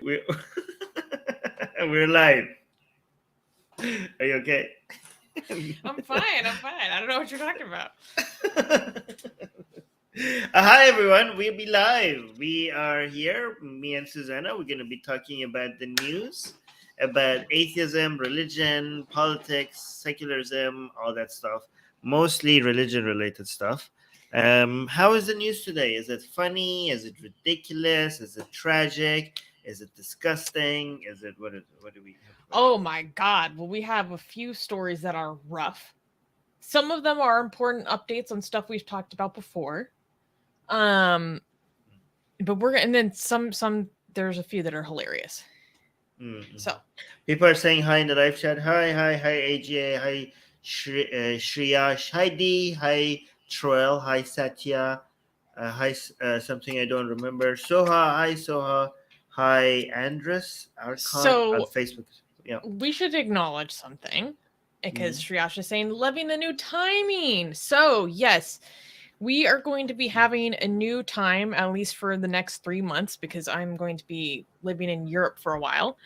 We're, we're live. Are you okay? I'm fine. I don't know what you're talking about. Hi everyone, we'll be live. We are here, me and Susanna. We're going to be talking about the news, about atheism, religion, politics, secularism, all that stuff. Mostly religion-related stuff. How is the news today? Is it funny? Is it ridiculous? Is it tragic? Is it disgusting? Is it what do we have? Oh my God. Well, we have a few stories that are rough. Some of them are important updates on stuff we've talked about before. But and then some there's a few that are hilarious. Mm-hmm. So people are saying hi in the live chat. Hi AGA, hi Shriya, hi D, hi Troel, hi Satya, hi something I don't remember. Soha, hi Andres Arcon on Facebook. Yeah, we should acknowledge something because Shriyash is saying loving the new timing. So yes, we are going to be having a new time, at least for the next 3 months, because I'm going to be living in Europe for a while.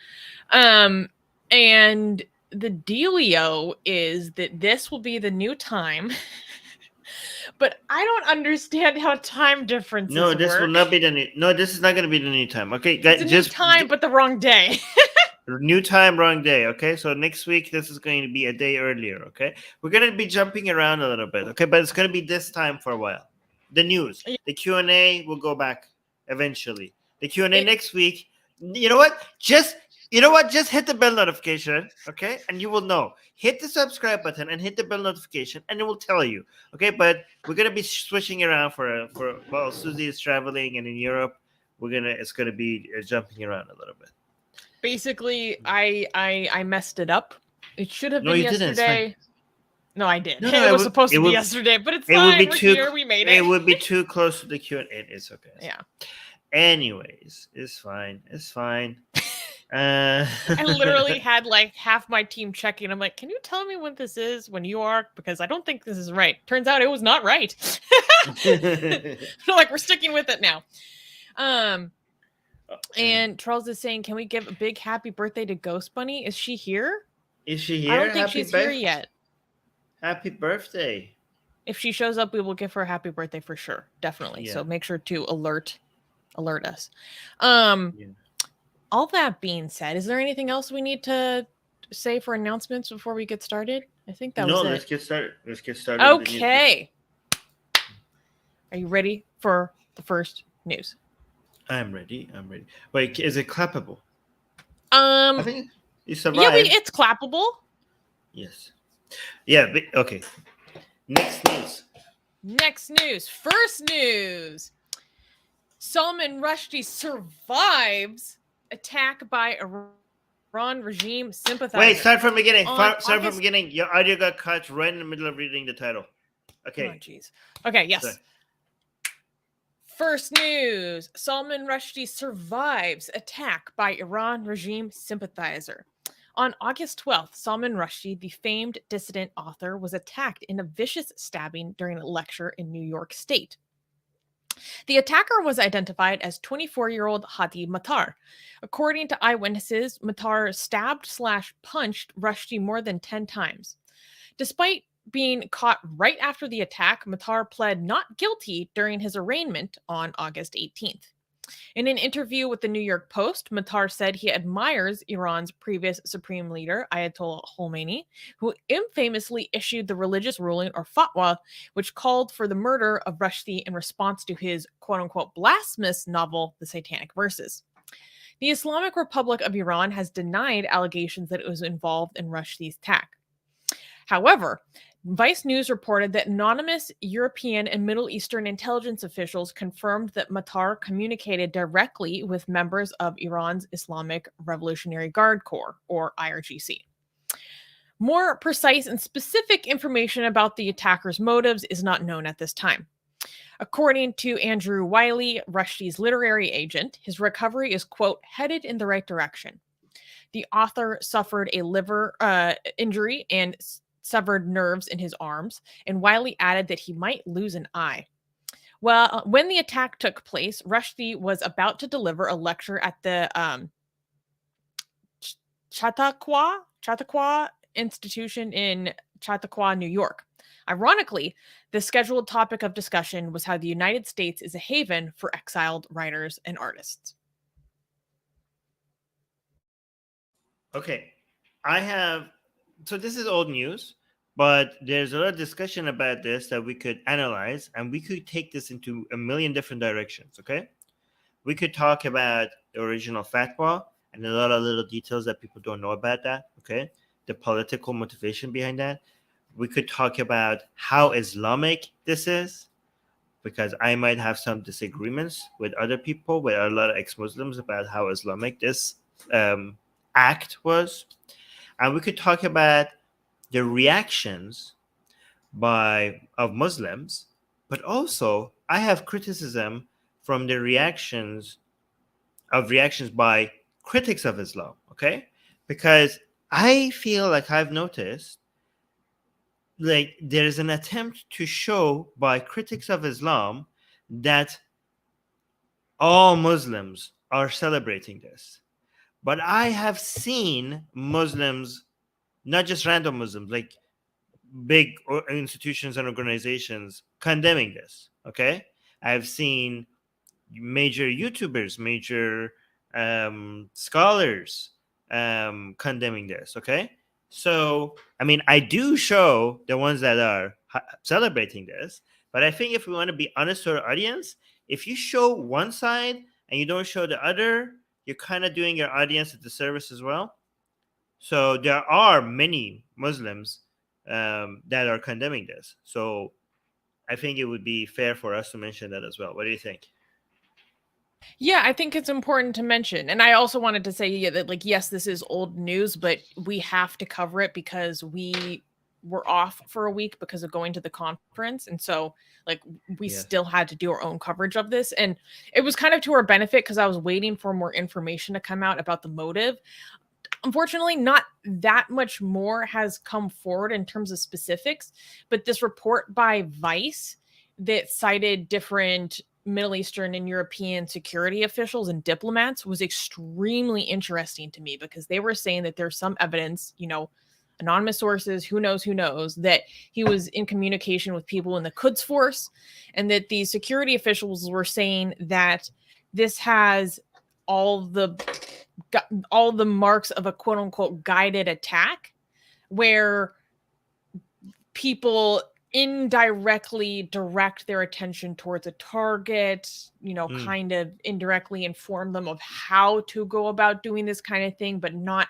And the dealio is that this will be the new time. But I don't understand how time differences No, this work. will not be the new. No, this is not going to be the new time. Okay, guys, it's a new time, but the wrong day. New time, wrong day. Okay, so next week this is going to be a day earlier. Okay, we're going to be jumping around a little bit. Okay, but it's going to be this time for a while. The news, the Q&A will go back eventually. The Q&A next week. You know what? Just hit the bell notification, okay, and you will know. Hit the subscribe button and hit the bell notification, and it will tell you. Okay, but we're gonna be switching around for while Susie is traveling and in Europe. It's gonna be jumping around a little bit. Basically, I messed it up. It should have been yesterday. No, I did. No, it was supposed to be yesterday, but it's fine. We're here. We made it. It would be too close to the Q&A. It's okay. Yeah. Anyways, it's fine. I literally had like half my team checking. I'm like, can you tell me when this is, when you are? Because I don't think this is right. Turns out it was not right. Like, we're sticking with it now. And Charles is saying, can we give a big happy birthday to Ghost Bunny? Is she here? Is she here? I don't think she's here yet. Happy birthday. If she shows up, we will give her a happy birthday for sure. Definitely. Yeah. So make sure to alert us. All that being said, is there anything else we need to say for announcements before we get started? I think that was it. No, let's get started. Okay. Are you ready for the first news? I'm ready. Wait, is it clappable? I think you survived. Yeah, it's clappable. Yes. Yeah, okay. Next news. First news. Salman Rushdie survives attack by Iran regime sympathizer. Wait, start from beginning. Start from beginning. Your audio got cut right in the middle of reading the title. Okay. Oh, jeez. Okay, yes. Sorry. First news. Salman Rushdie survives attack by Iran regime sympathizer. On August 12th, Salman Rushdie, the famed dissident author, was attacked in a vicious stabbing during a lecture in New York State. The attacker was identified as 24-year-old Hadi Matar. According to eyewitnesses, Matar stabbed/punched Rushdie more than 10 times. Despite being caught right after the attack, Matar pled not guilty during his arraignment on August 18th. In an interview with the New York Post, Matar said he admires Iran's previous supreme leader, Ayatollah Khomeini, who infamously issued the religious ruling, or fatwa, which called for the murder of Rushdie in response to his quote-unquote blasphemous novel, The Satanic Verses. The Islamic Republic of Iran has denied allegations that it was involved in Rushdie's attack. However, Vice News reported that anonymous European and Middle Eastern intelligence officials confirmed that Matar communicated directly with members of Iran's Islamic Revolutionary Guard Corps, or IRGC. More precise and specific information about the attacker's motives is not known at this time. According to Andrew Wiley, Rushdie's literary agent, his recovery is, quote, headed in the right direction. The author suffered a liver injury and severed nerves in his arms, and Wiley added that he might lose an eye. Well, when the attack took place, Rushdie was about to deliver a lecture at the Chautauqua Institution in Chautauqua, New York. Ironically, the scheduled topic of discussion was how the United States is a haven for exiled writers and artists. Okay, so this is old news, but there's a lot of discussion about this that we could analyze, and we could take this into a million different directions. Okay, we could talk about the original fatwa and a lot of little details that people don't know about that. Okay, the political motivation behind that. We could talk about how Islamic this is, because I might have some disagreements with other people, with a lot of ex-Muslims, about how Islamic this act was. And we could talk about the reactions of Muslims, but also I have criticism from the reactions by critics of Islam, okay? Because I feel like I've noticed like there's an attempt to show by critics of Islam that all Muslims are celebrating this. But I have seen Muslims, not just random Muslims, like big institutions and organizations condemning this. Okay. I've seen major YouTubers, major scholars condemning this. Okay. So, I mean, I do show the ones that are celebrating this, but I think if we want to be honest to our audience, if you show one side and you don't show the other, you're kind of doing your audience a disservice as well. So there are many Muslims that are condemning this. So I think it would be fair for us to mention that as well. What do you think? Yeah, I think it's important to mention. And I also wanted to say that, like, yes, this is old news, but we have to cover it because we were off for a week because of going to the conference. And so, like, we still had to do our own coverage of this. And it was kind of to our benefit because I was waiting for more information to come out about the motive. Unfortunately, not that much more has come forward in terms of specifics, but this report by Vice that cited different Middle Eastern and European security officials and diplomats was extremely interesting to me because they were saying that there's some evidence, anonymous sources, who knows, that he was in communication with people in the Quds Force, and that these security officials were saying that this has all the marks of a quote unquote guided attack where people indirectly direct their attention towards a target, kind of indirectly inform them of how to go about doing this kind of thing, but not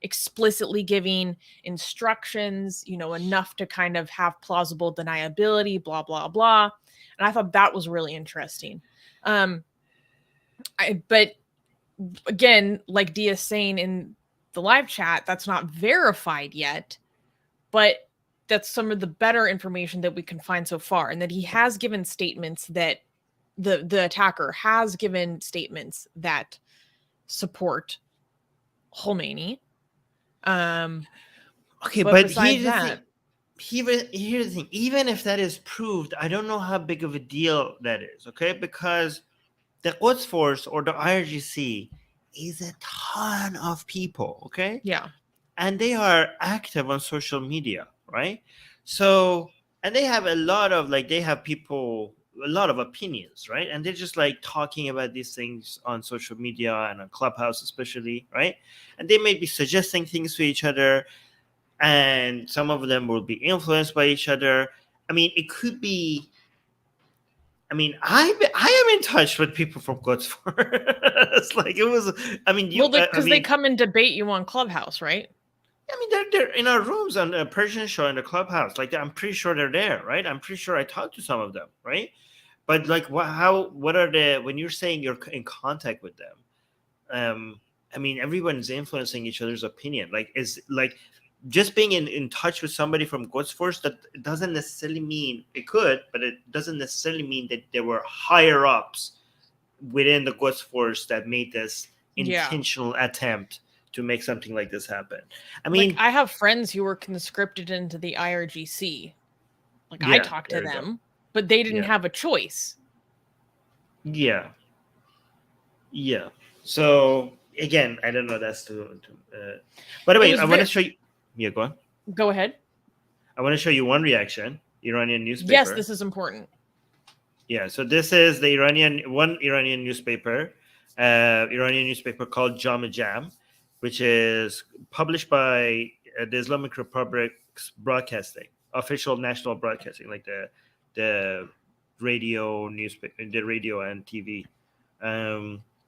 explicitly giving instructions, enough to kind of have plausible deniability, blah, blah, blah. And I thought that was really interesting. But again, like Dia's saying in the live chat, that's not verified yet, but that's some of the better information that we can find so far. And that he has given statements that the attacker has given statements that support Khomeini. Okay, but here's the thing. Even if that is proved, I don't know how big of a deal that is, okay? Because the Quds Force or the IRGC is a ton of people, okay? Yeah. And they are active on social media, right? So, and they have a lot of opinions, right? And they're just like talking about these things on social media and on Clubhouse especially, right? And they may be suggesting things to each other, and some of them will be influenced by each other. I mean, it could be. I mean, I am in touch with people from Quds Force. Like it was. I mean, because they come and debate you on Clubhouse, right? I mean, they're in our rooms on the Persian show in the Clubhouse. Like, I'm pretty sure they're there, right? I'm pretty sure I talked to some of them, right? But like, what are when you're saying you're in contact with them? I mean, everyone's influencing each other's opinion. Like, just being in touch with somebody from Quds Force, that doesn't necessarily mean it could, but it doesn't necessarily mean that there were higher ups within the Quds Force that made this intentional attempt to make something like this happen. I mean, I have friends who were conscripted into the IRGC. Like, I talked to them, but they didn't have a choice. Yeah. So again, I don't know. That's too. By the way, I want to show you. Yeah, go on. Go ahead. I want to show you one reaction. Iranian newspaper. Yes, this is important. Yeah, so this is the Iranian newspaper, Iranian newspaper called Jama Jam, which is published by the Islamic Republic's broadcasting, official national broadcasting, like the radio newspaper, the radio and TV.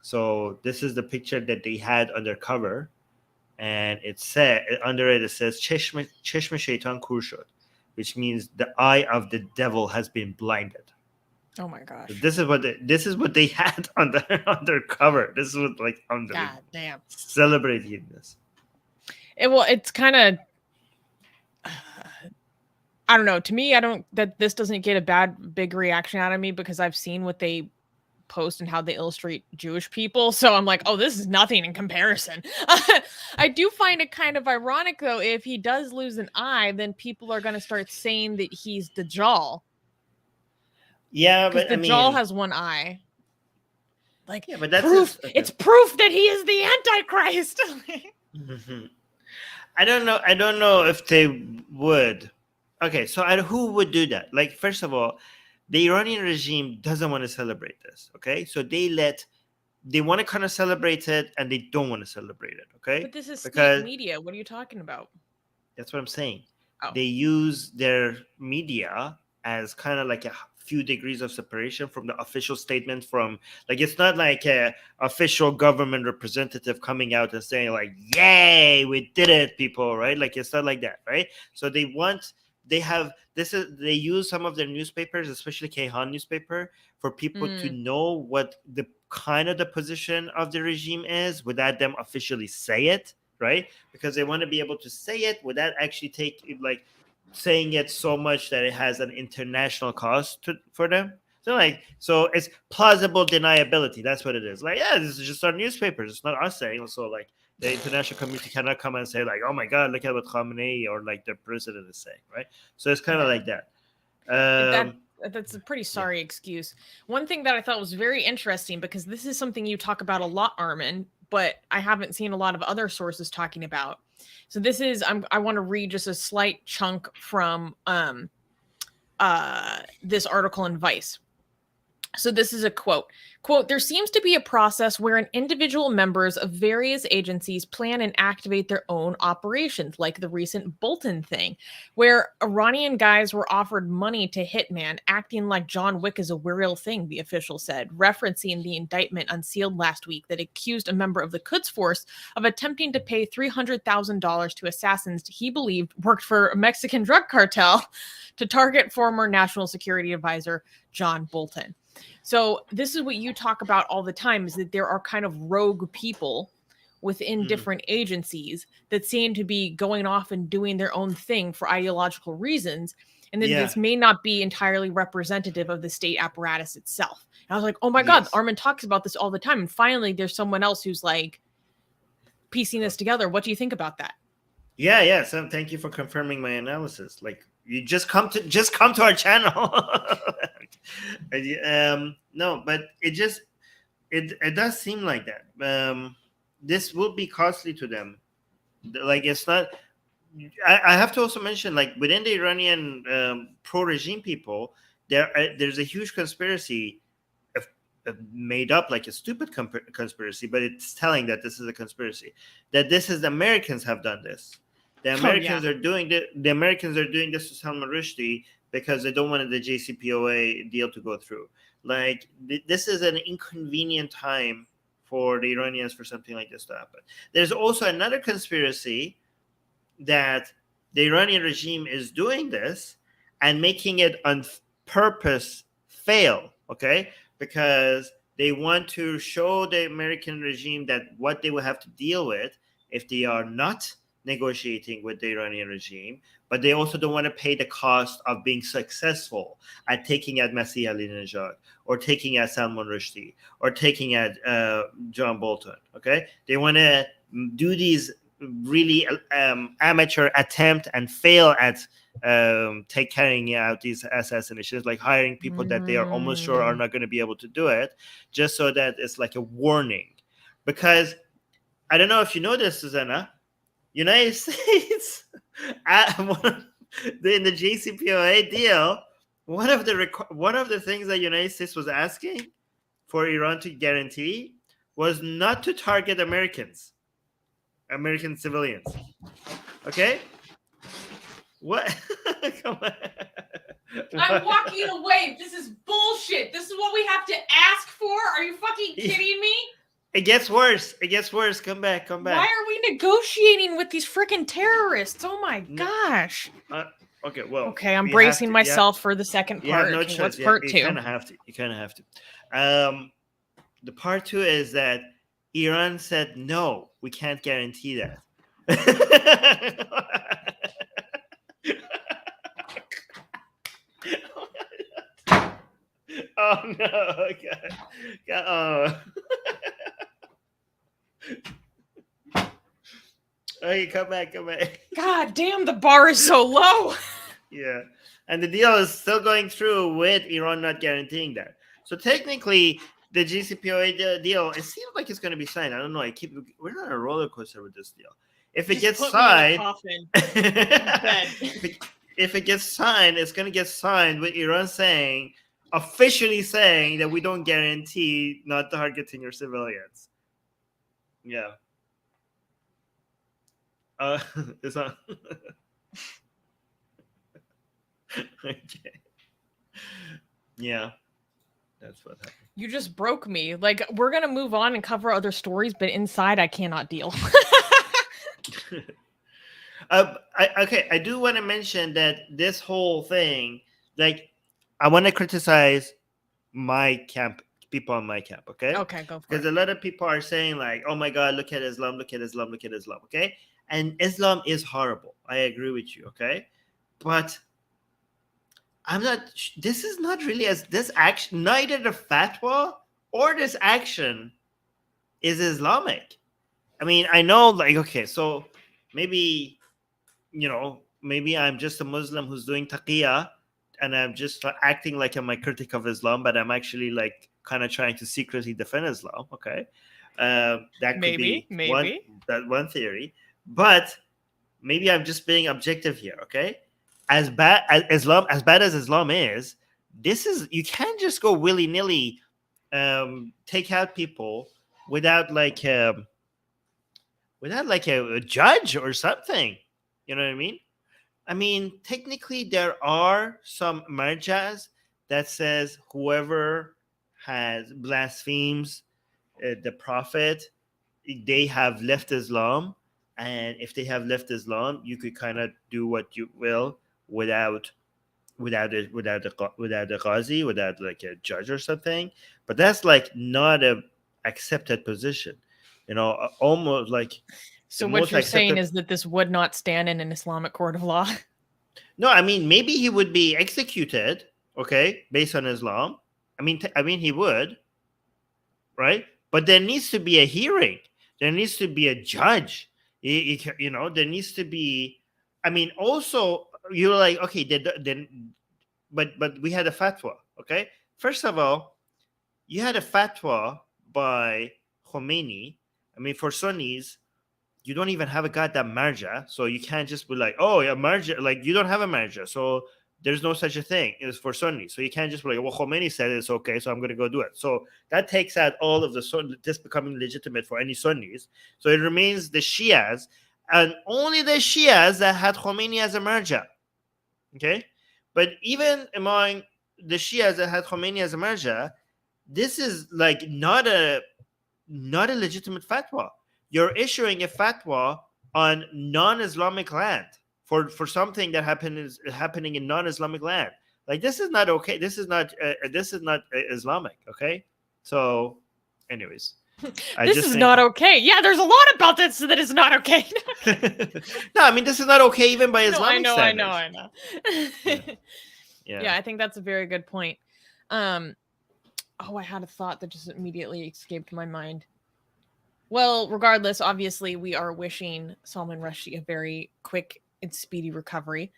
So this is the picture that they had on their cover, and it said under it says "Cheshme Shaitan Kur Shud," which means the eye of the devil has been blinded. Oh my gosh! So this is what they had on their cover. This is what God damn celebrating this. It's kind of I don't know. To me, this doesn't get a big reaction out of me because I've seen what they post and how they illustrate Jewish people. So I'm like, oh, this is nothing in comparison. I do find it kind of ironic though. If he does lose an eye, then people are going to start saying that he's Dajjal. Yeah, but Dajjal has one eye. Like, yeah, but that's proof. It's proof that he is the Antichrist. Mm-hmm. I don't know if they would. Okay, so who would do that? Like, first of all, the Iranian regime doesn't want to celebrate this. Okay, so they want to kind of celebrate it, and they don't want to celebrate it. Okay, but this is state media. What are you talking about? That's what I'm saying. Oh. They use their media as kind of like a few degrees of separation from the official statement from, like, it's not like a official government representative coming out and saying like, yay, we did it, people, right? Like, it's not like that, right? So they use some of their newspapers, especially Kayhan newspaper, for people to know what the kind of the position of the regime is without them officially say it, right? Because they want to be able to say it without actually saying it so much that it has an international cost for them. So it's plausible deniability. That's what it is. Like, yeah, this is just our newspapers. It's not us saying. So like the international community cannot come and say like, oh my God, look at what Khamenei or like the president is saying, right? So it's kind of like that. That's a pretty sorry excuse. One thing that I thought was very interesting, because this is something you talk about a lot, Armin, but I haven't seen a lot of other sources talking about. So this is, I want to read just a slight chunk from this article in Vice. So this is a quote. Quote, there seems to be a process wherein individual members of various agencies plan and activate their own operations, like the recent Bolton thing, where Iranian guys were offered money to hitman, acting like John Wick is a real thing, the official said, referencing the indictment unsealed last week that accused a member of the Quds Force of attempting to pay $300,000 to assassins he believed worked for a Mexican drug cartel to target former National Security Advisor John Bolton. So this is what you talk about all the time, is that there are kind of rogue people within different agencies that seem to be going off and doing their own thing for ideological reasons. And then this may not be entirely representative of the state apparatus itself. And I was like, oh my God, Armin talks about this all the time. And finally, there's someone else who's like piecing this together. What do you think about that? Yeah. So thank you for confirming my analysis. Like, you just come to our channel. No, but it does seem like that. This will be costly to them. Like, it's not. I have to also mention, like, within the Iranian pro-regime people, there's a huge conspiracy made up, like a stupid conspiracy, but it's telling that this is a conspiracy, that this is the Americans have done this. The Americans are doing the Americans are doing this to Salman Rushdie because they don't want the JCPOA deal to go through. Like, this is an inconvenient time for the Iranians for something like this to happen. There's also another conspiracy that the Iranian regime is doing this and making it on purpose fail, okay? Because they want to show the American regime that what they will have to deal with if they are not negotiating with the Iranian regime, but they also don't want to pay the cost of being successful at taking out Masih Ali-Najad or taking out Salman Rushdie or taking out John Bolton. Okay, they want to do these really amateur attempt and fail at carrying out these assassinations, like hiring people that they are almost sure are not going to be able to do it, just so that it's like a warning. Because I don't know if you know this, Susanna. United States, in the JCPOA deal, one of the things that United States was asking for Iran to guarantee was not to target American civilians. Okay? What? Come on. I'm walking away. This is bullshit. This is what we have to ask for? Are you fucking kidding me? It gets worse. Come back. Why are we negotiating with these freaking terrorists? Oh my gosh. Okay, well. Okay, I'm bracing myself for the second part. You have no choice. What's part 2? You kind of have to. The part 2 is that Iran said, no, we can't guarantee that. Oh no! God. Oh. Okay, come back. God damn, the bar is so low. Yeah, and the deal is still going through with Iran not guaranteeing that. So technically, the JCPOA deal, it seems like it's going to be signed. I don't know. We're on a roller coaster with this deal. If it gets signed, if it gets signed, it's going to get signed with Iran officially saying that we don't guarantee not targeting your civilians. Yeah. It's not. Okay. Yeah. That's what happened. You just broke me. Like, we're going to move on and cover other stories, but inside I cannot deal. I do want to mention that this whole thing, like, I want to criticize my camp, people on my camp, okay? Okay, go for it. Because a lot of people are saying, like, oh my God, look at Islam, okay? And Islam is horrible. I agree with you, okay? But this is not really this action, neither the fatwa or this action is Islamic. I mean, I know, like, okay, so maybe I'm just a Muslim who's doing taqiyya, and I'm just acting like I'm a critic of Islam, but I'm actually like kind of trying to secretly defend Islam. Okay, that could be one theory, but maybe I'm just being objective here. Okay, as bad as Islam is, you can't just go willy nilly take out people without like a judge or something. You know what I mean? I mean, technically, there are some marjas that says whoever has blasphemes the Prophet, they have left Islam, and if they have left Islam, you could kind of do what you will without a qazi, without like a judge or something. But that's like not a accepted position, almost like. So what you're saying is that this would not stand in an Islamic court of law? No, I mean, maybe he would be executed, okay, based on Islam. I mean, he would, right? But there needs to be a hearing. There needs to be a judge. There needs to be. I mean, also, you're like, okay, then, but we had a fatwa, okay? First of all, you had a fatwa by Khomeini. I mean, for Sunnis, you don't even have a goddamn marja, so you can't just be like, oh, yeah, marja, like you don't have a marja, so there's no such a thing. It's for Sunni, so you can't just be like, well, Khomeini said it's okay, so I'm going to go do it. So that takes out all of this becoming legitimate for any Sunnis. So it remains the Shias, and only the Shias that had Khomeini as a marja. Okay, but even among the Shias that had Khomeini as a marja, this is like not a legitimate fatwa. You're issuing a fatwa on non-Islamic land for something that is happening in non-Islamic land. Like, this is not okay. This is not Islamic. Okay. So, anyways, this is not okay. Yeah, there's a lot about this that is not okay. No, I mean, this is not okay even by Islamic standards. I know. Yeah, I think that's a very good point. I had a thought that just immediately escaped my mind. Well, regardless, obviously, we are wishing Salman Rushdie a very quick and speedy recovery.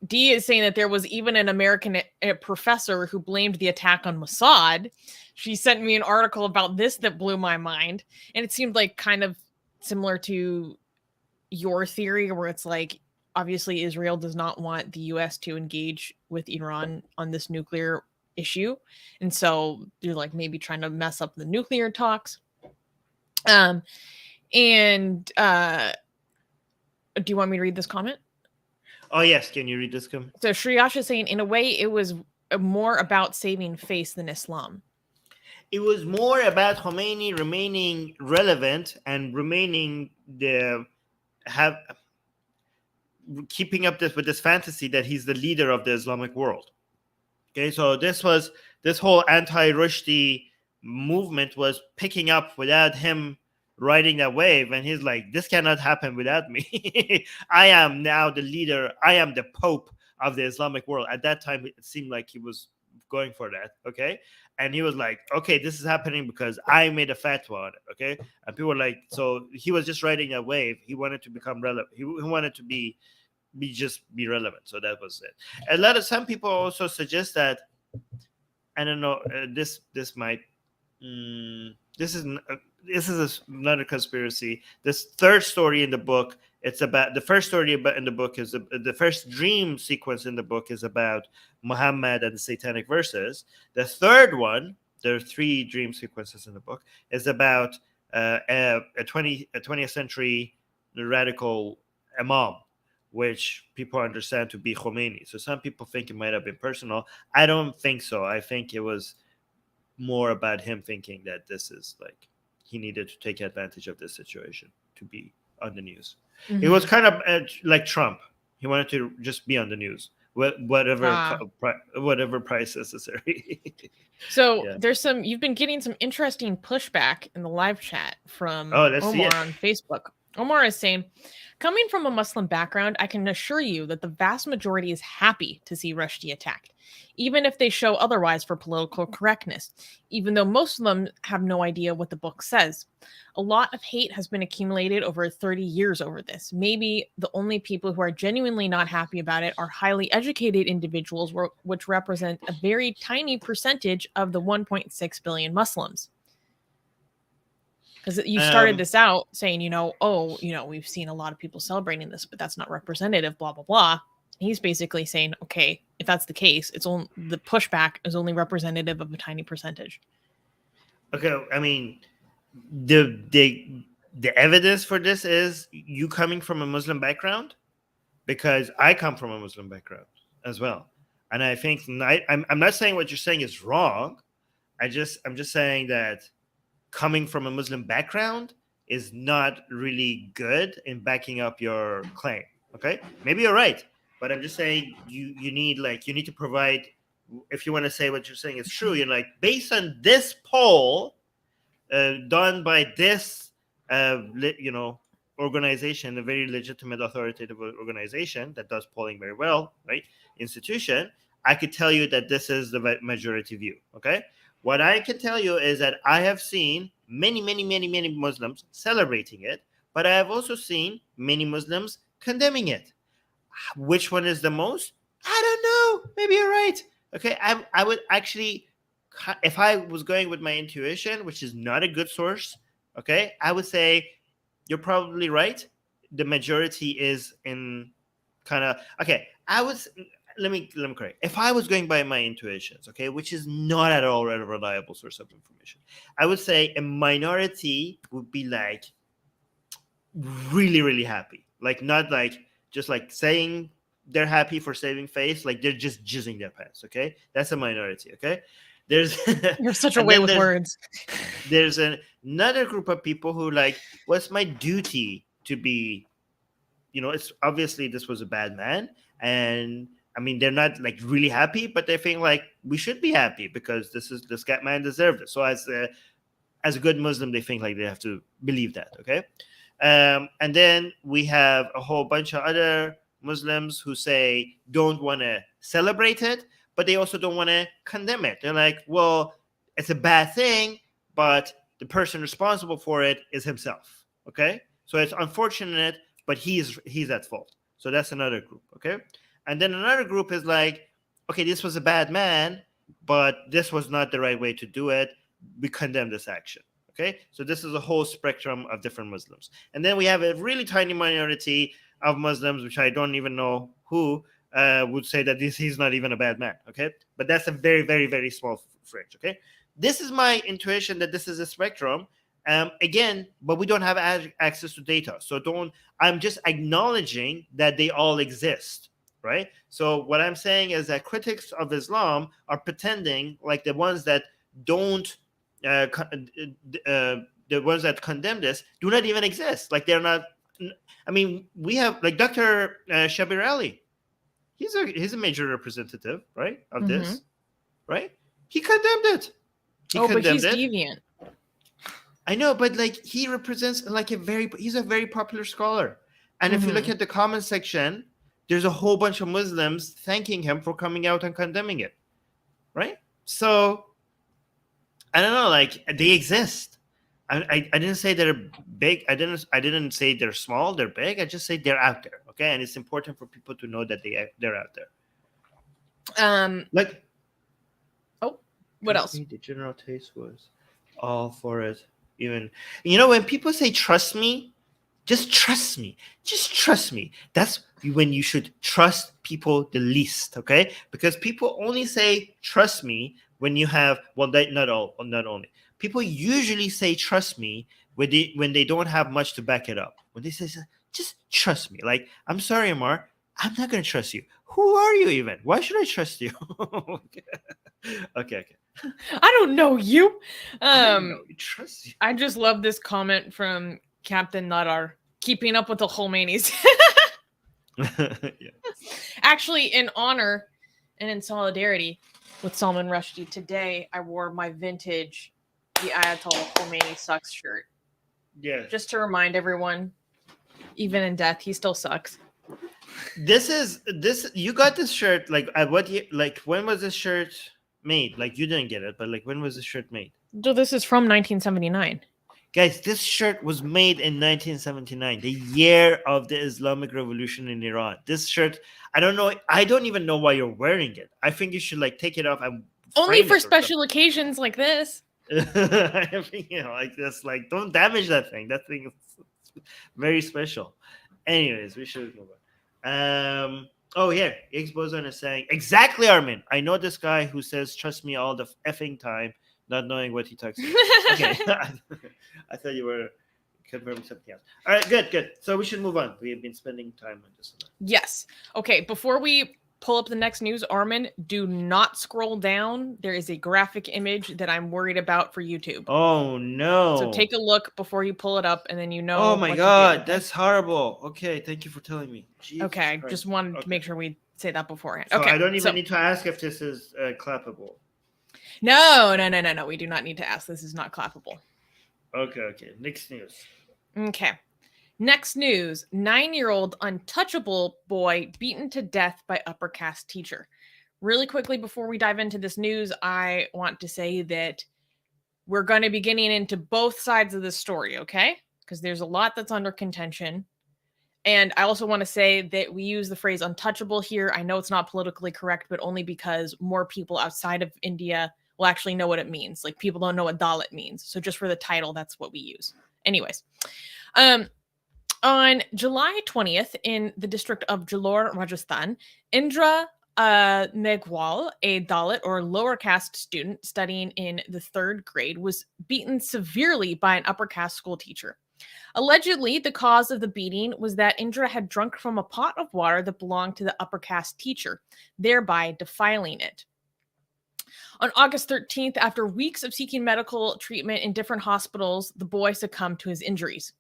D is saying that there was even an American professor who blamed the attack on Mossad. She sent me an article about this that blew my mind. And it seemed like kind of similar to your theory, where it's like, obviously Israel does not want the US to engage with Iran on this nuclear issue. And so they're like maybe trying to mess up the nuclear talks. Do you want me to read this comment? Oh, yes. Can you read this comment? So Shriyash is saying, in a way, it was more about saving face than Islam. It was more about Khomeini remaining relevant and remaining keeping up with this fantasy that he's the leader of the Islamic world. Okay, so this whole anti-Rushdie movement was picking up without him riding that wave, and he's like, this cannot happen without me. I am now the leader. I am the Pope of the Islamic world. At that time, it seemed like he was going for that. Okay, and he was like, okay, this is happening because I made a fatwa on it. Okay, and people were like, so he was just riding that wave. He wanted to become relevant. He wanted to be relevant. So that was it. Some people also suggest that, I don't know, this might this is another conspiracy. This third story in the book, it's about the first story in the book is the first dream sequence in the book is about Muhammad and the satanic verses. The third one, there are 3 dream sequences in the book, is about a 20th century radical imam, which people understand to be Khomeini. So some people think it might have been personal. I don't think so. I think it was more about him thinking that this is like, he needed to take advantage of this situation to be on the news. Mm-hmm. It was kind of like Trump. He wanted to just be on the news, whatever price necessary. So you've been getting some interesting pushback in the live chat from Omar on Facebook. Omar is saying, coming from a Muslim background, I can assure you that the vast majority is happy to see Rushdie attacked, even if they show otherwise for political correctness, even though most of them have no idea what the book says. A lot of hate has been accumulated over 30 years over this. Maybe the only people who are genuinely not happy about it are highly educated individuals, which represent a very tiny percentage of the 1.6 billion Muslims. Because you started this out saying, we've seen a lot of people celebrating this, but that's not representative, blah, blah, blah. He's basically saying, okay, if that's the case, it's only the pushback is only representative of a tiny percentage. Okay, I mean, the evidence for this is you coming from a Muslim background, because I come from a Muslim background as well, and I think I'm not saying what you're saying is wrong. I'm just saying that coming from a Muslim background is not really good in backing up your claim. Okay, maybe you're right, but I'm just saying you need to provide, if you want to say what you're saying is true, you're like, based on this poll done by this organization, a very legitimate authoritative organization that does polling very well, right, institution, I could tell you that this is the majority view. Okay, what I can tell you is that I have seen many Muslims celebrating it, but I have also seen many Muslims condemning it. Which one is the most? I don't know. Maybe you're right. Okay, I would actually, if I was going with my intuition, which is not a good source, okay, I would say you're probably right. The majority is in kind of, okay, let me correct. If I was going by my intuitions, okay, which is not at all a reliable source of information, I would say a minority would be like really, really happy. Like, not like just like saying they're happy for saving face, like they're just jizzing their pants, okay? That's a minority, okay? You're such a way with words. There's another group of people who like, what's my duty to be, it's obviously this was a bad man, and I mean, they're not like really happy, but they think like we should be happy because this man deserved it. So as a good Muslim, they think like they have to believe that. Okay, and then we have a whole bunch of other Muslims who say don't want to celebrate it, but they also don't want to condemn it. They're like, well, it's a bad thing, but the person responsible for it is himself. Okay, so it's unfortunate, but he's at fault. So that's another group. Okay. And then another group is like, okay, this was a bad man, but this was not the right way to do it. We condemn this action. Okay, so this is a whole spectrum of different Muslims. And then we have a really tiny minority of Muslims, which I don't even know who, would say that he's not even a bad man. Okay, but that's a very, very, very small fringe. Okay, this is my intuition that this is a spectrum. Again, but we don't have access to data. So I'm just acknowledging that they all exist, right? So what I'm saying is that critics of Islam are pretending like the ones that don't, the ones that condemn this do not even exist. Like they're not, I mean, we have like Dr. Shabir Ali. He's a major representative, right, of this, right? He condemned it. But he's deviant. I know, but like he represents like he's a very popular scholar. And if you look at the comment section, there's a whole bunch of Muslims thanking him for coming out and condemning it. Right? So I don't know, like they exist. I didn't say they're big. I didn't say they're small, they're big. I just say they're out there. Okay. And it's important for people to know that they're out there. Like what else? The general taste was all for it. Even, when people say trust me, just trust me. Just trust me. That's when you should trust people the least, okay? Because people only say trust me when you have, not only. People usually say trust me when they don't have much to back it up. When they say just trust me. Like, I'm sorry, Amar, I'm not going to trust you. Who are you even? Why should I trust you? Okay. I don't know you. I don't know. Trust you. I just love this comment from Captain Nadar. Keeping up with the Khomeinis. Yeah. Actually, in honor and in solidarity with Salman Rushdie, today I wore my vintage The Ayatollah Khomeini Sucks shirt. Yeah. Just to remind everyone, even in death, he still sucks. You got this shirt like at what year? Like when was this shirt made? Like you didn't get it, but like when was this shirt made? So this is from 1979. Guys, this shirt was made in 1979, the year of the Islamic Revolution in Iran. This shirt, I don't know. I don't even know why you're wearing it. I think you should like take it off and only for special occasions like this. I think, like this, like don't damage that thing. That thing is very special. Anyways, we should move on. Oh, yeah. X-Boson is saying, exactly, Armin. I know this guy who says, trust me all the effing time, not knowing what he talks about. Okay. I thought you were confirming something else. All right, good. So we should move on. We have been spending time on this. Yes. Okay, before we pull up the next news, Armin, do not scroll down. There is a graphic image that I'm worried about for YouTube. Oh, no. So take a look before you pull it up, and then Oh, my God. That's horrible. Okay, thank you for telling me. Jesus okay, Christ. Just wanted to make sure we say that beforehand. So okay, I don't even need to ask if this is clappable. No. We do not need to ask. This is not clappable. Okay. Next news. Okay. Next news, 9-year-old untouchable boy beaten to death by upper caste teacher. Really quickly, before we dive into this news, I want to say that we're going to be getting into both sides of the story, okay? Because there's a lot that's under contention. And I also want to say that we use the phrase untouchable here. I know it's not politically correct, but only because more people outside of India will actually know what it means. Like people don't know what Dalit means. So just for the title, that's what we use. Anyways, on July 20th, in the district of Jalore, Rajasthan, Indra Megwal, a Dalit or lower caste student studying in the 3rd grade, was beaten severely by an upper caste school teacher. Allegedly, the cause of the beating was that Indra had drunk from a pot of water that belonged to the upper caste teacher, thereby defiling it. On August 13th, after weeks of seeking medical treatment in different hospitals, the boy succumbed to his injuries.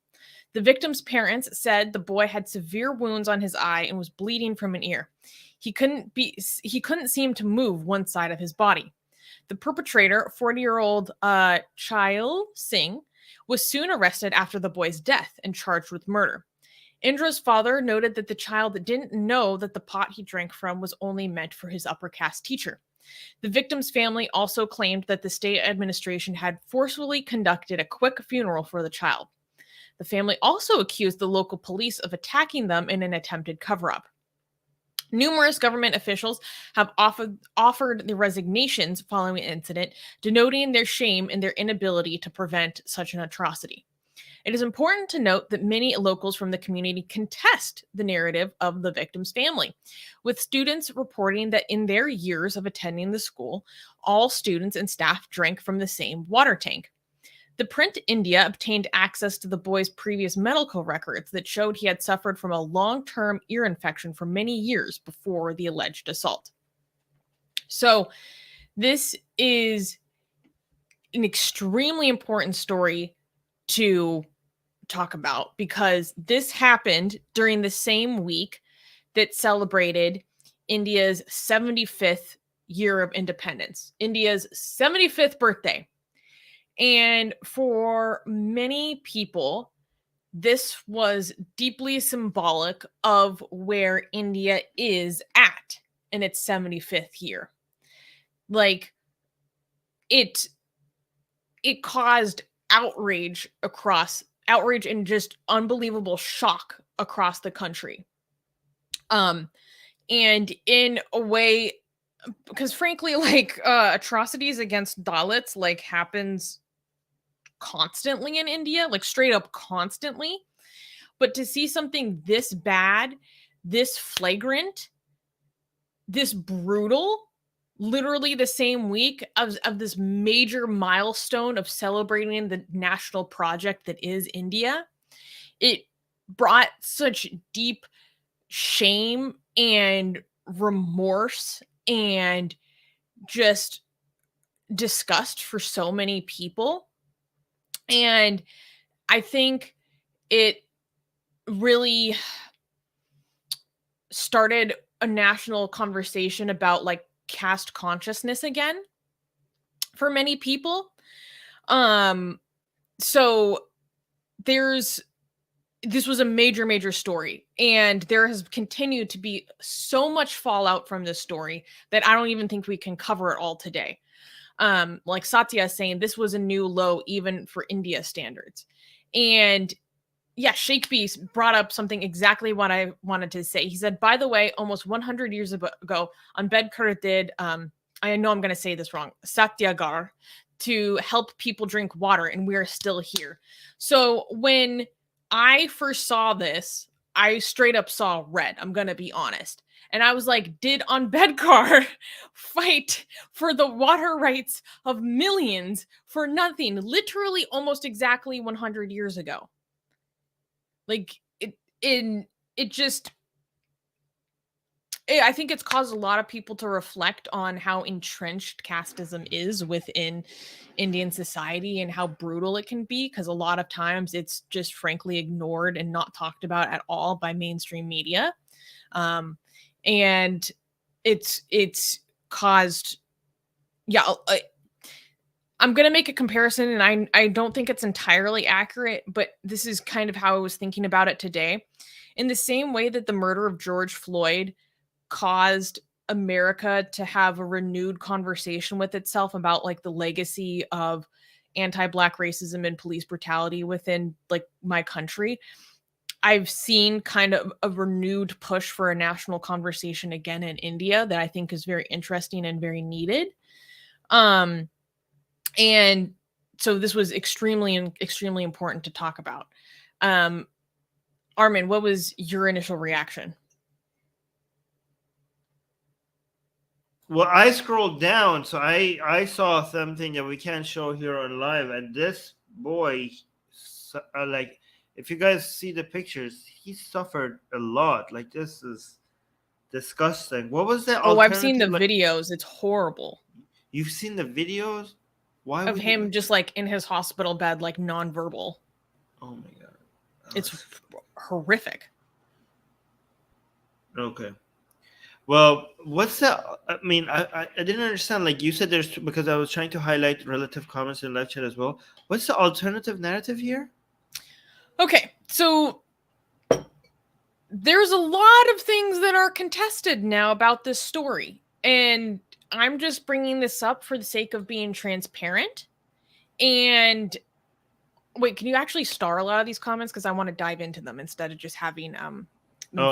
The victim's parents said the boy had severe wounds on his eye and was bleeding from an ear. He couldn't seem to move one side of his body. The perpetrator, 40-year-old Chail Singh, was soon arrested after the boy's death and charged with murder. Indra's father noted that the child didn't know that the pot he drank from was only meant for his upper caste teacher. The victim's family also claimed that the state administration had forcefully conducted a quick funeral for the child. The family also accused the local police of attacking them in an attempted cover-up. Numerous government officials have offered their resignations following the incident, denoting their shame and their inability to prevent such an atrocity. It is important to note that many locals from the community contest the narrative of the victim's family, with students reporting that in their years of attending the school, all students and staff drank from the same water tank. The print India obtained access to the boy's previous medical records that showed he had suffered from a long-term ear infection for many years before the alleged assault. So this is an extremely important story to talk about because this happened during the same week that celebrated India's 75th year of independence, India's 75th birthday. And for many people, this was deeply symbolic of where India is at in its 75th year. Like, it caused outrage and just unbelievable shock across the country. And in a way, because frankly, like, atrocities against Dalits, like, happens constantly in India, like straight up constantly. But to see something this bad, this flagrant, this brutal, literally the same week of this major milestone of celebrating the national project that is India, it brought such deep shame and remorse and just disgust for so many people. And I think it really started a national conversation about like caste consciousness again for many people. So this was a major story, and there has continued to be so much fallout from this story that I don't even think we can cover it all today. Like Satya is saying, this was a new low even for India standards. And yeah, Shakespeare brought up something exactly what I wanted to say. He said, by the way, almost 100 years ago, Ambedkar did, I know I'm going to say this wrong, satyagraha, to help people drink water, and we are still here. So when I first saw this, I straight up saw red. I'm going to be honest. And I was like, did Ambedkar fight for the water rights of millions for nothing? Literally almost exactly 100 years ago. Like, I think it's caused a lot of people to reflect on how entrenched casteism is within Indian society and how brutal it can be, because a lot of times it's just frankly ignored and not talked about at all by mainstream media. And it's caused, I'm going to make a comparison, and I don't think it's entirely accurate, but this is kind of how I was thinking about it today. In the same way that the murder of George Floyd caused America to have a renewed conversation with itself about like the legacy of anti-Black racism and police brutality within like my country, I've seen kind of a renewed push for a national conversation again in India that I think is very interesting and very needed. And so this was extremely important to talk about. Armin, what was your initial reaction? Well, I scrolled down, so I saw something that we can't show here on live, and this boy, like, if you guys see the pictures, he suffered a lot. Like, this is disgusting. What was that? Oh, I've seen the videos. It's horrible. You've seen the videos? Why of him just like in his hospital bed, like nonverbal. Oh my god, it's horrific. Okay. Well, what's that? I mean, I didn't understand. Like you said, there's, because I was trying to highlight relative comments in live chat as well. What's the alternative narrative here? Okay, so there's a lot of things that are contested now about this story, and I'm just bringing this up for the sake of being transparent. And wait, can you actually star a lot of these comments? Because I want to dive into them instead of just having I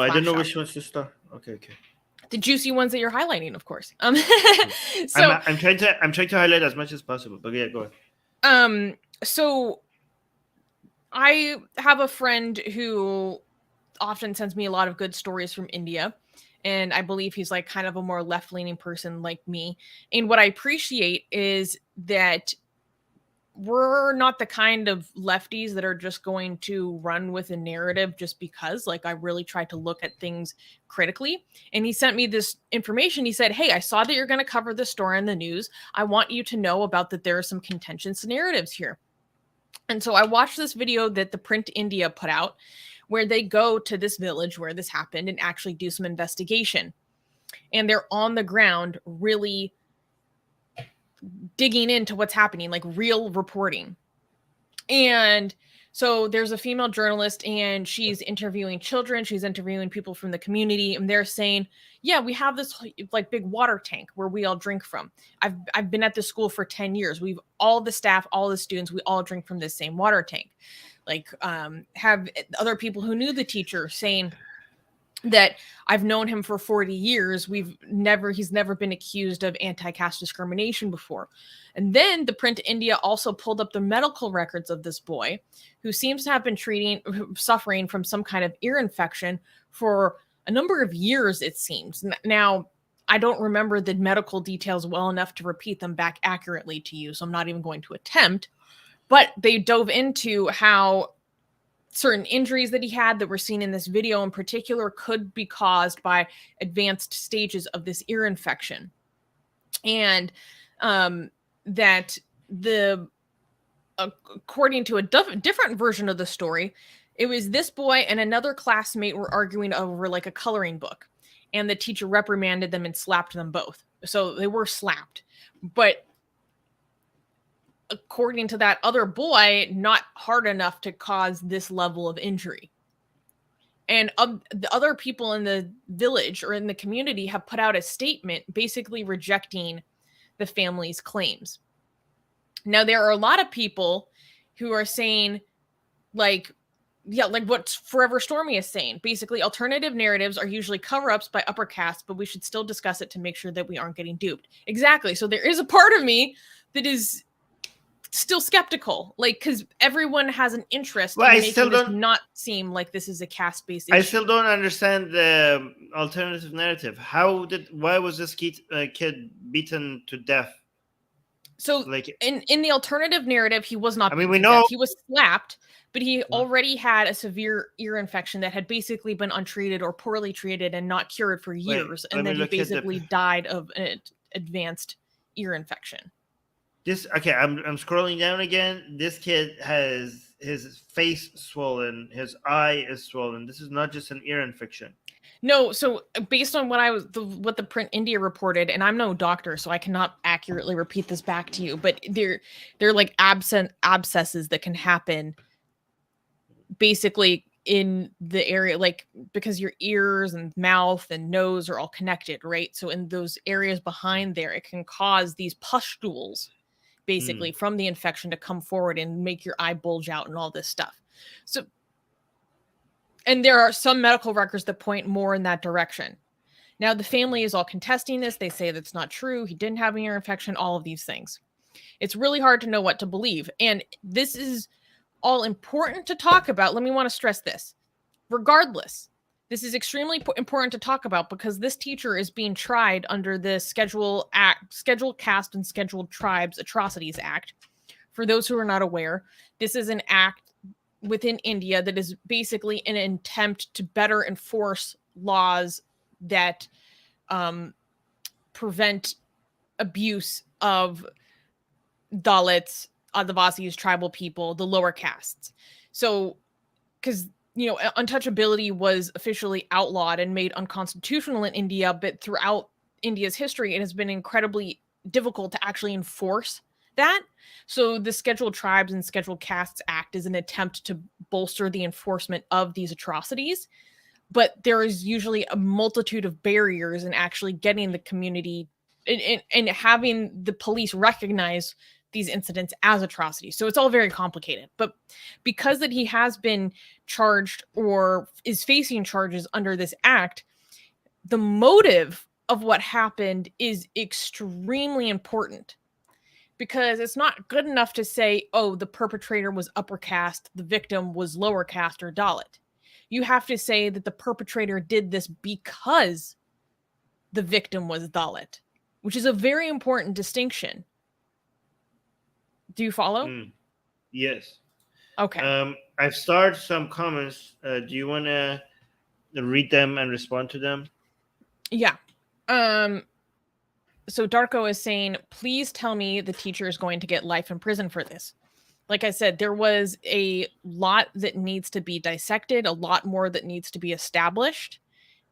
didn't know which ones to star. Okay. The juicy ones that you're highlighting, of course. So I'm trying to highlight as much as possible. But yeah, go ahead. So I have a friend who often sends me a lot of good stories from India. And I believe he's like kind of a more left-leaning person like me. And what I appreciate is that we're not the kind of lefties that are just going to run with a narrative just because. Like, I really try to look at things critically. And he sent me this information. He said, hey, I saw that you're going to cover this story in the news. I want you to know about that there are some contentious narratives here. And so I watched this video that the Print India put out, where they go to this village where this happened and actually do some investigation. And they're on the ground really digging into what's happening, like real reporting. And so there's a female journalist and she's interviewing children. She's interviewing people from the community. And they're saying, yeah, we have this like big water tank where we all drink from. I've been at this school for 10 years. We've all the staff, all the students, we all drink from this same water tank. Like, have other people who knew the teacher saying that I've known him for 40 years. He's never been accused of anti-caste discrimination before. And then the Print India also pulled up the medical records of this boy who seems to have been suffering from some kind of ear infection for a number of years, it seems. Now, I don't remember the medical details well enough to repeat them back accurately to you, so I'm not even going to attempt. But they dove into how certain injuries that he had that were seen in this video in particular could be caused by advanced stages of this ear infection. And that according to a different version of the story, it was this boy and another classmate were arguing over like a coloring book. And the teacher reprimanded them and slapped them both. So they were slapped. But according to that other boy, not hard enough to cause this level of injury. And the other people in the village or in the community have put out a statement basically rejecting the family's claims. Now, there are a lot of people who are saying, like what Forever Stormy is saying. Basically, alternative narratives are usually cover-ups by upper caste, but we should still discuss it to make sure that we aren't getting duped. Exactly. So there is a part of me that is still skeptical, like, because everyone has an interest in making this not seem like this is a caste-based issue. I still don't understand the alternative narrative. Why was this kid beaten to death? So, like, in the alternative narrative, he was not. I mean, we know he was slapped, but he already had a severe ear infection that had basically been untreated or poorly treated and not cured for years, and then he basically died of an advanced ear infection. I'm scrolling down again. This kid has his face swollen, his eye is swollen. This is not just an ear infection. No, so based on what the Print India reported, and I'm no doctor, so I cannot accurately repeat this back to you, but they're like abscesses that can happen basically in the area, like, because your ears and mouth and nose are all connected, right? So in those areas behind there, it can cause these pustules basically from the infection to come forward and make your eye bulge out and all this stuff. So, and there are some medical records that point more in that direction. Now, the family is all contesting this. They say that's not true. He didn't have an ear infection, all of these things. It's really hard to know what to believe. And this is all important to talk about. Let me want to stress this. Regardless, this is extremely important to talk about because this teacher is being tried under the Scheduled Caste and Scheduled Tribes Atrocities Act. For those who are not aware, this is an act within India that is basically an attempt to better enforce laws that prevent abuse of Dalits, Adivasis, tribal people, the lower castes. So, because untouchability was officially outlawed and made unconstitutional in India, but throughout India's history, it has been incredibly difficult to actually enforce that. So the Scheduled Tribes and Scheduled Castes Act is an attempt to bolster the enforcement of these atrocities. But there is usually a multitude of barriers in actually getting the community and having the police recognize these incidents as atrocities. So it's all very complicated. But because that he has been charged or is facing charges under this act, the motive of what happened is extremely important, because it's not good enough to say, oh, the perpetrator was upper caste, the victim was lower caste or Dalit. You have to say that the perpetrator did this because the victim was Dalit, which is a very important distinction. Do you follow? Yes. Okay. I've started some comments. Do you want to read them and respond to them? Yeah. So Darko is saying, please tell me the teacher is going to get life in prison for this. Like I said, there was a lot that needs to be dissected, a lot more that needs to be established.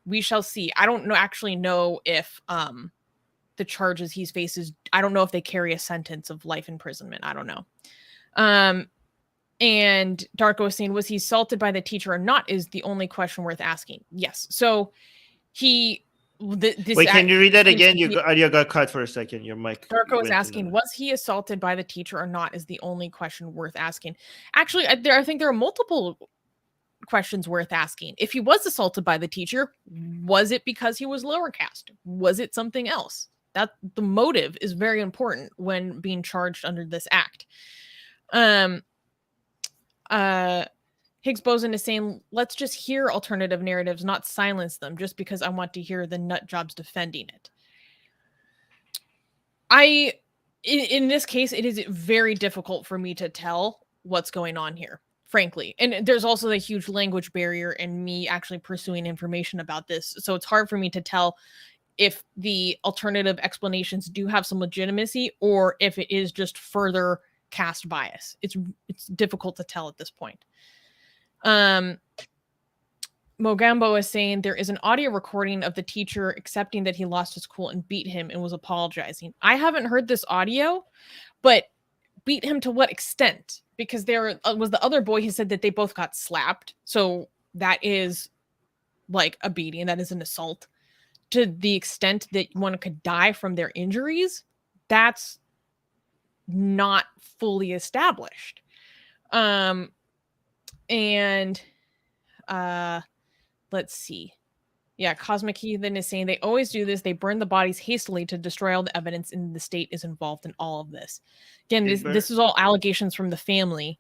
We shall see. I don't actually know if the charges he faces, I don't know if they carry a sentence of life imprisonment. I don't know. And Darko was saying, was he assaulted by the teacher or not is the only question worth asking. Yes. So Wait, can you read that again? You got cut for a second. Your mic. Darko is asking, was he assaulted by the teacher or not is the only question worth asking. Actually, I think there are multiple questions worth asking. If he was assaulted by the teacher, was it because he was lower caste? Was it something else? That the motive is very important when being charged under this act. Higgs Boson is saying, let's just hear alternative narratives, not silence them, just because I want to hear the nut jobs defending it. In this case, it is very difficult for me to tell what's going on here, frankly. And there's also a huge language barrier in me actually pursuing information about this. So it's hard for me to tell if the alternative explanations do have some legitimacy or if it is just further caste bias. It's difficult to tell at this point. Mogambo is saying there is an audio recording of the teacher accepting that he lost his cool and beat him and was apologizing. I haven't heard this audio, but beat him to what extent? Because there was the other boy who said that they both got slapped. So that is like a beating. That is an assault. To the extent that one could die from their injuries, that's not fully established. Let's see. Yeah, Cosmic Heathen is saying they always do this. They burn the bodies hastily to destroy all the evidence, and the state is involved in all of this. Again, this is all allegations from the family.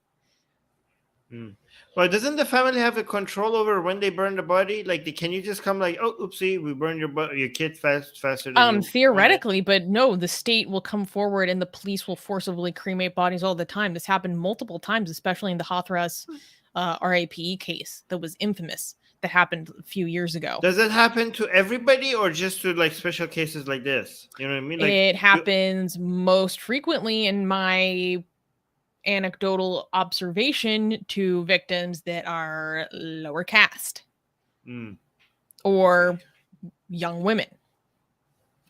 Well, doesn't the family have a control over when they burn the body? Like, can you just come like, oh, oopsie, we burned your kid faster than theoretically, but no, the state will come forward and the police will forcibly cremate bodies all the time. This happened multiple times, especially in the Hathras RAPE case that was infamous. That happened a few years ago. Does it happen to everybody or just to like special cases like this? You know what I mean? Like, it happens most frequently in my anecdotal observation to victims that are lower caste or young women.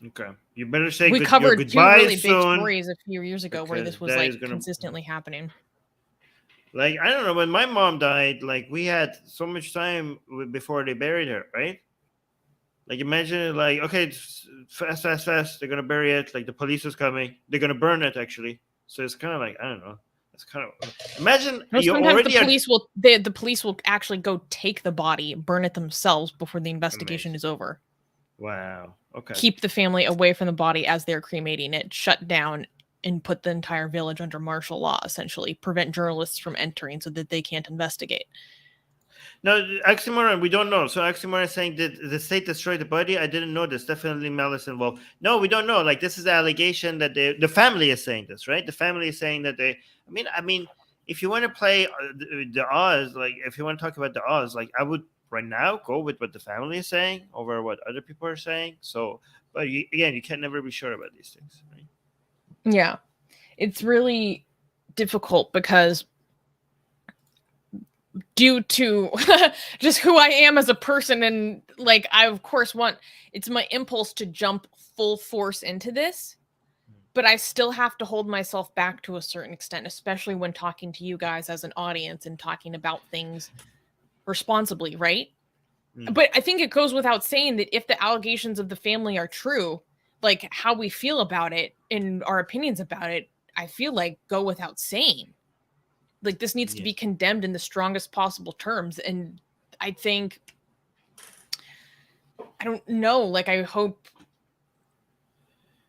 Okay, you better say we covered two really big soon, stories a few years ago where this was like consistently happening. Like, I don't know, when my mom died, like, we had so much time before they buried her, right? Like, imagine, like, okay, fast, they're going to bury it. Like, the police is coming. They're going to burn it, actually. So it's kind of like, I don't know. It's kind of, imagine sometimes the police will actually go take the body, burn it themselves before the investigation is over. Wow. Okay. Keep the family away from the body as they're cremating it, shut down, and put the entire village under martial law, essentially. Prevent journalists from entering so that they can't investigate. No, Oxymoron, we don't know. So Oxymoron is saying that the state destroyed the body. I didn't know this. Definitely malice involved. No, we don't know. Like, this is the allegation that the family is saying this, right? The family is saying that they, I mean, if you want to play the odds, like, if you want to talk about the odds, like, I would right now go with what the family is saying over what other people are saying. So, but again, you can never be sure about these things, right? Yeah, it's really difficult because due to just who I am as a person, and like, I of course it's my impulse to jump full force into this, but I still have to hold myself back to a certain extent, especially when talking to you guys as an audience and talking about things responsibly, right? But I think it goes without saying that if the allegations of the family are true, like, how we feel about it and our opinions about it, I feel like go without saying. Like, this needs to be condemned in the strongest possible terms. And I think don't know. Like, I hope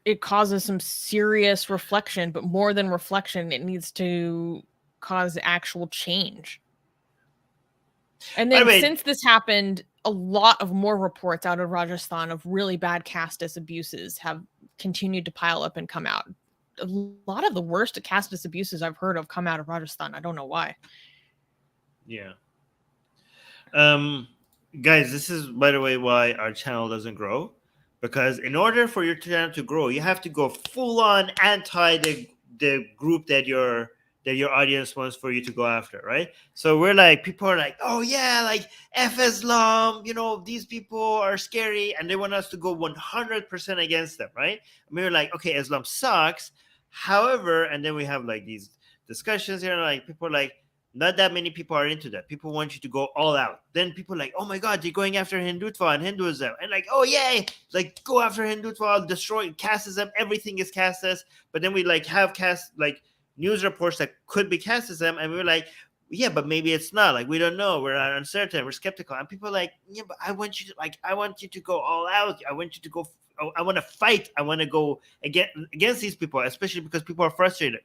it causes some serious reflection, but more than reflection, it needs to cause actual change. And then since this happened, a lot of more reports out of Rajasthan of really bad casteist abuses have continued to pile up and come out. A lot of the worst casteist abuses I've heard of come out of Rajasthan. I don't know why. Yeah. Guys, this is, by the way, why our channel doesn't grow. Because in order for your channel to grow, you have to go full on anti the group that your audience wants for you to go after, right? So we're like, people are like, oh yeah, like F Islam, these people are scary, and they want us to go 100% against them, right? And we were like, okay, Islam sucks. However, and then we have like these discussions here, like people are like, not that many people are into that. People want you to go all out. Then people are like, oh my God, you're going after Hindutva and Hinduism. And like, oh yay, like go after Hindutva, destroy casteism, everything is casteist. But then we like have like news reports that could be casteism, and we were like, yeah, but maybe it's not. Like, we don't know. We're uncertain. We're skeptical. And people are like, yeah, but I want you to go all out. I want you to go. I want to fight. I want to go against these people, especially because people are frustrated.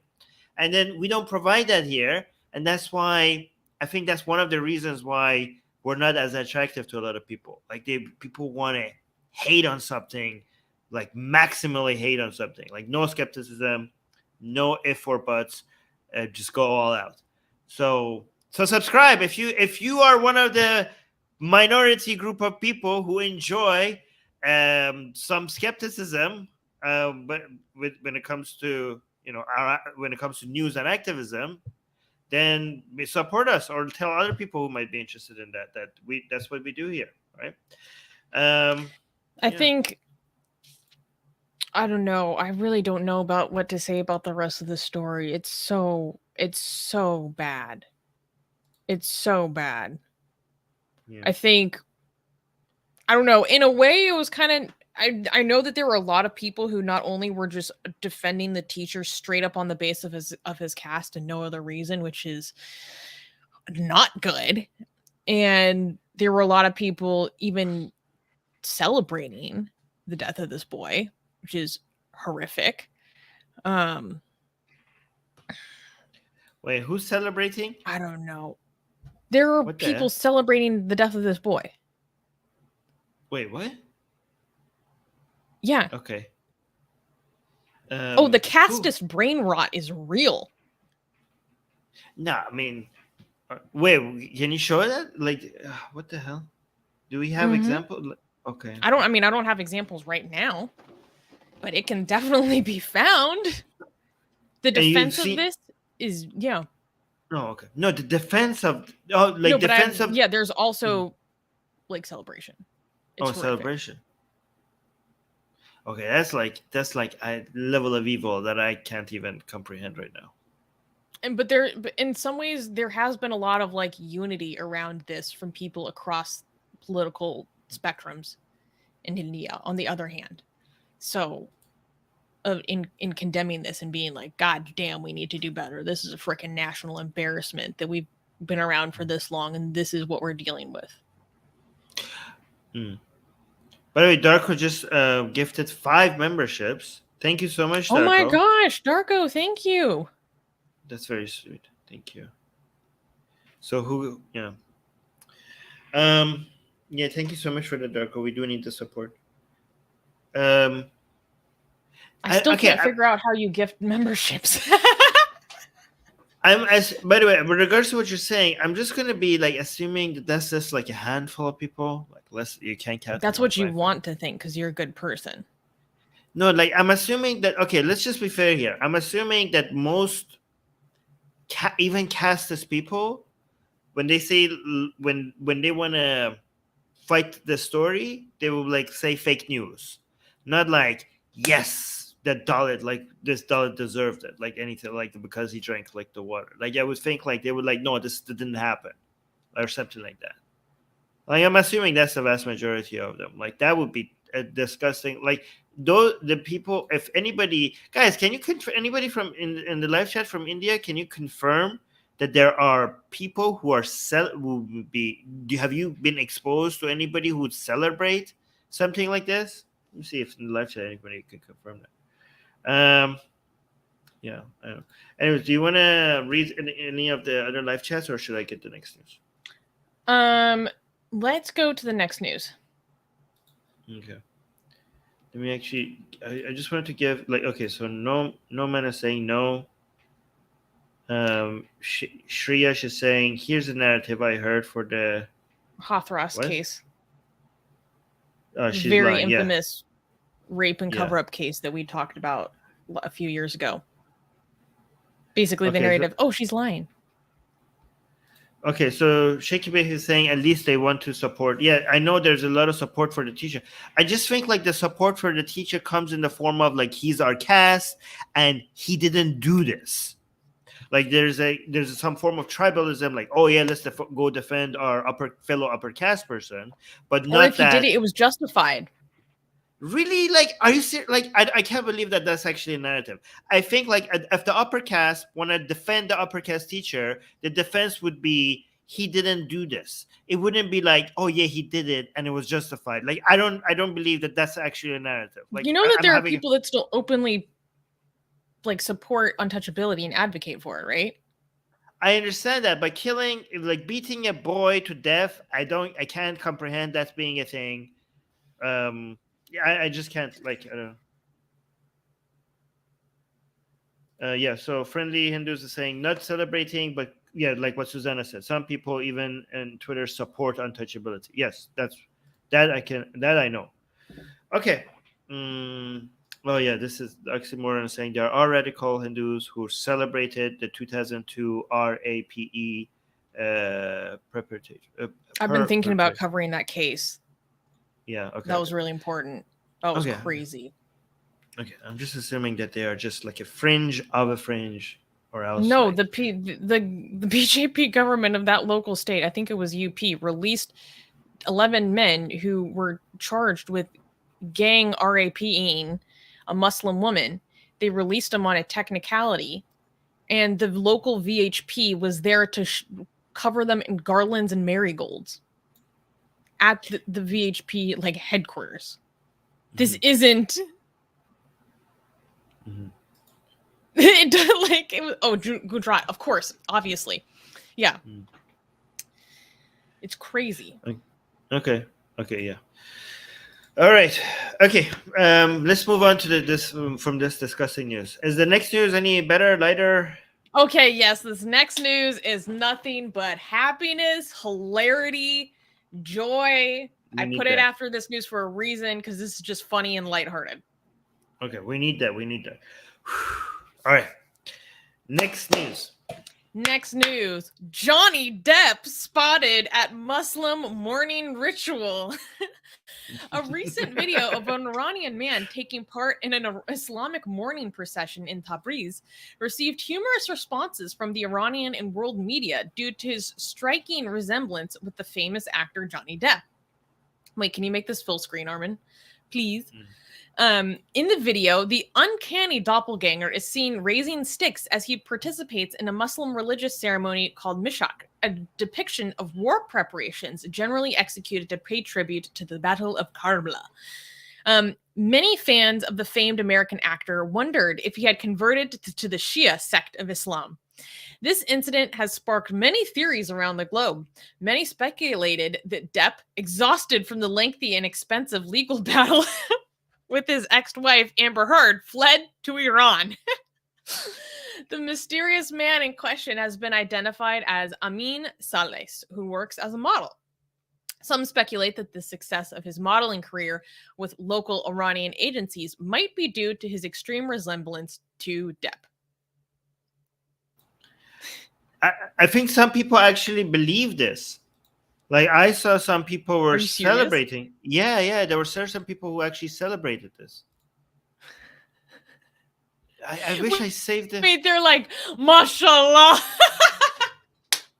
And then we don't provide that here. And that's why I think that's one of the reasons why we're not as attractive to a lot of people. Like, people want to hate on something, like maximally hate on something, like no skepticism, no if or buts, just go all out. So subscribe if you are one of the minority group of people who enjoy some skepticism, but when it comes to when it comes to news and activism, then support us or tell other people who might be interested in that's what we do here, right? I think, I don't know. I really don't know about what to say about the rest of the story. It's so bad. It's so bad. Yeah. I think, I don't know. In a way, it was kind of, I know that there were a lot of people who not only were just defending the teacher straight up on the base of his caste and no other reason, which is not good. And there were a lot of people even celebrating the death of this boy, which is horrific. Wait, who's celebrating? I don't know. There are people celebrating the death of this boy. Wait, what? Yeah. Okay. The casteist brain rot is real. No, I mean, wait, can you show that? Like, what the hell? Do we have examples? Okay. I don't have examples right now, but it can definitely be found. The defense of this is, yeah. No, okay. No, the defense of, yeah, there's also like celebration. It's horrific. Celebration. Okay, that's like a level of evil that I can't even comprehend right now. But in some ways, there has been a lot of like unity around this from people across political spectrums in India. On the other hand, so in condemning this and being like, God damn, we need to do better. This is a freaking national embarrassment that we've been around for this long, and this is what we're dealing with. By the way, Darko just gifted 5 memberships. Thank you so much, Darko. Oh my gosh, Darko, thank you. That's very sweet. Thank you. So yeah, thank you so much for the Darko. We do need the support. I still can't figure out how you gift memberships. By the way, with regards to what you're saying, I'm just gonna be like assuming that that's just like a handful of people, like less. You can't count. That's what you want to think because you're a good person. No, like I'm assuming that. Okay, let's just be fair here. I'm assuming that most, even casteist people, when they say when they want to fight the story, they will like say fake news, not like yes. That Dalit, like this Dalit deserved it, like anything, like because he drank like the water. Like I would think like they would like, no, this didn't happen, or something like that. Like I'm assuming that's the vast majority of them. Like that would be disgusting. Like those the people. If anybody, guys, can you anybody from in the live chat from India? Can you confirm that there are people who are have you been exposed to anybody who would celebrate something like this. Let me see if in the live chat anybody can confirm that. Yeah, I don't know. Anyways, do you want to read any of the other live chats, or should I get the next news? Let's go to the next news. Okay. Let me actually. I just wanted to give okay. So no man is saying no. Shreya is saying, here's the narrative I heard for the Hathras case. She's very lying, infamous rape and cover-up case that we talked about a few years ago. Basically, the narrative, she's lying. Okay, so Shaky Bay is saying at least they want to support. Yeah, I know there's a lot of support for the teacher. I just think the support for the teacher comes in the form of he's our caste and he didn't do this. There's some form of tribalism, let's go defend our fellow upper caste person, but not if he did it was justified. Really? Are you serious? I can't believe that that's actually a narrative. I think if the upper caste want to defend the upper caste teacher, the defense would be he didn't do this. It wouldn't be he did it and it was justified. I don't believe that that's actually a narrative. There are people that still openly support untouchability and advocate for it, right? I understand that, but killing, beating a boy to death, I can't comprehend that being a thing. I just can't, I don't know. So Friendly Hindus is saying not celebrating, but what Susanna said, some people even in Twitter support untouchability. Yes, that I know. Okay. This is Oxymoron saying there are radical Hindus who celebrated the 2002 RAPE perpetrator. I've been thinking about covering that case. Yeah, okay. That was really important. That was crazy. Okay, I'm just assuming that they are just a fringe of a fringe, or else. No, the BJP government of that local state, I think it was UP, released 11 men who were charged with gang RAPing a Muslim woman. They released them on a technicality, and the local VHP was there to cover them in garlands and marigolds at the VHP headquarters. Mm-hmm. This isn't. Mm-hmm. It was Gujarat, of course, obviously, yeah. Mm. It's crazy. Okay, yeah. All right. Okay. Let's move on to from this disgusting news. Is the next news any better, lighter? Okay. Yes. This next news is nothing but happiness, hilarity, joy. I put it after this news for a reason, because this is just funny and lighthearted. Okay. We need that. All right. Next news. Johnny Depp spotted at Muslim mourning ritual. A recent video of an Iranian man taking part in an Islamic mourning procession in Tabriz received humorous responses from the Iranian and world media due to his striking resemblance with the famous actor Johnny Depp. Wait, can you make this full screen, Armin? Please. In the video, the uncanny doppelganger is seen raising sticks as he participates in a Muslim religious ceremony called Mishak, a depiction of war preparations generally executed to pay tribute to the Battle of Karbala. Many fans of the famed American actor wondered if he had converted to the Shia sect of Islam. This incident has sparked many theories around the globe. Many speculated that Depp, exhausted from the lengthy and expensive legal battle with his ex-wife Amber Heard, fled to Iran. The mysterious man in question has been identified as Amin Sales, who works as a model. Some speculate that the success of his modeling career with local Iranian agencies might be due to his extreme resemblance to Depp. I think some people actually believe this. I saw some people were celebrating. Yeah, there were certain people who actually celebrated this. I wish I saved it. Wait, they're like, mashallah.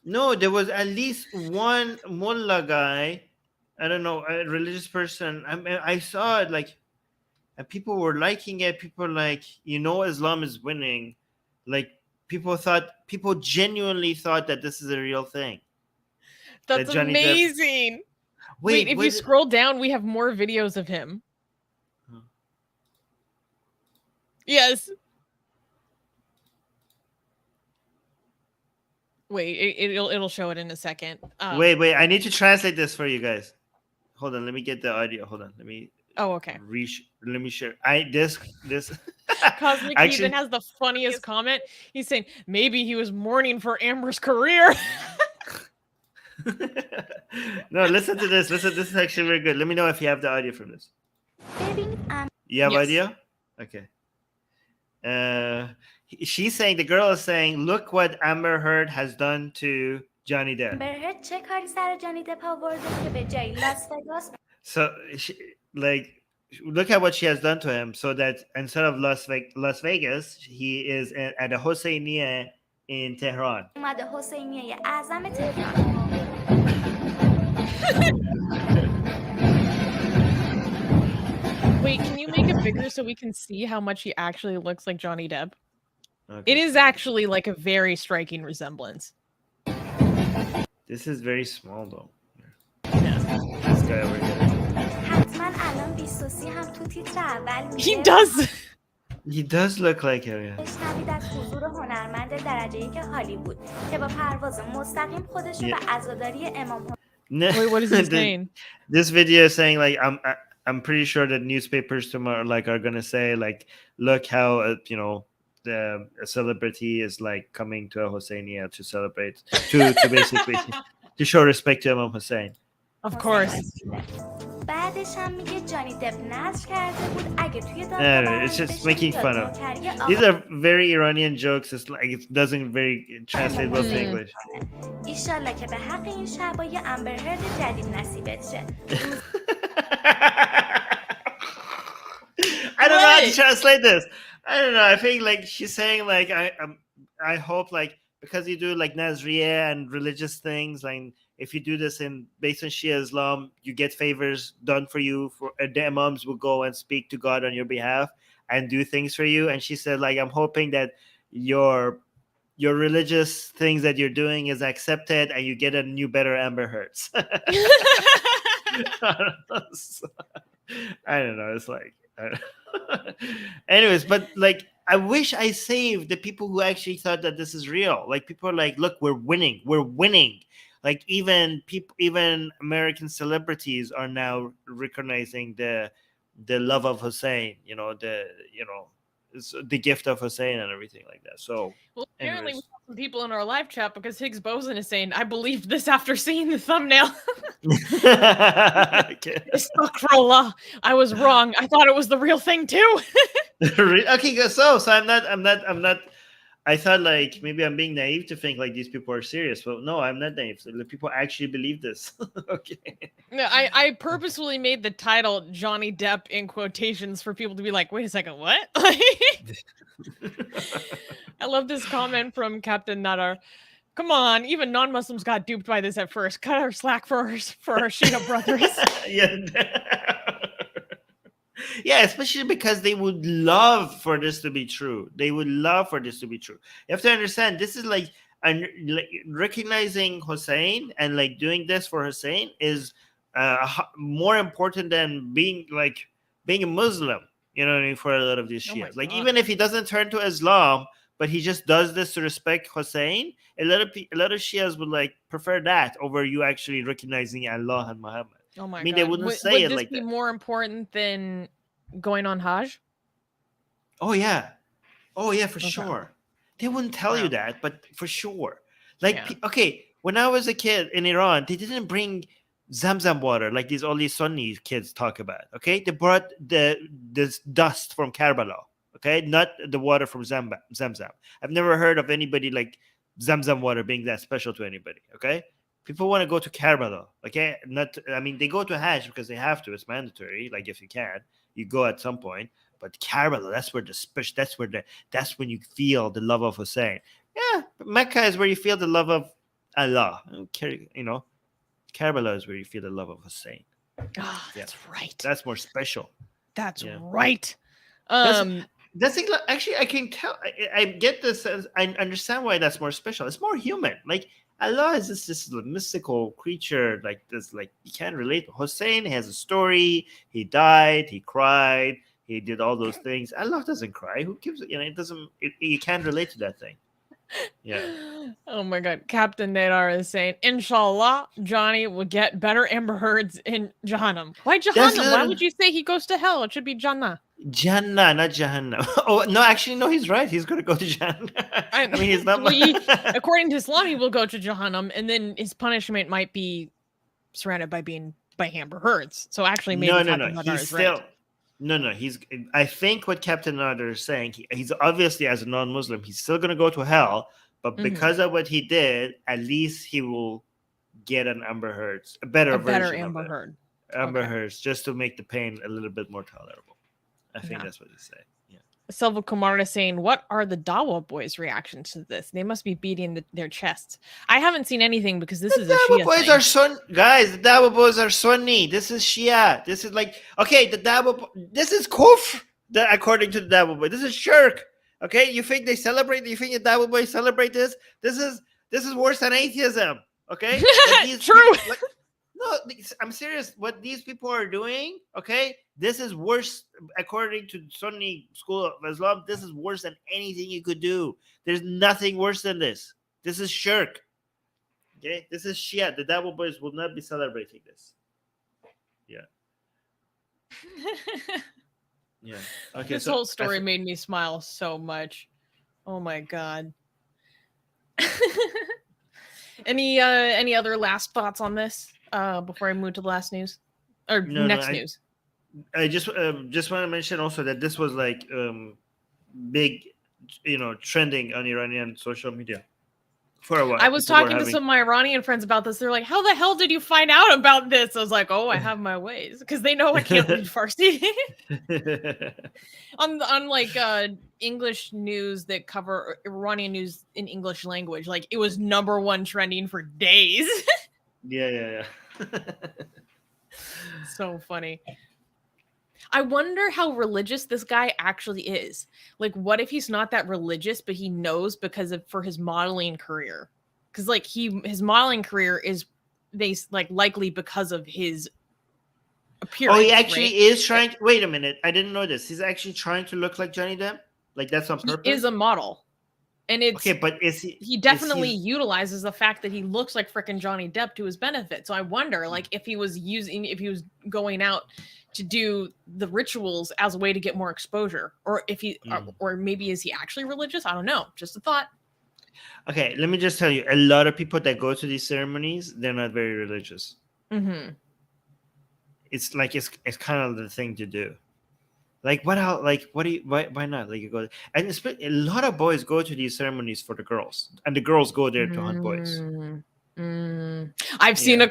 No, there was at least one mullah guy, I don't know, a religious person. I saw it and people were liking it. People Islam is winning. People genuinely thought that this is a real thing. That's amazing. Wait, if you scroll down, we have more videos of him. Huh. Yes. Wait, it'll show it in a second. Wait. I need to translate this for you guys. Hold on. Let me get the audio. Hold on. Let me. Oh, okay. Let me share. This. Cosmic Heathen has the funniest comment. He's saying maybe he was mourning for Amber's career. No, listen to this. Listen, this is actually very good. Let me know if you have the audio from this. You have audio? Okay. She's saying, the girl is saying, look what Amber Heard has done to Johnny Depp. So, look at what she has done to him. So that instead of Las Vegas, he is at a Hosseiniya in Tehran. Wait, can you make it bigger so we can see how much he actually looks like Johnny Depp? Okay. It is actually like a very striking resemblance. This is very small though. Yeah. This guy over here. He does. He does look like him. Yeah. Wait, what is he saying? This video is saying like I'm pretty sure that newspapers tomorrow are gonna say like, look how a celebrity is like coming to a Hosseiniya to celebrate to basically to show respect to Imam Hussein. Of course. It's just making fun of. These are very Iranian jokes. It's like it doesn't very translate well to English. I don't know how to translate this. I don't know. I think like she's saying like I hope like because you do like Nazriya and religious things, like if you do this based on Shia Islam, you get favors done for you. The imams will go and speak to God on your behalf and do things for you. And she said like, I'm hoping that your religious things that you're doing is accepted and you get a new better Amber Heards. I don't know. It's like anyways, but like I wish I saved the people who actually thought that this is real. Like people are like, look, we're winning. Like even American celebrities are now recognizing the love of Hussein, the gift of Hussein and everything like that. So well, apparently we have some people in our live chat because Higgs Boson is saying, I believed this after seeing the thumbnail. Astaghfirullah, I was wrong. I thought it was the real thing too. Okay, so I'm not. I thought like maybe I'm being naive to think like these people are serious, but no, I'm not naive. So the people actually believe this. Okay. No, I purposefully made the title Johnny Depp in quotations for people to be like, wait a second, what? I love this comment from Captain Nutter. Come on, even non-Muslims got duped by this at first. Cut our slack for our Shia brothers. Yeah, especially because they would love for this to be true. You have to understand, this is like recognizing Hussein and like doing this for Hussein is more important than being a Muslim. You know what I mean? For a lot of these Shias, like even if he doesn't turn to Islam, but he just does this to respect Hussein, a lot of Shias would like prefer that over you actually recognizing Allah and Muhammad. Oh my God! I mean, they wouldn't say it like that. Would this be more important than going on Hajj? Oh yeah, for sure. They wouldn't tell you that, but for sure. Okay, when I was a kid in Iran, they didn't bring Zamzam water like all these Sunni kids talk about. Okay, they brought this dust from Karbala. Okay, not the water from Zamzam. I've never heard of anybody like Zamzam water being that special to anybody. Okay. People want to go to Karbala, okay? They go to Hajj because they have to. It's mandatory. Like if you can, you go at some point. But Karbala, that's where that's when you feel the love of Hussein. Yeah, but Mecca is where you feel the love of Allah. Karbala is where you feel the love of Hussein. Oh, that's right. That's more special. That's right. That's actually I can tell. I get this. I understand why that's more special. It's more human. Like Allah is just this mystical creature, like this, like you can't relate. Hussein has a story. He died. He cried. He did all those things. Allah doesn't cry. Who gives? It doesn't. You can't relate to that thing. Yeah. Oh my God. Captain Nadar is saying, Inshallah, Johnny will get better Amber Heards in Jahannam. Why Jahannam? Why would you say he goes to hell? It should be Jannah. Jannah, not Jahannam. Oh, no, actually, no, he's right. He's going to go to Jannah. I mean, he's not. According to Islam, he will go to Jahannam, and then his punishment might be surrounded by being by Amber Heards. So actually, maybe no. He's still. Right. No. I think what Captain Nader is saying, he's obviously, as a non-Muslim, he's still going to go to hell, but because of what he did, at least he will get an Amber Heards, a better Amber Heard. Amber Heards, just to make the pain a little bit more tolerable. I think that's what he's saying. Yeah. Silva Kumar is saying, what are the Dawa boys' reactions to this? They must be beating their chests. I haven't seen anything because this is a Shia Dawa boys thing. Guys, the Dawa boys are Sunni. This is Shia. This is like, okay, this is kufr, according to the Dawa boys. This is shirk. Okay, you think they celebrate? You think the Dawa boys celebrate this? This is worse than atheism. Okay, true. No, I'm serious. What these people are doing, okay, this is worse, according to Sunni school of Islam. This is worse than anything you could do. There's nothing worse than this. This is shirk. Okay, this is Shia. The Dawa boys will not be celebrating this. Yeah. Yeah. Okay. This whole story made me smile so much. Oh my God. Any other last thoughts on this before I move to the last news or next news? I just want to mention also that this was like big, trending on Iranian social media for a while. I was talking to some of my Iranian friends about this. They're like, "How the hell did you find out about this?" I was like, "Oh, I have my ways," because they know I can't read Farsi. on like English news that cover Iranian news in English language, like it was #1 trending for days. Yeah. So funny. I wonder how religious this guy actually is. Like, what if he's not that religious, but he knows for his modeling career? Because like his modeling career is likely because of his appearance. Oh, he actually is trying to, wait a minute. I didn't know this. He's actually trying to look like Johnny Depp? Like that's on purpose? He is a model. And it's okay, but he definitely utilizes the fact that he looks like freaking Johnny Depp to his benefit. So I wonder, like, if he was going out to do the rituals as a way to get more exposure, or if he, or maybe is he actually religious? I don't know. Just a thought. Okay, let me just tell you, a lot of people that go to these ceremonies, they're not very religious. Mm-hmm. It's like it's kind of the thing to do. Like why not? Like you go, and a lot of boys go to these ceremonies for the girls, and the girls go there to hunt boys. I've seen an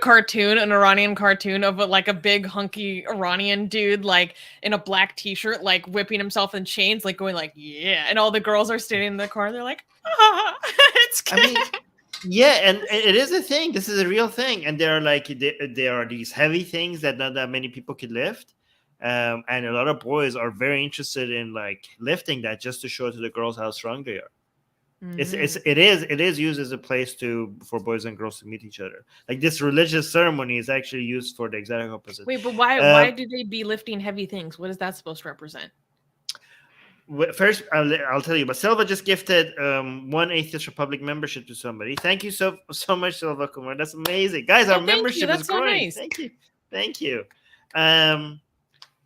Iranian cartoon of a big hunky Iranian dude like in a black t-shirt, like whipping himself in chains, like going like yeah, and all the girls are standing in the car. They're like, it's good. I mean, yeah, and it is a thing. This is a real thing, and there are these heavy things that not that many people could lift. And a lot of boys are very interested in like lifting that just to show to the girls how strong they are. It is used as a place for boys and girls to meet each other. Like this religious ceremony is actually used for the exact opposite. Wait, but why do they be lifting heavy things? What is that supposed to represent? First, I'll tell you. But Silva just gifted one Atheist Republic membership to somebody. Thank you so much, Silva Kumar. That's amazing, guys. Our membership is growing. So nice. Thank you.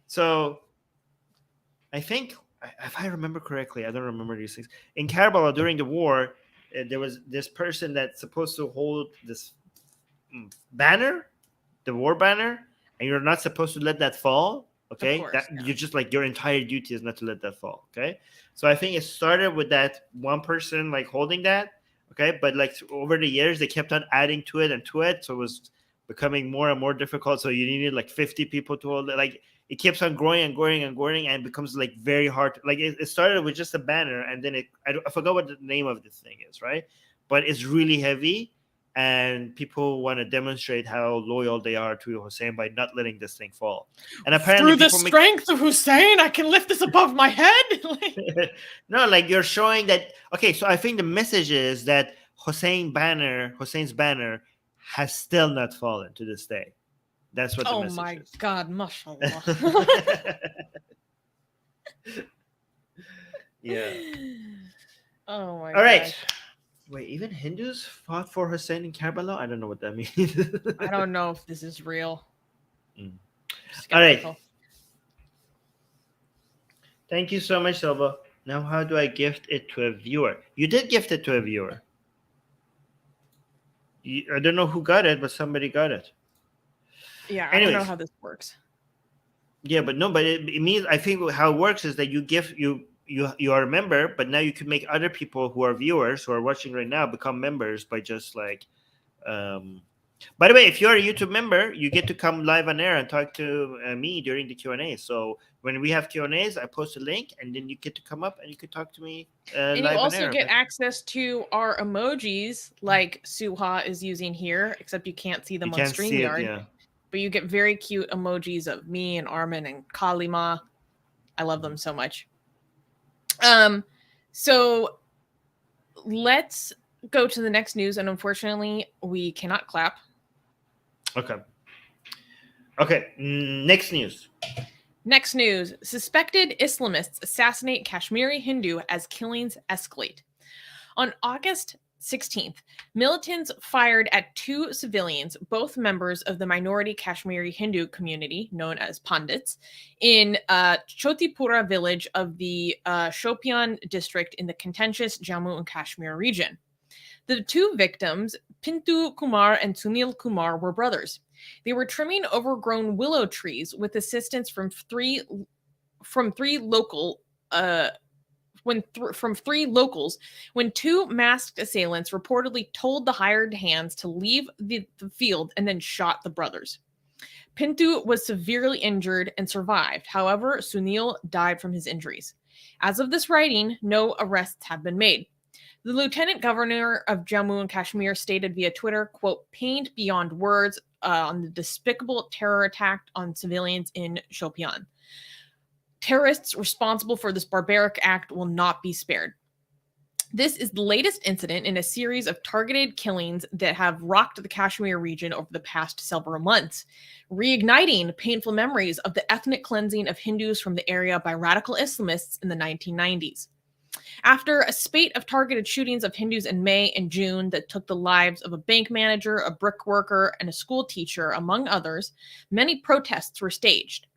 So I think, if I remember correctly, I don't remember these things. In Karbala during the war, there was this person that's supposed to hold this banner, the war banner, and you're not supposed to let that fall. Okay, you're just like your entire duty is not to let that fall. Okay, so I think it started with that one person like holding that. Okay, but like over the years they kept on adding to it, so it was becoming more and more difficult. So you needed like 50 people to hold it. Like it keeps on growing and growing and growing, and becomes like very hard. Like it started with just a banner, and then I forgot what the name of this thing is, right? But it's really heavy, and people want to demonstrate how loyal they are to Hussein by not letting this thing fall. And apparently, through the strength of Hussein, I can lift this above my head. No, like you're showing that. Okay, so I think the message is that Hussein's banner has still not fallen to this day. That's what the Oh message my is. God, mashallah. Yeah. Oh my All right. gosh. Wait, even Hindus fought for Hussein in Karbala? I don't know what that means. I don't know if this is real. Mm. All Skeptical. right. Thank you so much, Silva. Now, how do I gift it to a viewer? You did gift it to a viewer. I don't know who got it, but somebody got it. Yeah, I don't know Anyways. how this works. Yeah, but no, but it means, I think how it works is that you are a member, but now you can make other people who are viewers who are watching right now become members by just like by the way, if you're a YouTube member, you get to come live on air and talk to me during the Q&A. So when we have Q&As, I post a link and then you get to come up and you can talk to me And live you also on air. get access to our emojis like Suha is using here, except you can't see them on StreamYard. Yeah. But you get very cute emojis of me and Armin and Kalima. I love them so much. So let's go to the next news, and unfortunately, we cannot clap. Okay. Next news. Next news. Suspected Islamists assassinate Kashmiri Hindu as killings escalate. On August 16th, militants fired at 2 civilians, both members of the minority Kashmiri Hindu community, known as Pandits, in Chotipura village of the Shopian district in the contentious Jammu and Kashmir region. The 2 victims, Pintu Kumar and Sunil Kumar, were brothers. They were trimming overgrown willow trees with assistance from three locals when 2 masked assailants reportedly told the hired hands to leave the field and then shot the brothers. Pintu was severely injured and survived. However, Sunil died from his injuries. As of this writing, no arrests have been made. The lieutenant governor of Jammu and Kashmir stated via Twitter, quote, pained beyond words on the despicable terror attack on civilians in Shopian. Terrorists responsible for this barbaric act will not be spared. This is the latest incident in a series of targeted killings that have rocked the Kashmir region over the past several months, reigniting painful memories of the ethnic cleansing of Hindus from the area by radical Islamists in the 1990s. After a spate of targeted shootings of Hindus in May and June that took the lives of a bank manager, a brick worker, and a school teacher, among others, many protests were staged.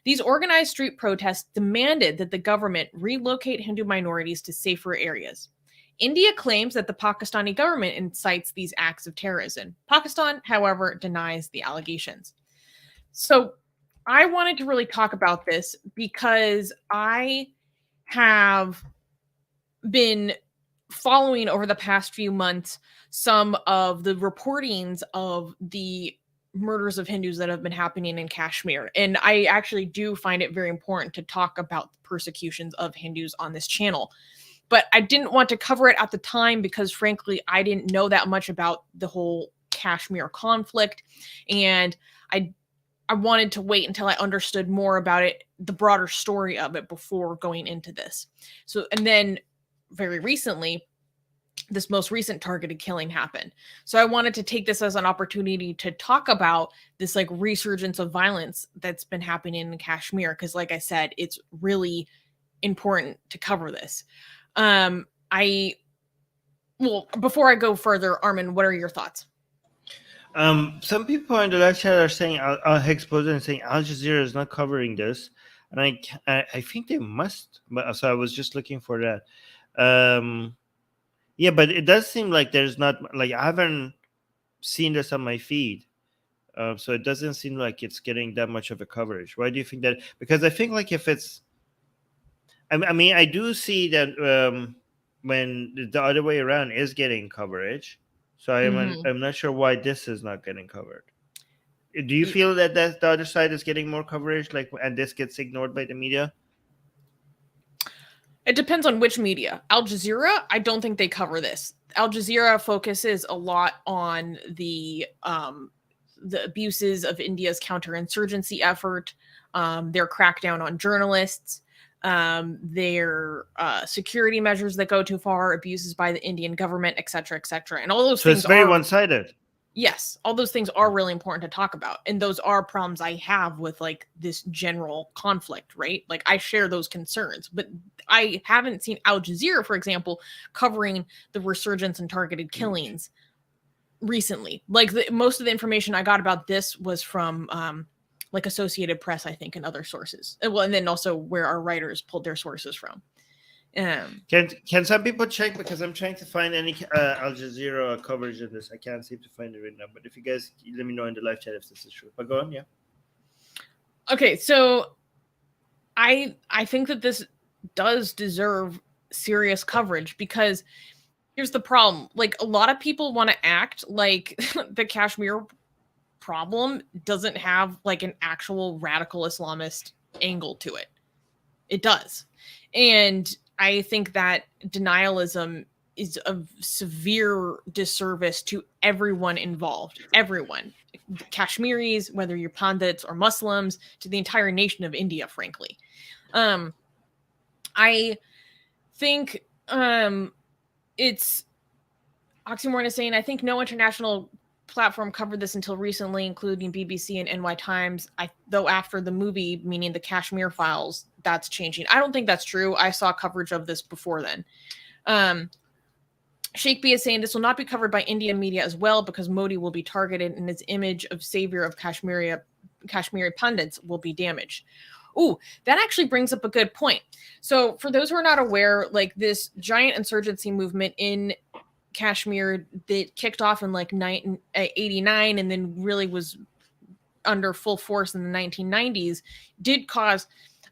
These organized street protests demanded that the government relocate Hindu minorities to safer areas. India claims that the Pakistani government incites these acts of terrorism. Pakistan, however, denies the allegations. So I wanted to really talk about this because I have been following over the past few months some of the reportings of the murders of Hindus that have been happening in Kashmir. And I actually do find it very important to talk about the persecutions of Hindus on this channel. But I didn't want to cover it at the time because, frankly, I didn't know that much about the whole Kashmir conflict. And I wanted to wait until I understood more about it, the broader story of it, before going into this. So, and then very recently, this most recent targeted killing happened. So I wanted to take this as an opportunity to talk about this like resurgence of violence that's been happening in Kashmir. Because like I said, it's really important to cover this. Before I go further, Armin, what are your thoughts? Some people in the live chat are saying, exposed and saying Al Jazeera is not covering this. And I think they must. But so I was just looking for that. Yeah, but it does seem like there's not, like, I haven't seen this on my feed. So it doesn't seem like it's getting that much of a coverage. Why do you think that? Because I think like if it's, I mean, I do see that when the other way around is getting coverage. So I'm not sure why this is not getting covered. Do you feel that the other side is getting more coverage, like, and this gets ignored by the media? It depends on which media. Al Jazeera, I don't think they cover this. Al Jazeera focuses a lot on the abuses of India's counterinsurgency effort, their crackdown on journalists. their security measures that go too far, abuses by the Indian government, etc., etc. And all those So things it's very are one-sided. yes, all those things are really important to talk about. And those are problems I have with like this general conflict, right? Like I share those concerns, but I haven't seen Al Jazeera, for example, covering the resurgence and targeted killings recently. Like most of the information I got about this was from like Associated Press, I think, and other sources. Well, and then also where our writers pulled their sources from. Can some people check, because I'm trying to find any Al Jazeera coverage of this. I can't seem to find it right now. But if you guys let me know in the live chat if this is true. But go on, yeah. Okay, so I think that this does deserve serious coverage, because here's the problem. Like a lot of people want to act like the Kashmir problem doesn't have like an actual radical Islamist angle to it. It does. And I think that denialism is a severe disservice to everyone involved. Everyone. Kashmiris, whether you're Pandits or Muslims, to the entire nation of India, frankly. I think it's Oxymoron is saying, I think no international platform covered this until recently, including BBC and NY Times. Though after the movie, meaning the Kashmir Files, that's changing. I don't think that's true. I saw coverage of this before then. Sheikh B is saying this will not be covered by Indian media as well, because Modi will be targeted and his image of savior of Kashmiri pundits will be damaged. Ooh, that actually brings up a good point. So for those who are not aware, like this giant insurgency movement in Kashmir that kicked off in like 89 and then really was under full force in the 1990s did cause,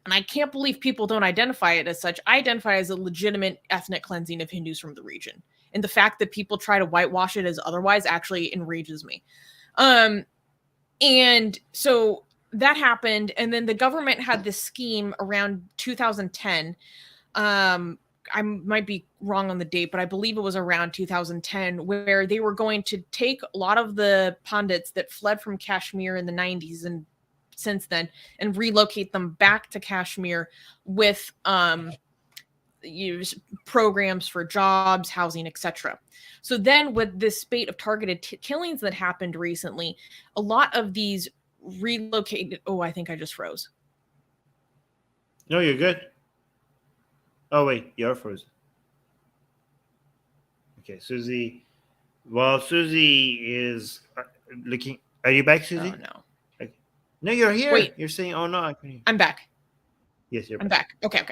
and I can't believe people don't identify it as such. I identify as a legitimate ethnic cleansing of Hindus from the region. And the fact that people try to whitewash it as otherwise actually enrages me. And so that happened. And then the government had this scheme around 2010. I might be wrong on the date, but I believe it was around 2010, where they were going to take a lot of the Pandits that fled from Kashmir in the 90s and since then and relocate them back to Kashmir with programs for jobs, housing, etc. So then with this spate of targeted killings that happened recently, a lot of these relocated... Oh, I think I just froze. No, you're good. Oh, wait, you're frozen. Okay, Susie. Well, Susie is looking... Are you back, Susie? Oh, no. Okay. No, you're here. Wait. You're saying, oh, no. I can hear. I'm back. Yes, you're back. I'm back. Okay.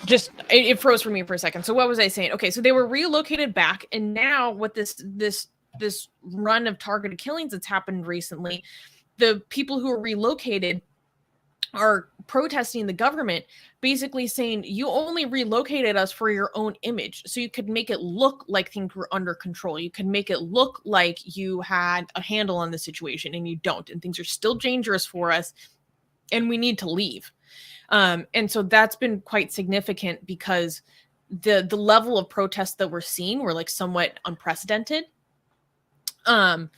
Just, it froze for me for a second. So what was I saying? Okay, so they were relocated back, and now with this run of targeted killings that's happened recently, the people who are relocated are protesting the government, basically saying you only relocated us for your own image, so you could make it look like things were under control. You could make it look like you had a handle on the situation, and you don't, and things are still dangerous for us, and we need to leave. And so that's been quite significant, because the level of protests that we're seeing were like somewhat unprecedented. And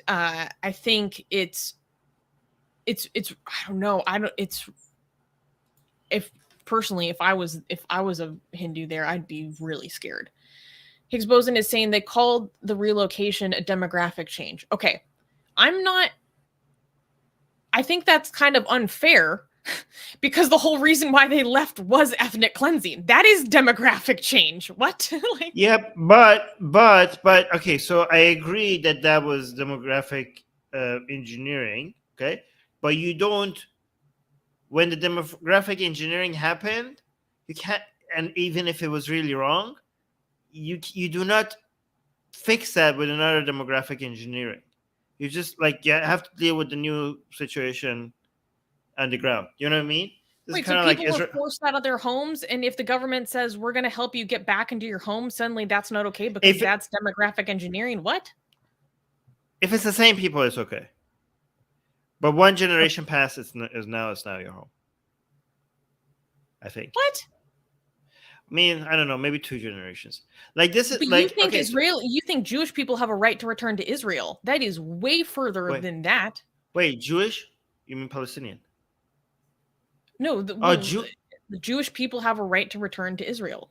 I think it's I don't know. If I was a Hindu there, I'd be really scared. Higgs Boson is saying they called the relocation a demographic change. Okay. I think that's kind of unfair, because the whole reason why they left was ethnic cleansing. That is demographic change. What? Yep, but okay, so I agree that was demographic engineering, okay? But you don't, when the demographic engineering happened, you can't, and even if it was really wrong, you do not fix that with another demographic engineering. You just you have to deal with the new situation on the ground. You know what I mean? Wait, so people are forced out of their homes, and if the government says we're going to help you get back into your home, suddenly that's not okay because that's demographic engineering? What? If it's the same people, it's okay. But one generation past, it's now your home. I think. What? I mean, I don't know, maybe 2 generations. Like this is but like you think you think Jewish people have a right to return to Israel? That is way further than that. Wait, Jewish? You mean Palestinian? No, the Jewish people have a right to return to Israel.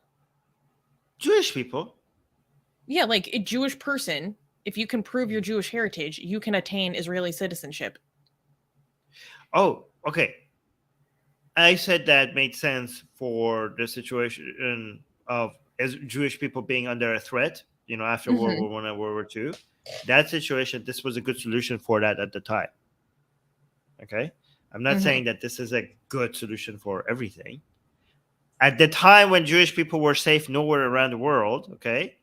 Jewish people? Yeah, like a Jewish person, if you can prove your Jewish heritage, you can attain Israeli citizenship. Oh, okay. I said that made sense for the situation of as Jewish people being under a threat, after World War I and World War II. That situation, this was a good solution for that at the time. Okay? I'm not saying that this is a good solution for everything. At the time when Jewish people were safe nowhere around the world, okay,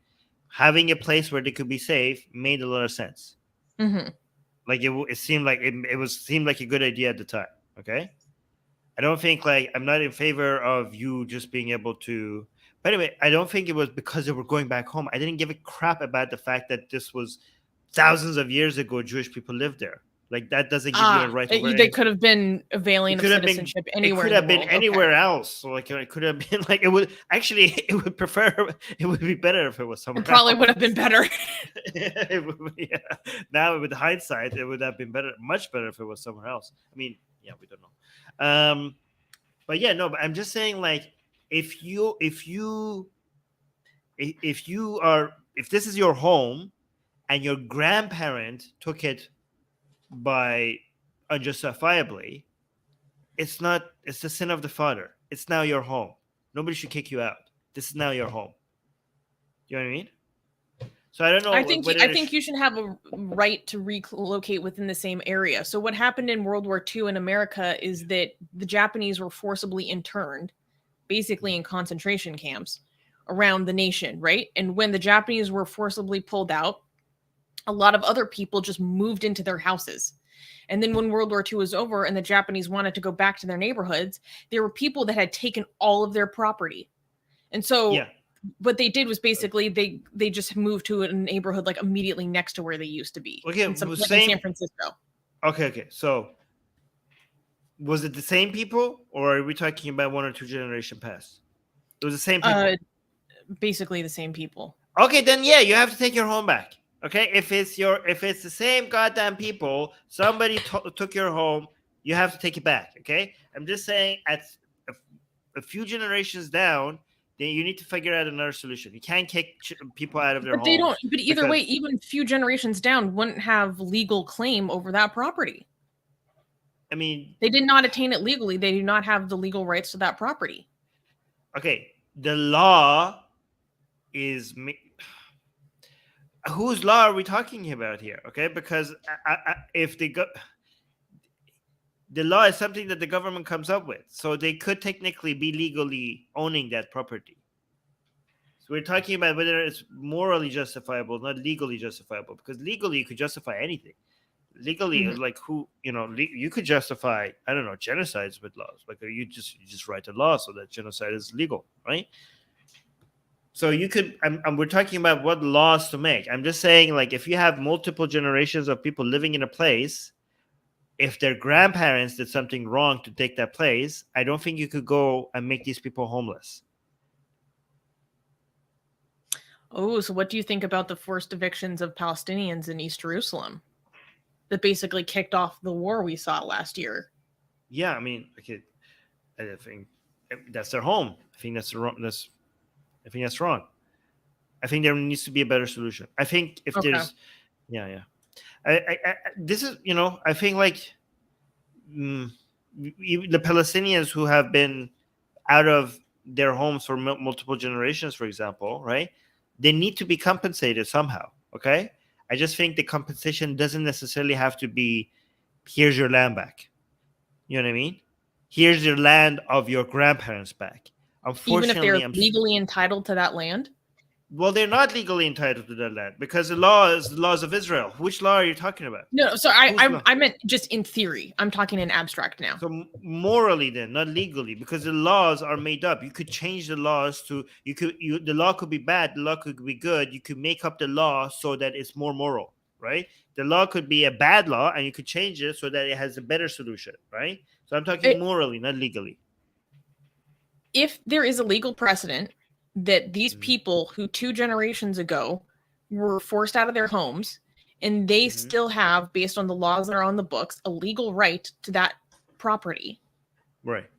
having a place where they could be safe made a lot of sense. Like it seemed like seemed like a good idea at the time. Okay, I don't think I'm not in favor of you just being able to. But anyway, I don't think it was because they were going back home. I didn't give a crap about the fact that this was thousands of years ago. Jewish people lived there. Like that doesn't give you a right over they could have been availing of citizenship anywhere. It could have been anywhere else. So it could have been it would actually it would be better if it was somewhere. It probably would have been better. Now with hindsight, it would have been better, much better if it was somewhere else. I mean, yeah, we don't know. But yeah, no, but I'm just saying if this is your home and your grandparent took it by unjustifiably, it's the sin of the father. It's now your home. Nobody should kick you out. This is now your home. You know what I mean? So I don't know. I think you should have a right to relocate within the same area. So what happened in World War II in America is that the Japanese were forcibly interned, basically in concentration camps around the nation, right? And when the Japanese were forcibly pulled out, a lot of other people just moved into their houses. And then when World War II was over and the Japanese wanted to go back to their neighborhoods, there were people that had taken all of their property. And so what they did was basically they just moved to a neighborhood immediately next to where they used to be. Okay, in San Francisco. Okay. So was it the same people, or are we talking about one or two generations past? It was the same people. Basically the same people. Okay, then yeah, you have to take your home back. Okay, if it's the same goddamn people, somebody took your home, you have to take it back. Okay, I'm just saying at a few generations down, then you need to figure out another solution. You can't kick people out of their homes. They don't. But either way, even a few generations down wouldn't have legal claim over that property. I mean, they did not attain it legally. They do not have the legal rights to that property. Okay, the law is. Whose law are we talking about here? Okay, because if the law is something that the government comes up with, so they could technically be legally owning that property. So we're talking about whether it's morally justifiable, not legally justifiable, because legally you could justify anything. Legally, you could justify, I don't know, genocides with laws. You just write a law so that genocide is legal, right? So you could, we're talking about what laws to make. I'm just saying, if you have multiple generations of people living in a place, if their grandparents did something wrong to take that place, I don't think you could go and make these people homeless. Oh, so what do you think about the forced evictions of Palestinians in East Jerusalem that basically kicked off the war we saw last year? Yeah, I mean, I think that's their home. I think that's wrong. I think that's wrong. I think there needs to be a better solution. I think if there's, yeah. This is, I think the Palestinians who have been out of their homes for multiple generations, for example, right? They need to be compensated somehow. Okay. I just think the compensation doesn't necessarily have to be, here's your land back. You know what I mean? Here's your land of your grandparents back. Even if they're legally entitled to that land? Well, they're not legally entitled to that land because the law is the laws of Israel. Which law are you talking about? No, so I meant just in theory. I'm talking in abstract now. So morally then, not legally, because the laws are made up. You could change the laws to, the law could be bad, the law could be good. You could make up the law so that it's more moral, right? The law could be a bad law and you could change it so that it has a better solution, right? So I'm talking morally, not legally. If there is a legal precedent that these people who 2 generations ago were forced out of their homes and they still have, based on the laws that are on the books, a legal right to that property. Right.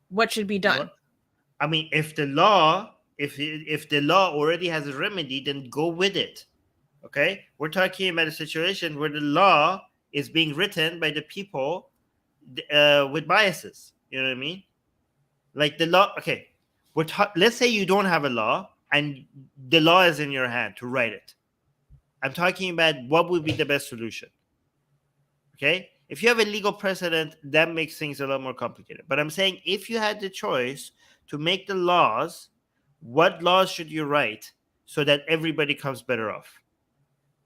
What should be done? I mean, if the law already has a remedy, then go with it. Okay, we're talking about a situation where the law is being written by the people with biases. You know what I mean? Like the law. Okay, let's say you don't have a law and the law is in your hand to write it. I'm talking about what would be the best solution. Okay, if you have a legal precedent, that makes things a lot more complicated. But I'm saying if you had the choice to make the laws, what laws should you write so that everybody comes better off?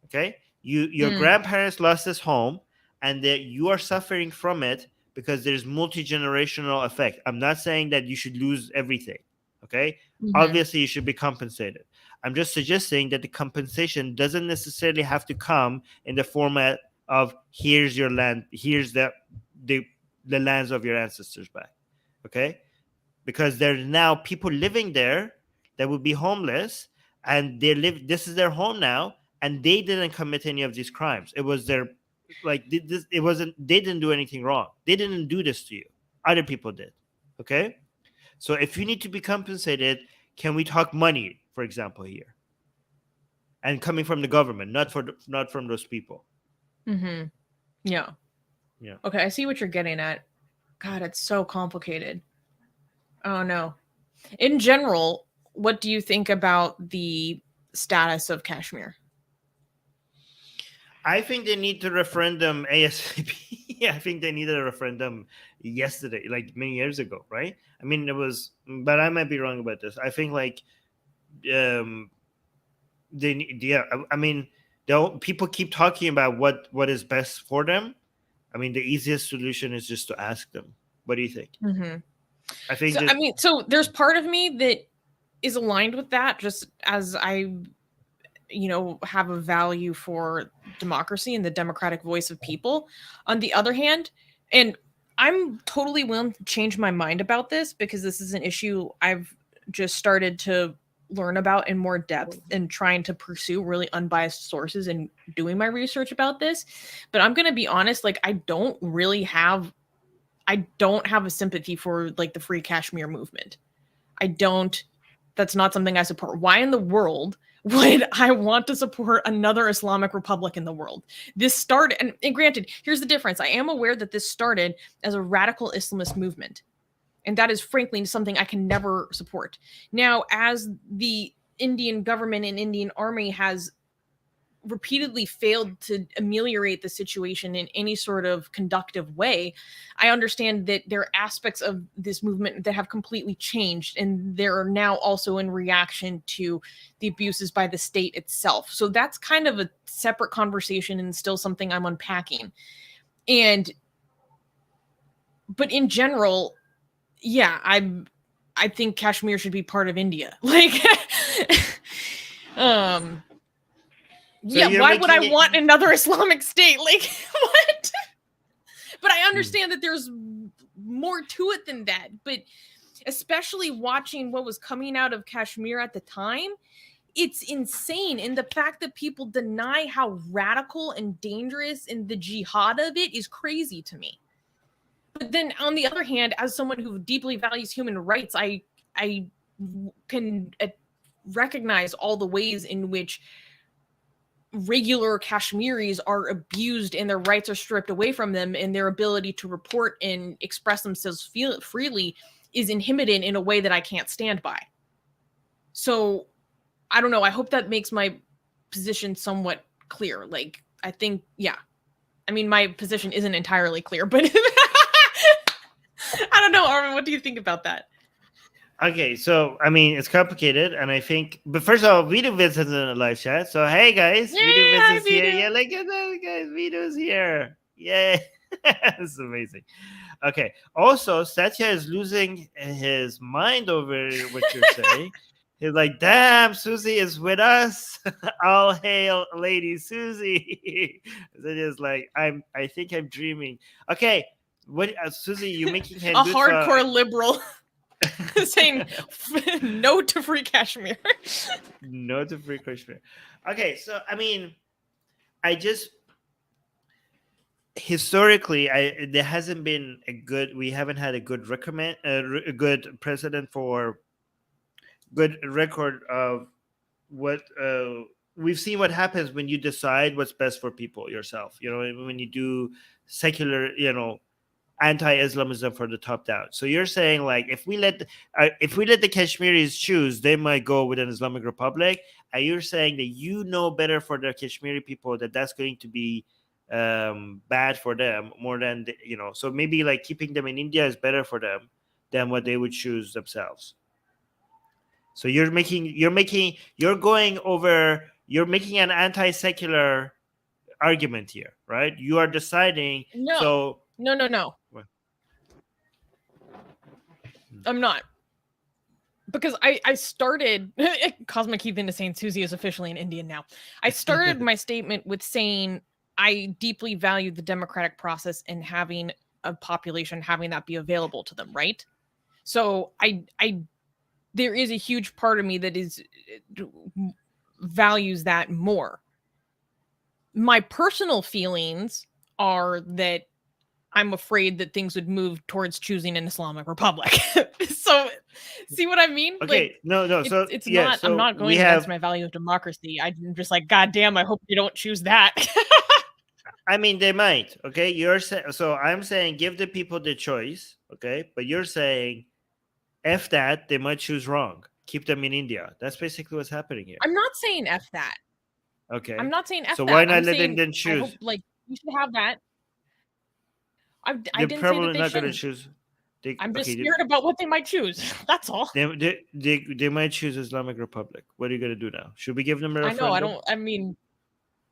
Okay, your grandparents lost this home, and that you are suffering from it because there's multi-generational effect. I'm not saying that you should lose everything. Okay, obviously you should be compensated. I'm just suggesting that the compensation doesn't necessarily have to come in the format of here's your land, here's the lands of your ancestors back. Okay, because there's now people living there that would be homeless, and this is their home now, and they didn't commit any of these crimes. It was their it wasn't, they didn't do anything wrong. They didn't do this to you. Other people did. Okay, so if you need to be compensated, can we talk money, for example, here, and coming from the government, not from those people? Yeah. Okay, I see what you're getting at. God, it's so complicated. Oh no. In general, what do you think about the status of Kashmir? I think they need to referendum ASAP. I think they needed a referendum yesterday, like many years ago, right? I mean, it was, but I might be wrong about this. I think I mean, people keep talking about what is best for them. I mean, the easiest solution is just to ask them. What do you think? I think. So there's part of me that is aligned with that, just as I, have a value for democracy and the democratic voice of people. On the other hand, and I'm totally willing to change my mind about this because this is an issue I've just started to learn about in more depth and trying to pursue really unbiased sources and doing my research about this. But I'm going to be honest, I don't have a sympathy for the Free Kashmir movement. That's not something I support. Why in the world would I want to support another Islamic republic in the world? This started, and granted, here's the difference. I am aware that this started as a radical Islamist movement. And that is frankly something I can never support. Now, as the Indian government and Indian army has repeatedly failed to ameliorate the situation in any sort of conductive way, I understand that there are aspects of this movement that have completely changed, and they're now also in reaction to the abuses by the state itself. So that's kind of a separate conversation and still something I'm unpacking. But in general, yeah, I think Kashmir should be part of India. Why would I want another Islamic state? What? But I understand that there's more to it than that. But especially watching what was coming out of Kashmir at the time, it's insane. And the fact that people deny how radical and dangerous and the jihad of it is crazy to me. But then on the other hand, as someone who deeply values human rights, I can recognize all the ways in which regular Kashmiris are abused and their rights are stripped away from them, and their ability to report and express themselves freely is inhibited in a way that I can't stand by. So I don't know. I hope that makes my position somewhat clear. I think, yeah. I mean, my position isn't entirely clear, but I don't know, Armin, what do you think about that? Okay, so I mean, it's complicated, and I think, but first of all, Vito visits in a live chat. So hey guys, Vito visits here. Yeah, look at that, guys. Vito's here. Yay! This is amazing. Okay. Also, Satya is losing his mind over what you're saying. He's like, "Damn, Susie is with us. All hail, Lady Susie." Satya's like, I think I'm dreaming. Okay, what, Susie? You making him a hardcore liberal? Saying no to Free Kashmir. No to Free Kashmir. Okay, so I mean, historically, there hasn't been we haven't had a good a good precedent for good record of what we've seen what happens when you decide what's best for people yourself. When you do secular, anti-Islamism for the top down. So you're saying, like, if we let the Kashmiris choose, they might go with an Islamic Republic. And you're saying that better for the Kashmiri people that that's going to be bad for them more than So maybe like keeping them in India is better for them than what they would choose themselves. So you're making an anti-secular argument here, right? You are deciding. No. So No. What? I'm not. Because I started Cosmic Heathen is saying Susie is officially an Indian now. I started my statement with saying I deeply value the democratic process and having a population, having that be available to them, right? So I there is a huge part of me that values that more. My personal feelings are that I'm afraid that things would move towards choosing an Islamic Republic. So, see what I mean? Okay, like, no. So it's yeah, not. so I'm not going against my value of democracy. I'm just like, God damn! I hope you don't choose that. I mean, they might. Okay, so I'm saying give the people the choice. Okay, but you're saying, F that, they might choose wrong. Keep them in India. That's basically what's happening here. I'm not saying F that. Okay. I'm not saying F so that. why not I'm letting saying, them choose? I hope, like, you should have that. I They're didn't say probably that they not going to shouldn't. choose. I'm just scared about what they might choose. That's all. They might choose Islamic Republic. What are you going to do now? Should we give them a referendum? I know.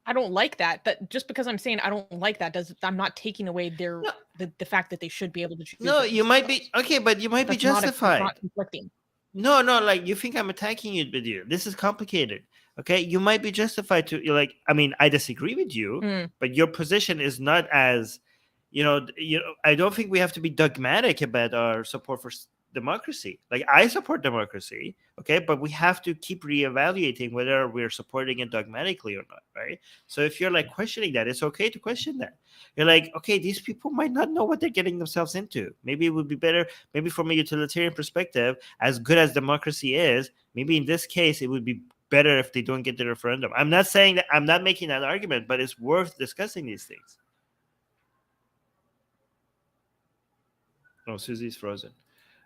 I don't like that. That just because I'm saying I don't like that I'm not taking away the fact that they should be able to choose. No, you might be okay, but you might be justified. Not conflicting. No, like you think I'm attacking you, but this is complicated. Okay, you might be justified to. You're like, I mean, I disagree with you, but your position is not as, I don't think we have to be dogmatic about our support for democracy. Like, I support democracy, okay, but we have to keep reevaluating whether we're supporting it dogmatically or not, right? So if you're like questioning that, it's okay to question that. You're like, okay, these people might not know what they're getting themselves into. Maybe it would be better, maybe from a utilitarian perspective, as good as democracy is, maybe in this case, it would be better if they don't get the referendum. I'm not saying that, I'm not making that argument, but it's worth discussing these things. Oh, Susie's frozen.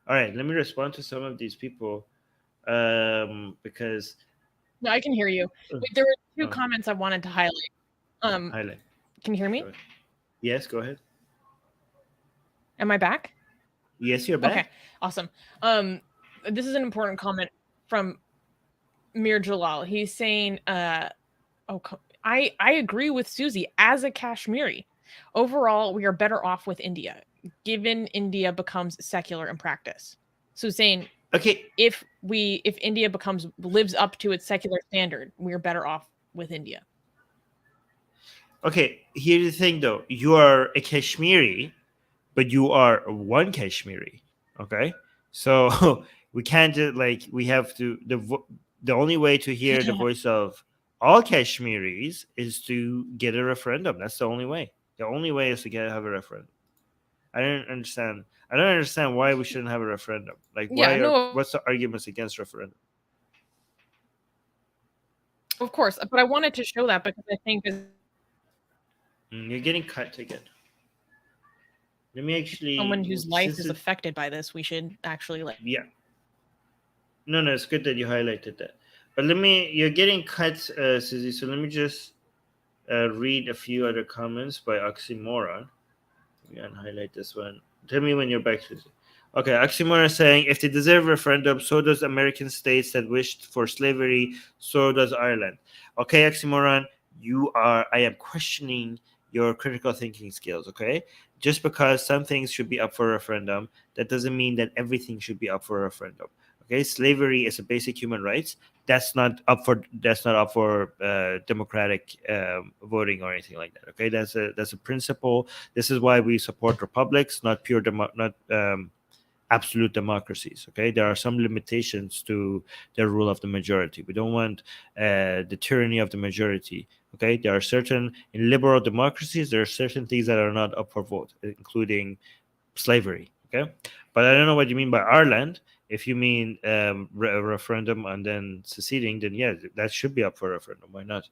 All right, let me respond to some of these people because no, I can hear you. Wait, there were two comments I wanted to highlight. Highlight. Can you hear me? Yes, go ahead. Am I back? Yes, you're back. Okay, awesome. This is an important comment from Mir Jalal. He's saying, I agree with Susie. As a Kashmiri, overall, we are better off with India, given India becomes secular in practice. So saying, okay, if India lives up to its secular standard, we're better off with India. Okay, here's the thing though. You are a Kashmiri, but you are one Kashmiri. Okay, so we can't we have to the only way to hear the voice of all Kashmiris is to get a referendum. That's the only way. The only way is to have a referendum. I don't understand why we shouldn't have a referendum. Like, what's the arguments against referendum? Of course, but I wanted to show that because I think you're getting cut again. Let me actually. Someone whose life is affected by this, we should actually Yeah. No, it's good that you highlighted that. But you're getting cut, Susie. So let me just read a few other comments by Oxymoron. And highlight this one. Tell me when you're back, Susie. Okay, Oxymoron is saying, if they deserve referendum, so does American states that wished for slavery, so does Ireland. Okay, Oxymoron, I am questioning your critical thinking skills, okay? Just because some things should be up for referendum, that doesn't mean that everything should be up for referendum. Okay, slavery is a basic human rights. That's not up for democratic voting or anything like that. Okay, that's a principle. This is why we support republics, not absolute democracies. Okay, there are some limitations to the rule of the majority. We don't want the tyranny of the majority. Okay, there are certain in liberal democracies, there are certain things that are not up for vote, including slavery. Okay, but I don't know what you mean by Ireland. If you mean a referendum and then seceding, then yeah, that should be up for referendum. Why not?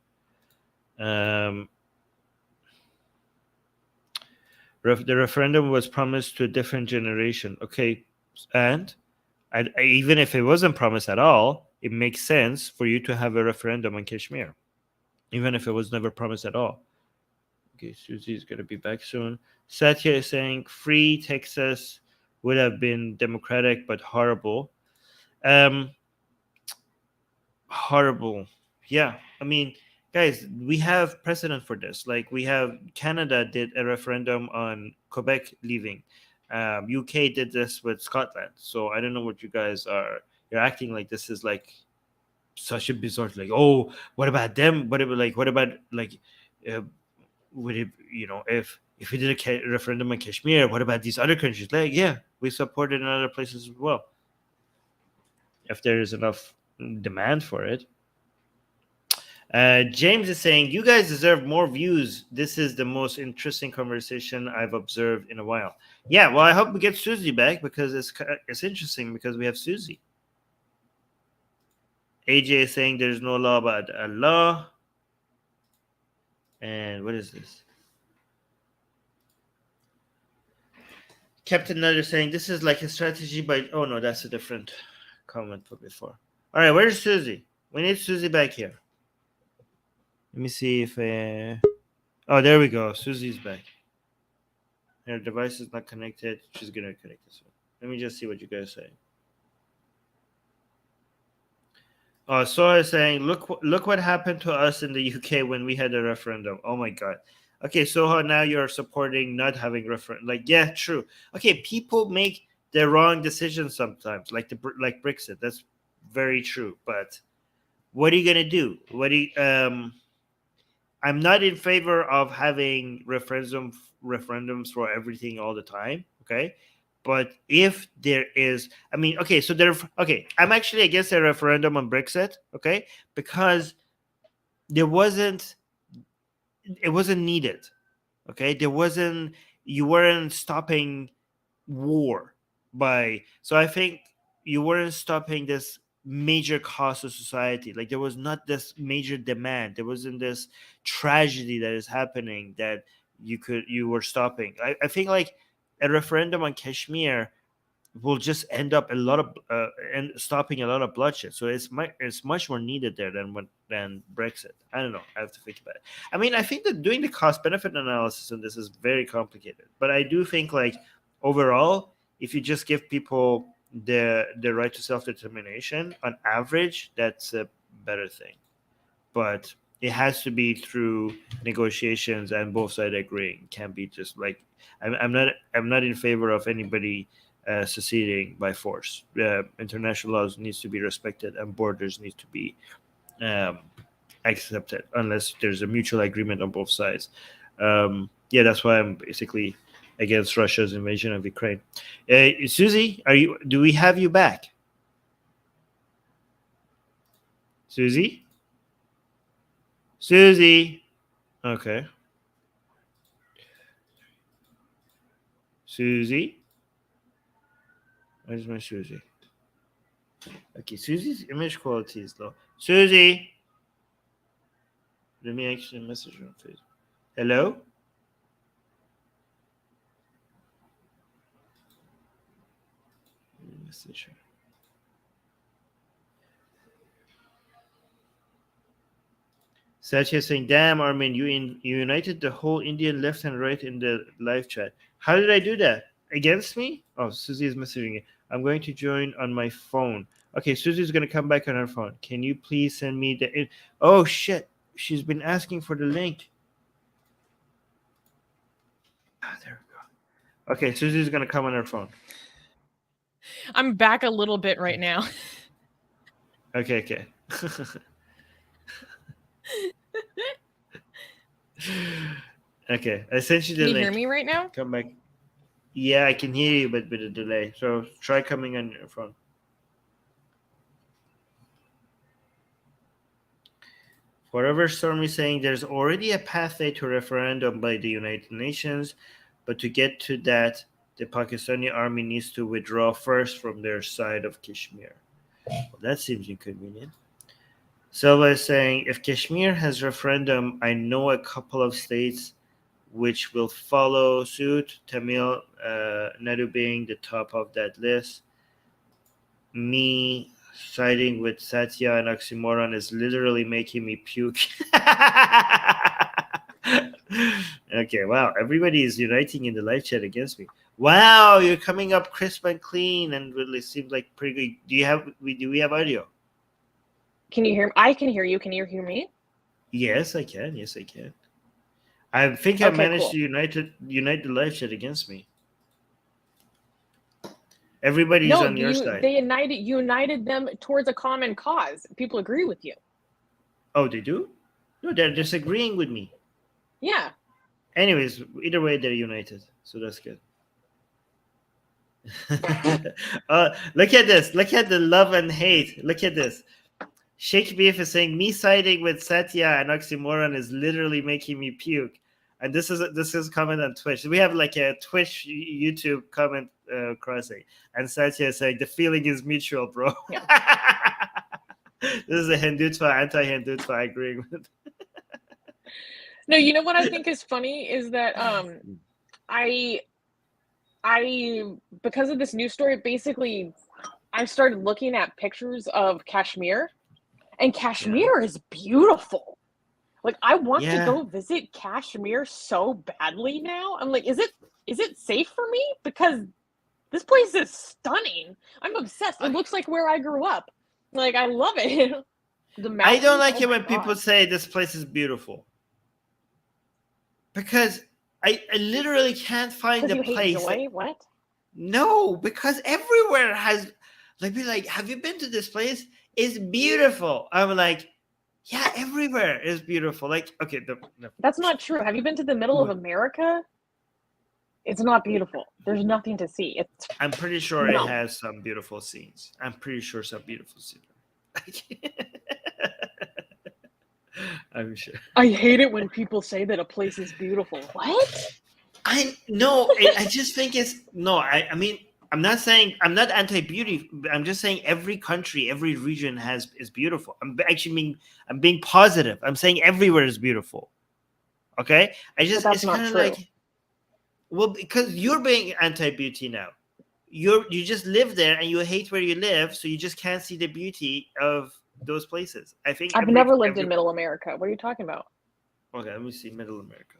The referendum was promised to a different generation. Okay, and even if it wasn't promised at all, it makes sense for you to have a referendum on Kashmir, even if it was never promised at all. Okay, Susie's going to be back soon. Satya is saying free Texas would have been democratic but horrible. Horrible. Yeah, I mean, guys, we have precedent for this. Like, we have Canada did a referendum on Quebec leaving. UK did this with Scotland. So I don't know what you guys are. You're acting like this is like such a bizarre. Like, oh, what about them? What about uh, would it, if we did a referendum on Kashmir, what about these other countries? Like, yeah, we support it in other places as well if there is enough demand for it. James is saying, you guys deserve more views. This is the most interesting conversation I've observed in a while. Yeah, well, I hope we get Susie back because it's interesting because we have Susie. AJ is saying there's no law about Allah. And what is this? Captain Nutter saying this is like a strategy by... Oh, no, that's a different comment from before. All right, where's Susie? We need Susie back here. Let me see if... Oh, there we go. Susie's back. Her device is not connected. She's going to connect this one. Let me just see what you guys say. Oh, Sora is saying, look what happened to us in the UK when we had a referendum. Oh, my God. Okay, Soha, now you're supporting not having referendum. Like, yeah, true. Okay, people make the wrong decisions sometimes, like Brexit. That's very true. But what are you going to do? I'm not in favor of having referendums for everything all the time. Okay, but if there is, I mean, okay, so I'm actually against a referendum on Brexit. Okay, because it wasn't needed. Okay, you weren't stopping war so I think you weren't stopping this major cost of society. Like, there was not this major demand, there wasn't this tragedy that is happening that you were stopping. I think like a referendum on Kashmir will just end up and stopping a lot of bloodshed. So it's much more needed there than Brexit. I don't know. I have to think about it. I mean, I think that doing the cost benefit analysis on this is very complicated. But I do think like overall, if you just give people the right to self determination on average, that's a better thing. But it has to be through negotiations and both sides agreeing. It can't be just like I'm not in favor of anybody seceding by force. International laws needs to be respected and borders need to be accepted unless there's a mutual agreement on both sides. Yeah, that's why I'm basically against Russia's invasion of Ukraine. Susie, do we have you back? Susie? Okay. Susie? Where's my Susie? Okay, Susie's image quality is low. Susie! Let me actually message her on Facebook. Hello? Let me message her. Satya saying, damn, Armin, you united the whole Indian left and right in the live chat. How did I do that? Against me? Oh, Susie is messaging it. I'm going to join on my phone. Okay, Susie's going to come back on her phone. Can you please send me the... Oh, shit. She's been asking for the link. There we go. Okay, Susie's going to come on her phone. I'm back a little bit right now. Okay. Okay, I sent you the link. Can you hear me right now? Come back. Yeah, I can hear you, but with a delay. So try coming on your phone. Forever Stormy saying there's already a pathway to referendum by the United Nations, but to get to that, the Pakistani army needs to withdraw first from their side of Kashmir. Well, that seems inconvenient. Silva is saying if Kashmir has referendum, I know a couple of states which will follow suit. Tamil Nadu being the top of that list. Me siding with Satya and oxymoron is literally making me puke. Okay, wow, everybody is uniting in the live chat against me. Wow, you're coming up crisp and clean and really seems like pretty good. Do we have audio? Can you hear? I can hear you. Can you hear me? Yes, I can. Yes, I can. I think I managed to unite the live chat against me. Everybody's on your side. They united them towards a common cause. People agree with you. Oh, they do? No, they're disagreeing with me. Yeah. Anyways, either way, they're united, so that's good. Look at this. Look at the love and hate. Look at this. Sheikh Beef is saying me siding with Satya and oxymoron is literally making me puke. And this is comment on Twitch. We have like a Twitch YouTube comment crossing, and Satya is saying the feeling is mutual, bro. Yeah. This is a Hindutva, anti-Hindutva agreeing with. No, you know what I think is funny is that I because of this news story, basically I started looking at pictures of Kashmir, and Kashmir is beautiful. Like I want to go visit Kashmir so badly now. I'm like, is it safe for me? Because this place is stunning. I'm obsessed. It looks like where I grew up. Like I love it. I don't like it when people say this place is beautiful. Because I literally can't find the place. Joy? What? No, because everywhere has like, have you been to this place? It's beautiful. I'm like, yeah, everywhere is beautiful. Like, okay, that's not true. Have you been to the middle of America? It's not beautiful. There's nothing to see. I'm pretty sure it has some beautiful scenes. I'm pretty sure some beautiful scenes. I'm sure. I hate it when people say that a place is beautiful. What? I just think it's no. I mean, I'm not anti-beauty. I'm just saying every country, every region is beautiful. I'm being positive. I'm saying everywhere is beautiful. Okay, it's kind of like, well, because you're being anti-beauty now. You just live there and you hate where you live, so you just can't see the beauty of those places. I think I've never lived in Middle America. What are you talking about? Okay, let me see Middle America.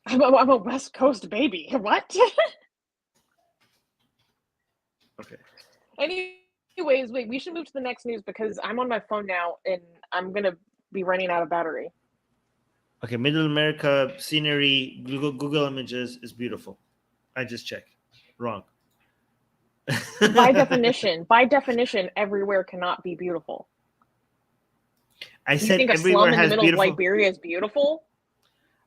I'm a West Coast baby. What? Okay. Anyways, wait, we should move to the next news because I'm on my phone now and I'm going to be running out of battery. Okay, Middle America scenery, Google Images is beautiful. I just checked. Wrong. By definition, everywhere cannot be beautiful. I said you think everywhere a slum has in the middle beautiful. Of Liberia is beautiful?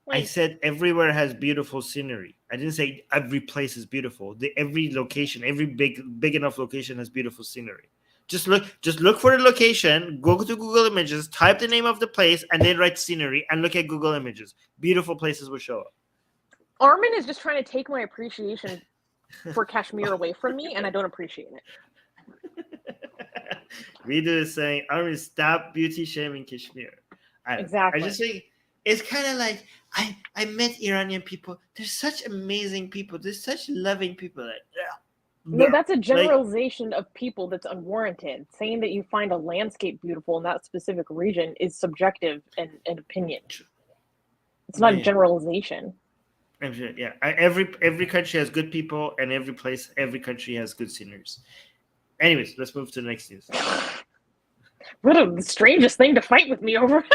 I said everywhere has beautiful scenery. I didn't say every place is beautiful. Every location, every big enough location has beautiful scenery. Just look for the location, go to Google Images, type the name of the place, and then write scenery and look at Google Images. Beautiful places will show up. Armin is just trying to take my appreciation for Kashmir away from me, and I don't appreciate it. Reader is saying, Armin, stop beauty shaming Kashmir. Exactly. I just think it's kind of like I met Iranian people. They're such amazing people. They're such loving people. No, that's a generalization of people that's unwarranted. Saying that you find a landscape beautiful in that specific region is subjective and opinion. It's not a generalization. I'm sure, yeah. Every country has good people, and every country has good sceneries. Anyways, let's move to the next news. What the strangest thing to fight with me over.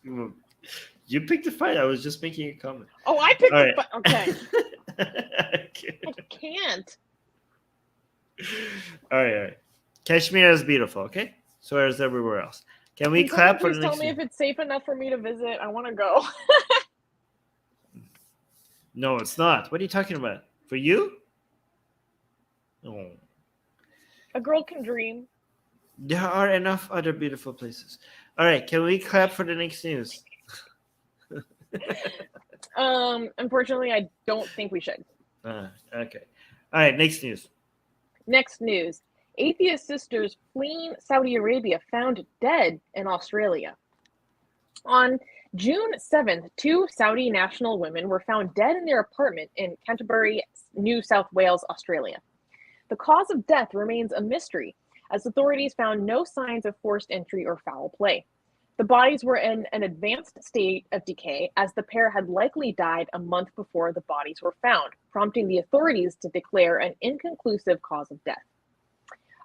You picked the fight. I was just making a comment. Oh, I picked the fight. Okay. I can't. All right. Kashmir is beautiful, okay? So is everywhere else. Can we clap for the next Tell me if it's safe enough for me to visit. I want to go. No, it's not. What are you talking about? For you? Oh. A girl can dream. There are enough other beautiful places. All right, can we clap for the next news? Unfortunately, I don't think we should. Okay. All right, next news. Next news. Atheist sisters fleeing Saudi Arabia found dead in Australia. On June 7th, two Saudi national women were found dead in their apartment in Canterbury, New South Wales, Australia. The cause of death remains a mystery, as authorities found no signs of forced entry or foul play. The bodies were in an advanced state of decay, as the pair had likely died a month before the bodies were found, prompting the authorities to declare an inconclusive cause of death.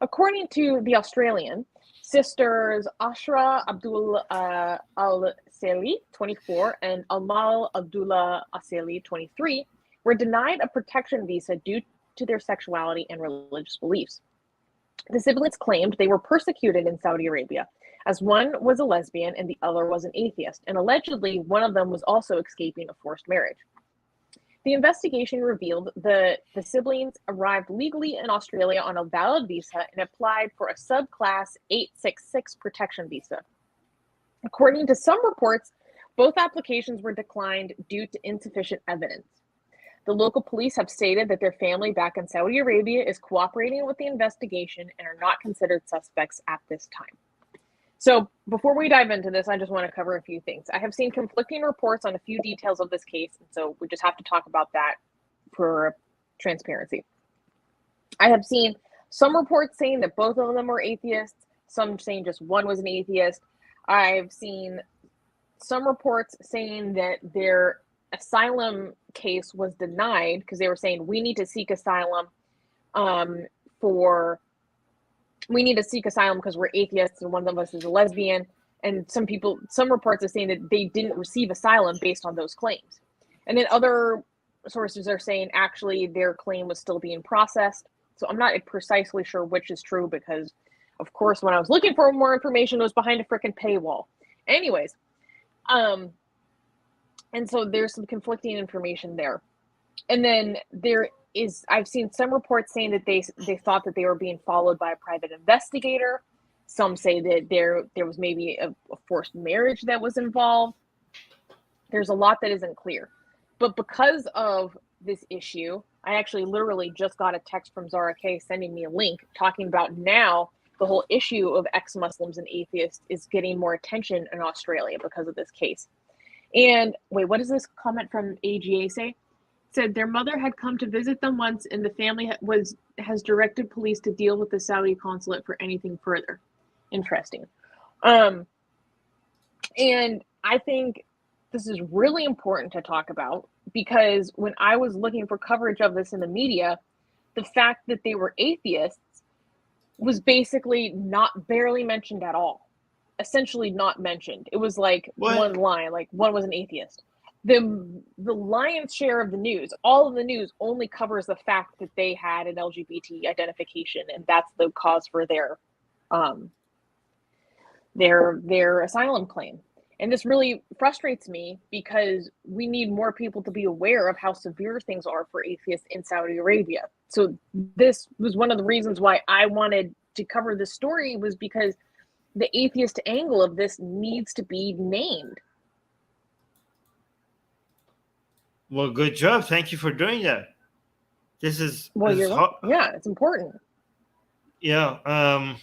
According to The Australian, sisters Ashra Abdul Al-Sali, 24, and Amal Abdullah Al-Sali, 23, were denied a protection visa due to their sexuality and religious beliefs. The siblings claimed they were persecuted in Saudi Arabia, as one was a lesbian and the other was an atheist, and allegedly one of them was also escaping a forced marriage. The investigation revealed the siblings arrived legally in Australia on a valid visa and applied for a subclass 866 protection visa. According to some reports, both applications were declined due to insufficient evidence. The local police have stated that their family back in Saudi Arabia is cooperating with the investigation and are not considered suspects at this time. So before we dive into this, I just want to cover a few things. I have seen conflicting reports on a few details of this case, and so we just have to talk about that for transparency. I have seen some reports saying that both of them were atheists, some saying just one was an atheist. I've seen some reports saying that their asylum case was denied because they were saying we need to seek asylum because we're atheists and one of us is a lesbian. And some reports are saying that they didn't receive asylum based on those claims. And then other sources are saying actually their claim was still being processed. So I'm not precisely sure which is true because, of course, when I was looking for more information, it was behind a freaking paywall. Anyways, and so there's some conflicting information there. And then I've seen some reports saying that they thought that they were being followed by a private investigator. Some say that there was maybe a forced marriage that was involved. There's a lot that isn't clear. But because of this issue, I actually literally just got a text from Zara K sending me a link talking about now the whole issue of ex-Muslims and atheists is getting more attention in Australia because of this case. And wait, what does this comment from AGA say? It said their mother had come to visit them once and the family has directed police to deal with the Saudi consulate for anything further. Interesting. And I think this is really important to talk about because when I was looking for coverage of this in the media, the fact that they were atheists was basically barely mentioned at all. Essentially not mentioned. It was like one line, like one was an atheist. The lion's share of the news, all of the news only covers the fact that they had an LGBT identification and that's the cause for their asylum claim. And this really frustrates me because we need more people to be aware of how severe things are for atheists in Saudi Arabia. So this was one of the reasons why I wanted to cover this story was because the atheist angle of this needs to be named. Well, good job. Thank you for doing that. This is yeah, it's important. Yeah.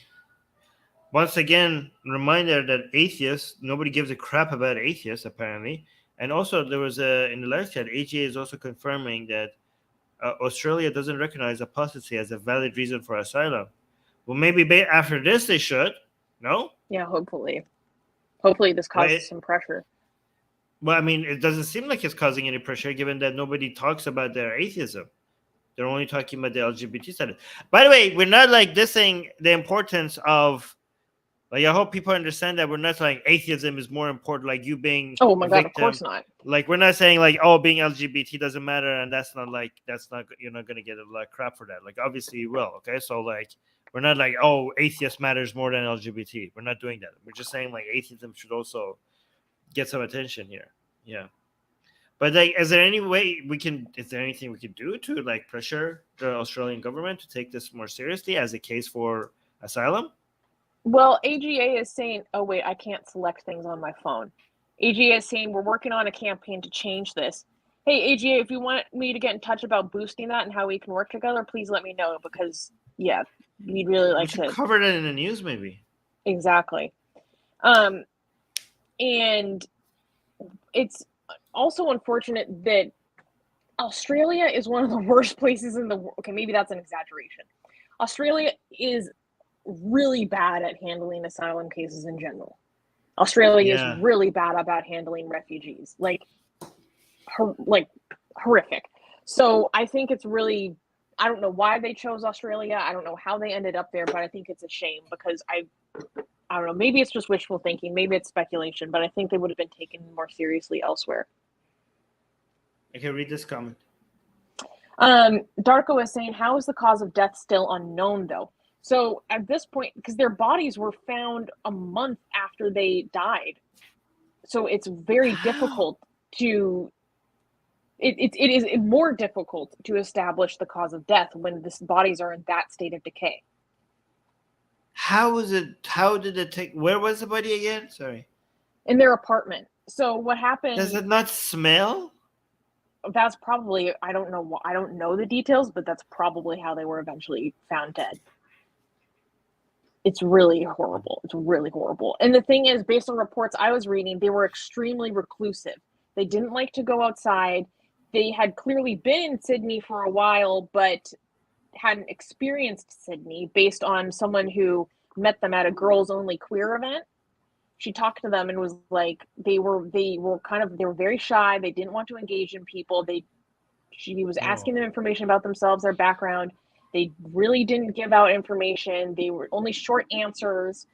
Once again, reminder that atheists, nobody gives a crap about atheists apparently. And also, there was in the live chat, AGA is also confirming that Australia doesn't recognize apostasy as a valid reason for asylum. Well, maybe after this they should. No? Yeah, hopefully. Hopefully this causes some pressure. Well, I mean, it doesn't seem like it's causing any pressure given that nobody talks about their atheism. They're only talking about the LGBT status. By the way, we're not like dissing the importance of, like, I hope people understand that we're not saying atheism is more important, like you being oh my god, of course not. Like, we're not saying like, oh, being LGBT doesn't matter, and that's not you're not gonna get a lot of crap for that. Like, obviously you will, okay? So like, we're not like, oh, atheist matters more than LGBT. We're not doing that. We're just saying like atheism should also get some attention here. Yeah. But like, is there any way we can? Is there anything we could do to like pressure the Australian government to take this more seriously as a case for asylum? Well, AGA is saying, oh wait, I can't select things on my phone. AGA is saying we're working on a campaign to change this. Hey, AGA, if you want me to get in touch about boosting that and how we can work together, please let me know because, yeah, we'd really like We should to. cover that in the news, maybe. Exactly. And it's also unfortunate that Australia is one of the worst places in the world. Okay, maybe that's an exaggeration. Australia is really bad at handling asylum cases in general. Australia is really bad about handling refugees, like horrific. So I think it's really, I don't know why they chose Australia. I don't know how they ended up there, but I think it's a shame because I don't know, maybe it's just wishful thinking, maybe it's speculation, but I think they would have been taken more seriously elsewhere. I can read this comment. Darko is saying, how is the cause of death still unknown though? So at this point, because their bodies were found a month after they died, so it's very difficult to. It is more difficult to establish the cause of death when the bodies are in that state of decay. How was it? How did it take? Where was the body again? Sorry. In their apartment. So what happened? Does it not smell? That's probably, I don't know the details, but that's probably how they were eventually found dead. It's really horrible. It's really horrible. And the thing is, based on reports I was reading, they were extremely reclusive. They didn't like to go outside. They had clearly been in Sydney for a while, but hadn't experienced Sydney based on someone who met them at a girls only queer event. She talked to them and was like, they were very shy. They didn't want to engage in people. She was asking them information about themselves, their background. They really didn't give out information. They were only short answers.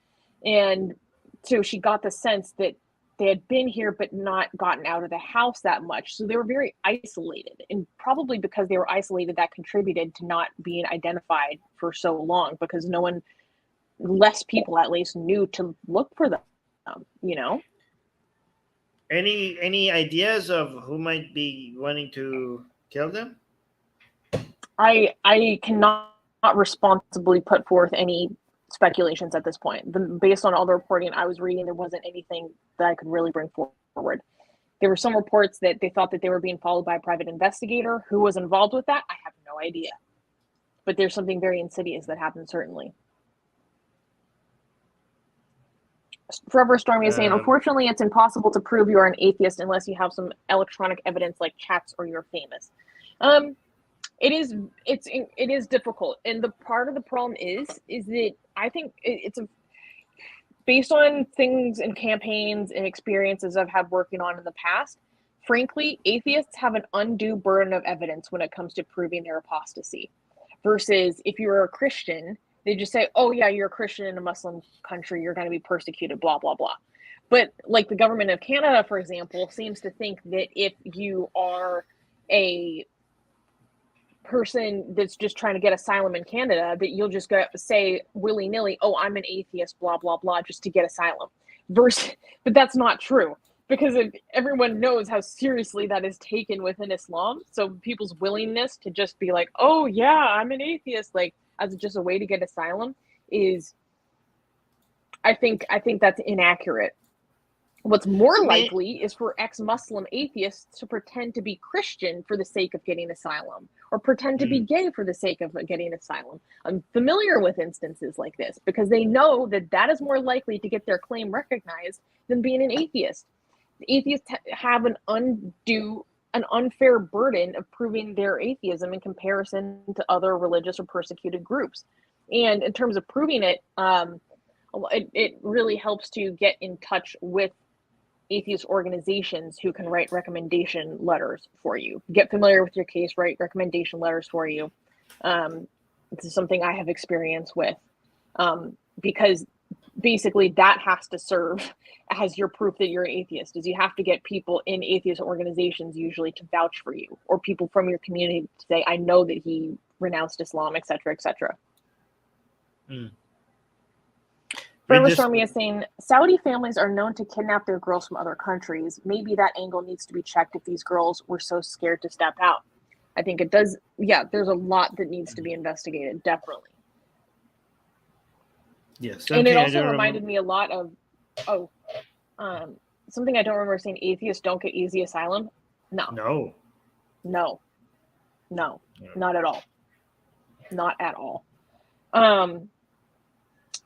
And so she got the sense that they had been here, but not gotten out of the house that much. So they were very isolated. And probably because they were isolated, that contributed to not being identified for so long because less people at least knew to look for them, you know? Any ideas of who might be wanting to kill them? I cannot responsibly put forth any speculations at this point. Based on all the reporting I was reading, there wasn't anything that I could really bring forward. There were some reports that they thought that they were being followed by a private investigator. Who was involved with that? I have no idea. But there's something very insidious that happened, certainly. Forever Stormy is saying, unfortunately, it's impossible to prove you are an atheist unless you have some electronic evidence like chats or you're famous. It is difficult, and the part of the problem is that I think it's based on things and campaigns and experiences I've had working on in the past. Frankly, atheists have an undue burden of evidence when it comes to proving their apostasy, versus if you're a Christian, they just say, "Oh yeah, you're a Christian in a Muslim country, you're going to be persecuted," blah blah blah. But like the government of Canada, for example, seems to think that if you are a person that's just trying to get asylum in Canada, that you'll just go say willy-nilly, "Oh, I'm an atheist, blah blah blah," just to get asylum. But that's not true, because everyone knows how seriously that is taken within Islam. So people's willingness to just be like, "Oh yeah, I'm an atheist," like as just a way to get asylum is, I think that's inaccurate. What's more likely is for ex-Muslim atheists to pretend to be Christian for the sake of getting asylum, or pretend to be gay for the sake of getting asylum. I'm familiar with instances like this because they know that is more likely to get their claim recognized than being an atheist. Atheists have an unfair burden of proving their atheism in comparison to other religious or persecuted groups. And in terms of proving it, it really helps to get in touch with atheist organizations who can write recommendation letters for you. Get familiar with your case, write recommendation letters for you. This is something I have experience with, because basically that has to serve as your proof that you're an atheist, is you have to get people in atheist organizations usually to vouch for you, or people from your community to say, "I know that he renounced Islam," etc., etc. Forever Stormy is saying, Saudi families are known to kidnap their girls from other countries. Maybe that angle needs to be checked if these girls were so scared to step out. I think it does. Yeah, there's a lot that needs to be investigated, definitely. Yes. And it also reminded me a lot of, something I don't remember saying, atheists don't get easy asylum. No, not at all. Not at all.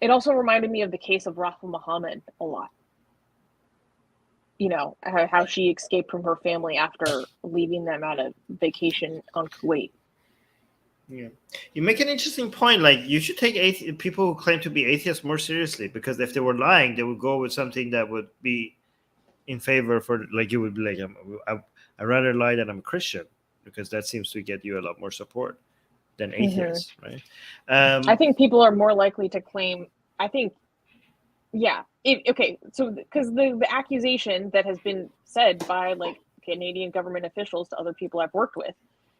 It also reminded me of the case of Rafa Muhammad a lot. You know, how she escaped from her family after leaving them at a vacation on Kuwait. Yeah, you make an interesting point. Like, you should take people who claim to be atheists more seriously, because if they were lying, they would go with something that would be in favor for, like, you would be like, I'd rather lie that I'm a Christian, because that seems to get you a lot more support than atheists, right? I think people are more likely to claim. I think, yeah. So because the accusation that has been said by like Canadian government officials to other people I've worked with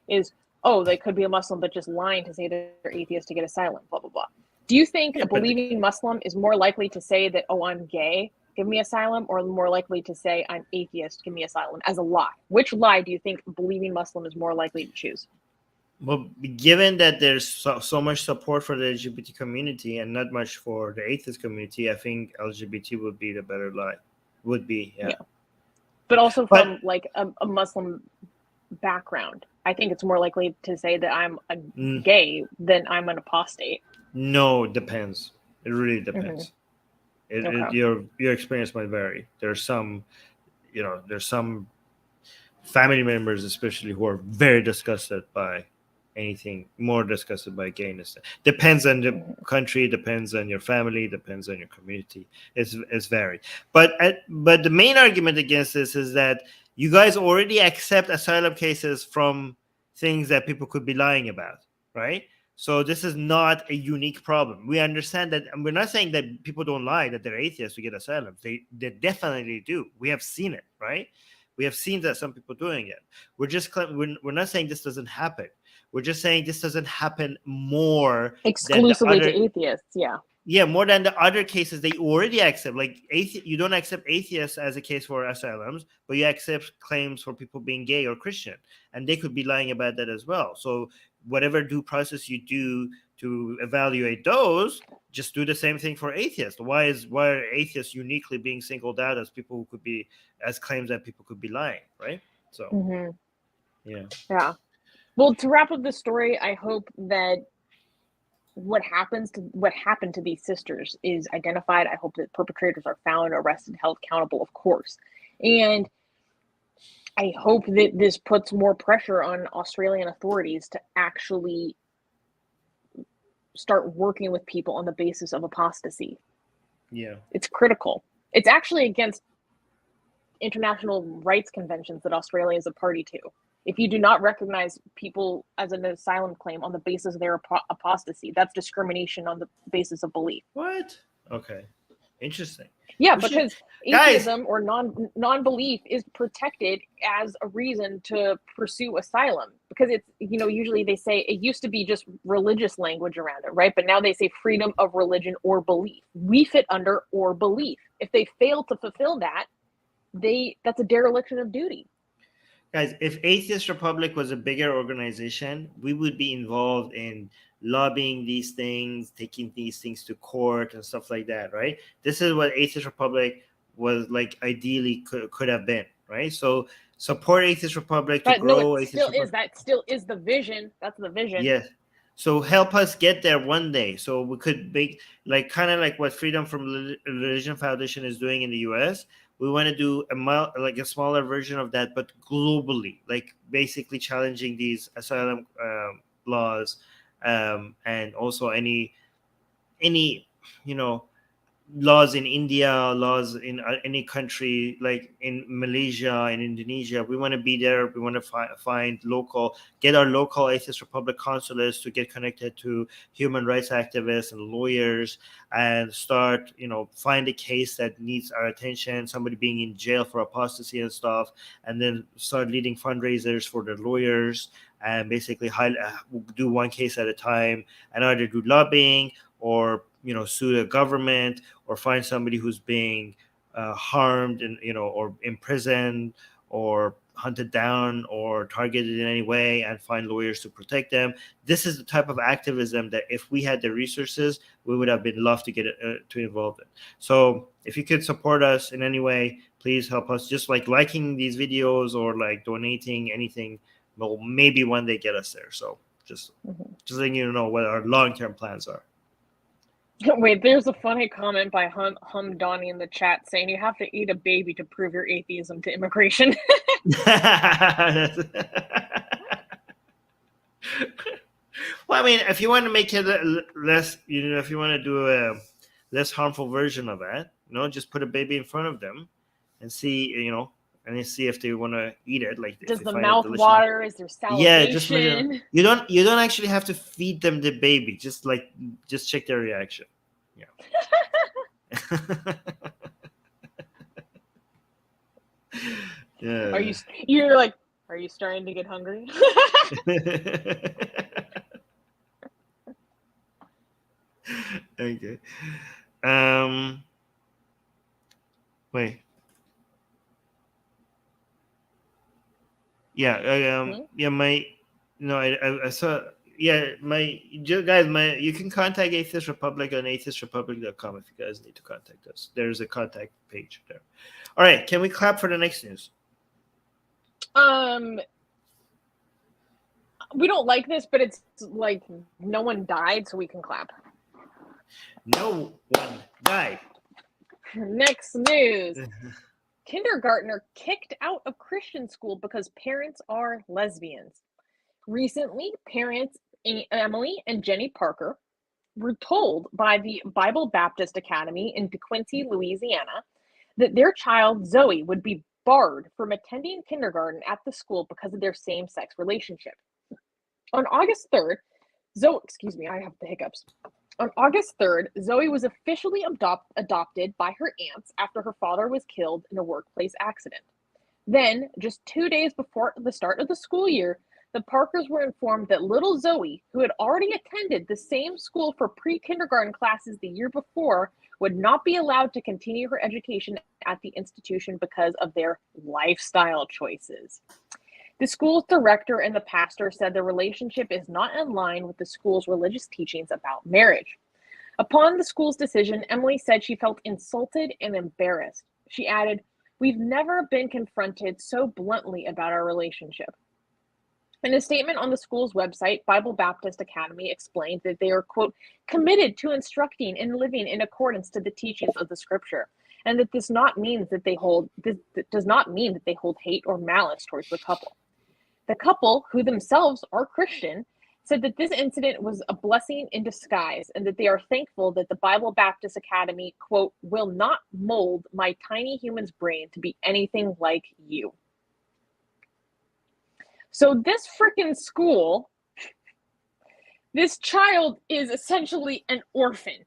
is, oh, they could be a Muslim but just lying to say that they're atheists to get asylum, blah blah blah. Do you think a believing Muslim is more likely to say that, oh, I'm gay, give me asylum, or more likely to say I'm atheist, give me asylum, as a lie? Which lie do you think a believing Muslim is more likely to choose? Well, given that there's so much support for the LGBT community and not much for the atheist community, I think LGBT would be the better lie. Would be, yeah. But also from like a Muslim background, I think it's more likely to say that I'm a gay than I'm an apostate. No, it depends. It really depends. Your experience might vary. There's some family members, especially, who are very disgusted by anything, more disgusted by gayness. Depends on the country, depends on your family, depends on your community. It's varied. But the main argument against this is that you guys already accept asylum cases from things that people could be lying about, right? So this is not a unique problem. We understand that, and we're not saying that people don't lie, that they're atheists to get asylum. They definitely do. We have seen it, right? We have seen that some people doing it. We're not saying this doesn't happen. We're just saying this doesn't happen more exclusively to atheists. Yeah, more than the other cases they already accept. Like, you don't accept atheists as a case for asylums, but you accept claims for people being gay or Christian, and they could be lying about that as well. So whatever due process you do to evaluate those, just do the same thing for atheists. Why are atheists uniquely being singled out as people who could be, as claims that people could be lying, right? So yeah. Well, to wrap up this story, I hope that what happened to these sisters is identified. I hope that perpetrators are found, arrested, held accountable, of course. And I hope that this puts more pressure on Australian authorities to actually start working with people on the basis of apostasy. Yeah. It's critical. It's actually against international rights conventions that Australia is a party to. If you do not recognize people as an asylum claim on the basis of their apostasy, that's discrimination on the basis of belief. What? Okay. Interesting. Yeah, because atheism or non-belief is protected as a reason to pursue asylum, because it's, usually they say it used to be just religious language around it, right? But now they say freedom of religion or belief. We fit under or belief. If they fail to fulfill that, that's a dereliction of duty. Guys, if Atheist Republic was a bigger organization, we would be involved in lobbying these things, taking these things to court and stuff like that, right? This is what Atheist Republic was like, ideally could have been, right? So support Atheist Republic to grow. That still is the vision. That's the vision. Yes. So help us get there one day, so we could make, like, kind of like what Freedom from Religion Foundation is doing in the US. We want to do a smaller version of that, but globally, like basically challenging these asylum laws, and also any laws in India, laws in any country, like in Malaysia and Indonesia. We want to be there. We want to get our local Atheist Republic consulates to get connected to human rights activists and lawyers, and start, find a case that needs our attention, somebody being in jail for apostasy and stuff, and then start leading fundraisers for the lawyers, and basically do one case at a time, and either do lobbying or sue the government or find somebody who's being harmed and or imprisoned or hunted down or targeted in any way, and find lawyers to protect them. This is the type of activism that if we had the resources, we would have been loved to get to involved in. So if you could support us in any way, please help us, just like liking these videos or like donating anything will maybe one day get us there. So just letting you know what our long-term plans are. Wait, there's a funny comment by Donnie in the chat saying you have to eat a baby to prove your atheism to immigration. Well, I mean, if you want to make it less, if you want to do a less harmful version of that, just put a baby in front of them and see, and then see if they want to eat it. Like, does the mouth water? Is there salivation? Yeah, just you don't actually have to feed them the baby. Just check their reaction. Yeah. Yeah. Are you starting to get hungry? Okay. Wait. Yeah. I saw. Yeah, you can contact Atheist Republic on atheistrepublic.com if you guys need to contact us. There's a contact page there. All right, can we clap for the next news? We don't like this, but it's like no one died, so we can clap. No one died. Next news. Kindergartner kicked out of Christian school because parents are lesbians. Recently, parents Emily and Jenny Parker were told by the Bible Baptist Academy in DeQuincy, Louisiana, that their child Zoe would be barred from attending kindergarten at the school because of their same-sex relationship. On August 3rd, I have the hiccups. On August 3rd, Zoe was officially adopted by her aunts after her father was killed in a workplace accident. Then, just 2 days before the start of the school year, the Parkers were informed that little Zoe, who had already attended the same school for pre-kindergarten classes the year before, would not be allowed to continue her education at the institution because of their lifestyle choices. The school's director and the pastor said the relationship is not in line with the school's religious teachings about marriage. Upon the school's decision, Emily said she felt insulted and embarrassed. She added, "We've never been confronted so bluntly about our relationship." In a statement on the school's website, Bible Baptist Academy explained that they are, quote, committed to instructing and living in accordance to the teachings of the scripture, and that this does not mean that they hold hate or malice towards the couple. The couple, who themselves are Christian, said that this incident was a blessing in disguise and that they are thankful that the Bible Baptist Academy, quote, will not mold my tiny human's brain to be anything like you. So this freaking school, this child is essentially an orphan.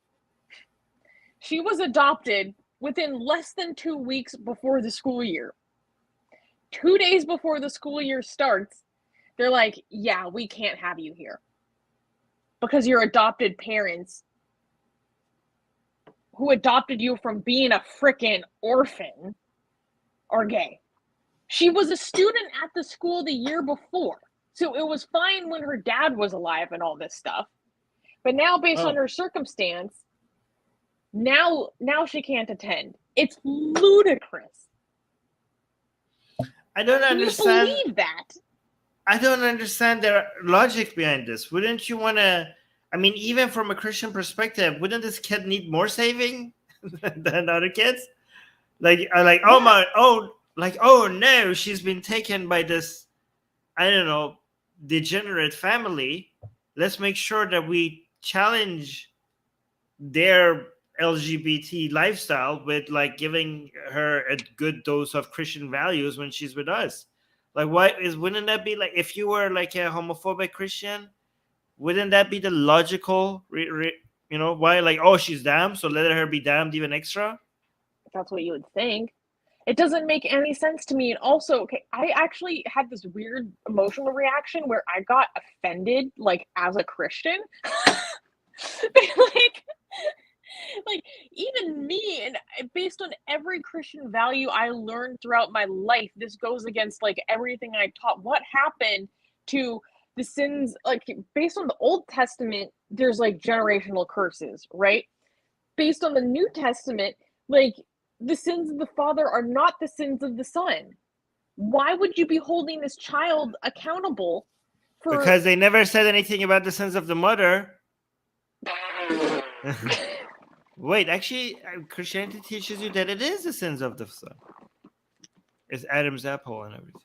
She was adopted within less than 2 weeks before the school year. 2 days before the school year starts, they're like, yeah, we can't have you here. Because your adopted parents who adopted you from being a freaking orphan are gay. She was a student at the school the year before. So it was fine when her dad was alive and all this stuff. But now, based on her circumstance, now she can't attend. It's ludicrous. I don't understand. Can you believe that? I don't understand their logic behind this. Wouldn't you want to, even from a Christian perspective, wouldn't this kid need more saving than other kids? Oh no, she's been taken by this, degenerate family. Let's make sure that we challenge their LGBT lifestyle with giving her a good dose of Christian values when she's with us. Wouldn't that be if you were a homophobic Christian, wouldn't that be the logical, why she's damned, so let her be damned even extra? That's what you would think. It doesn't make any sense to me. And also, I actually had this weird emotional reaction where I got offended, as a Christian. Like, even me, and based on every Christian value I learned throughout my life, this goes against like everything I taught. What happened to the sins? Like, based on the Old Testament, there's like generational curses, right? Based on the New Testament, like, the sins of the father are not the sins of the son. Why would you be holding this child accountable for? Because they never said anything about the sins of the mother. Wait, actually, Christianity teaches you that it is the sins of the son. It's Adam's apple and everything.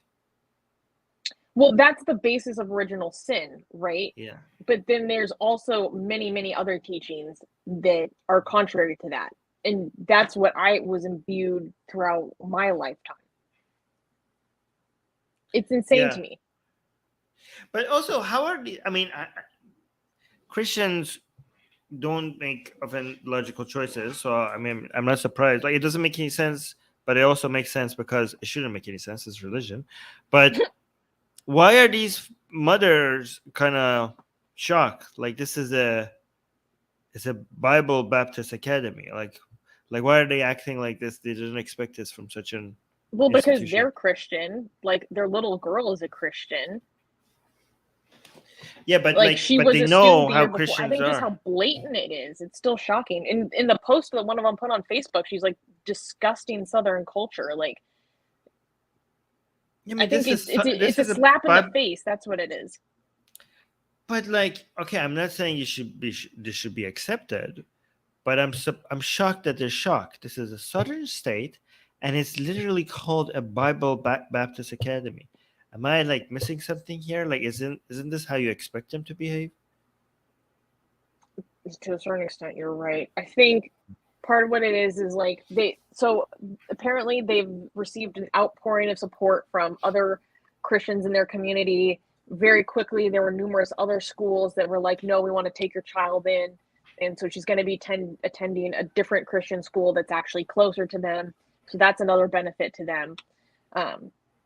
Well, that's the basis of original sin, right? Yeah. But then there's also many, many other teachings that are contrary to that. And that's what I was imbued throughout my lifetime. It's insane to me. But also, how are the? I mean, Christians don't make often logical choices, so I mean, I'm not surprised. Like, it doesn't make any sense, but it also makes sense because it shouldn't make any sense. It's religion. But why are these mothers kind of shocked? Like, this is it's a Bible Baptist academy. Like why are they acting like this? They didn't expect this from such an because they're Christian. Like, their little girl is a Christian. Yeah, but like she but was they a know student how before. Christians I think are. just how blatant it is. It's still shocking. In the post that one of them put on Facebook, she's like, disgusting Southern culture. Like, I mean, I think it's a slap in the face. That's what it is. But like, okay, I'm not saying this should be accepted, but I'm shocked that they're shocked. This is a southern state, and it's literally called a Bible Baptist Academy. Am I like missing something here? Like, isn't this how you expect them to behave? To a certain extent, you're right. I think part of what it is like so apparently they've received an outpouring of support from other Christians in their community. Very quickly, there were numerous other schools that were like, no, we want to take your child in. And so she's going to be attending a different Christian school that's actually closer to them. So that's another benefit to them.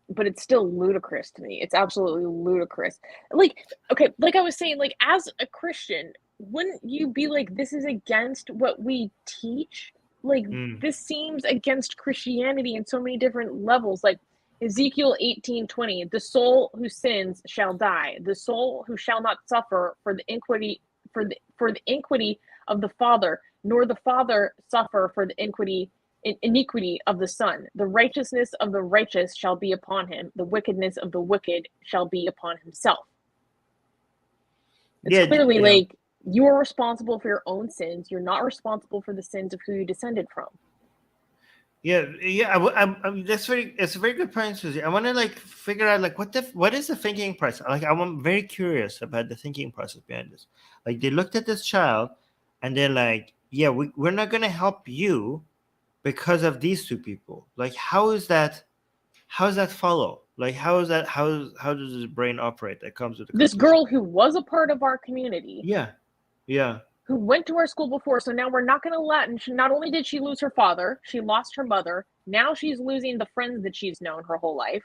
But it's still ludicrous to me. It's absolutely ludicrous. Like, okay, like I was saying, like, as a Christian, wouldn't you be like, this is against what we teach? Like, this seems against Christianity in so many different levels. Like, Ezekiel 18:20, the soul who sins shall die. The soul who shall not suffer for the iniquity of the father, nor the father suffer for the iniquity of the son. The righteousness of the righteous shall be upon him. The wickedness of the wicked shall be upon himself. It's clearly like, you are responsible for your own sins. You're not responsible for the sins of who you descended from. Yeah. It's a very good point, Susie. I want to like figure out like what is the thinking process. Like, I'm very curious about the thinking process behind this. Like, they looked at this child, and they're like, yeah, we're not gonna help you because of these two people. Like, how does that follow? Like, how does the brain operate that comes with this girl who was a part of our community? Yeah. Who went to our school before. So now we're not going to let, and not only did she lose her father, she lost her mother. Now she's losing the friends that she's known her whole life.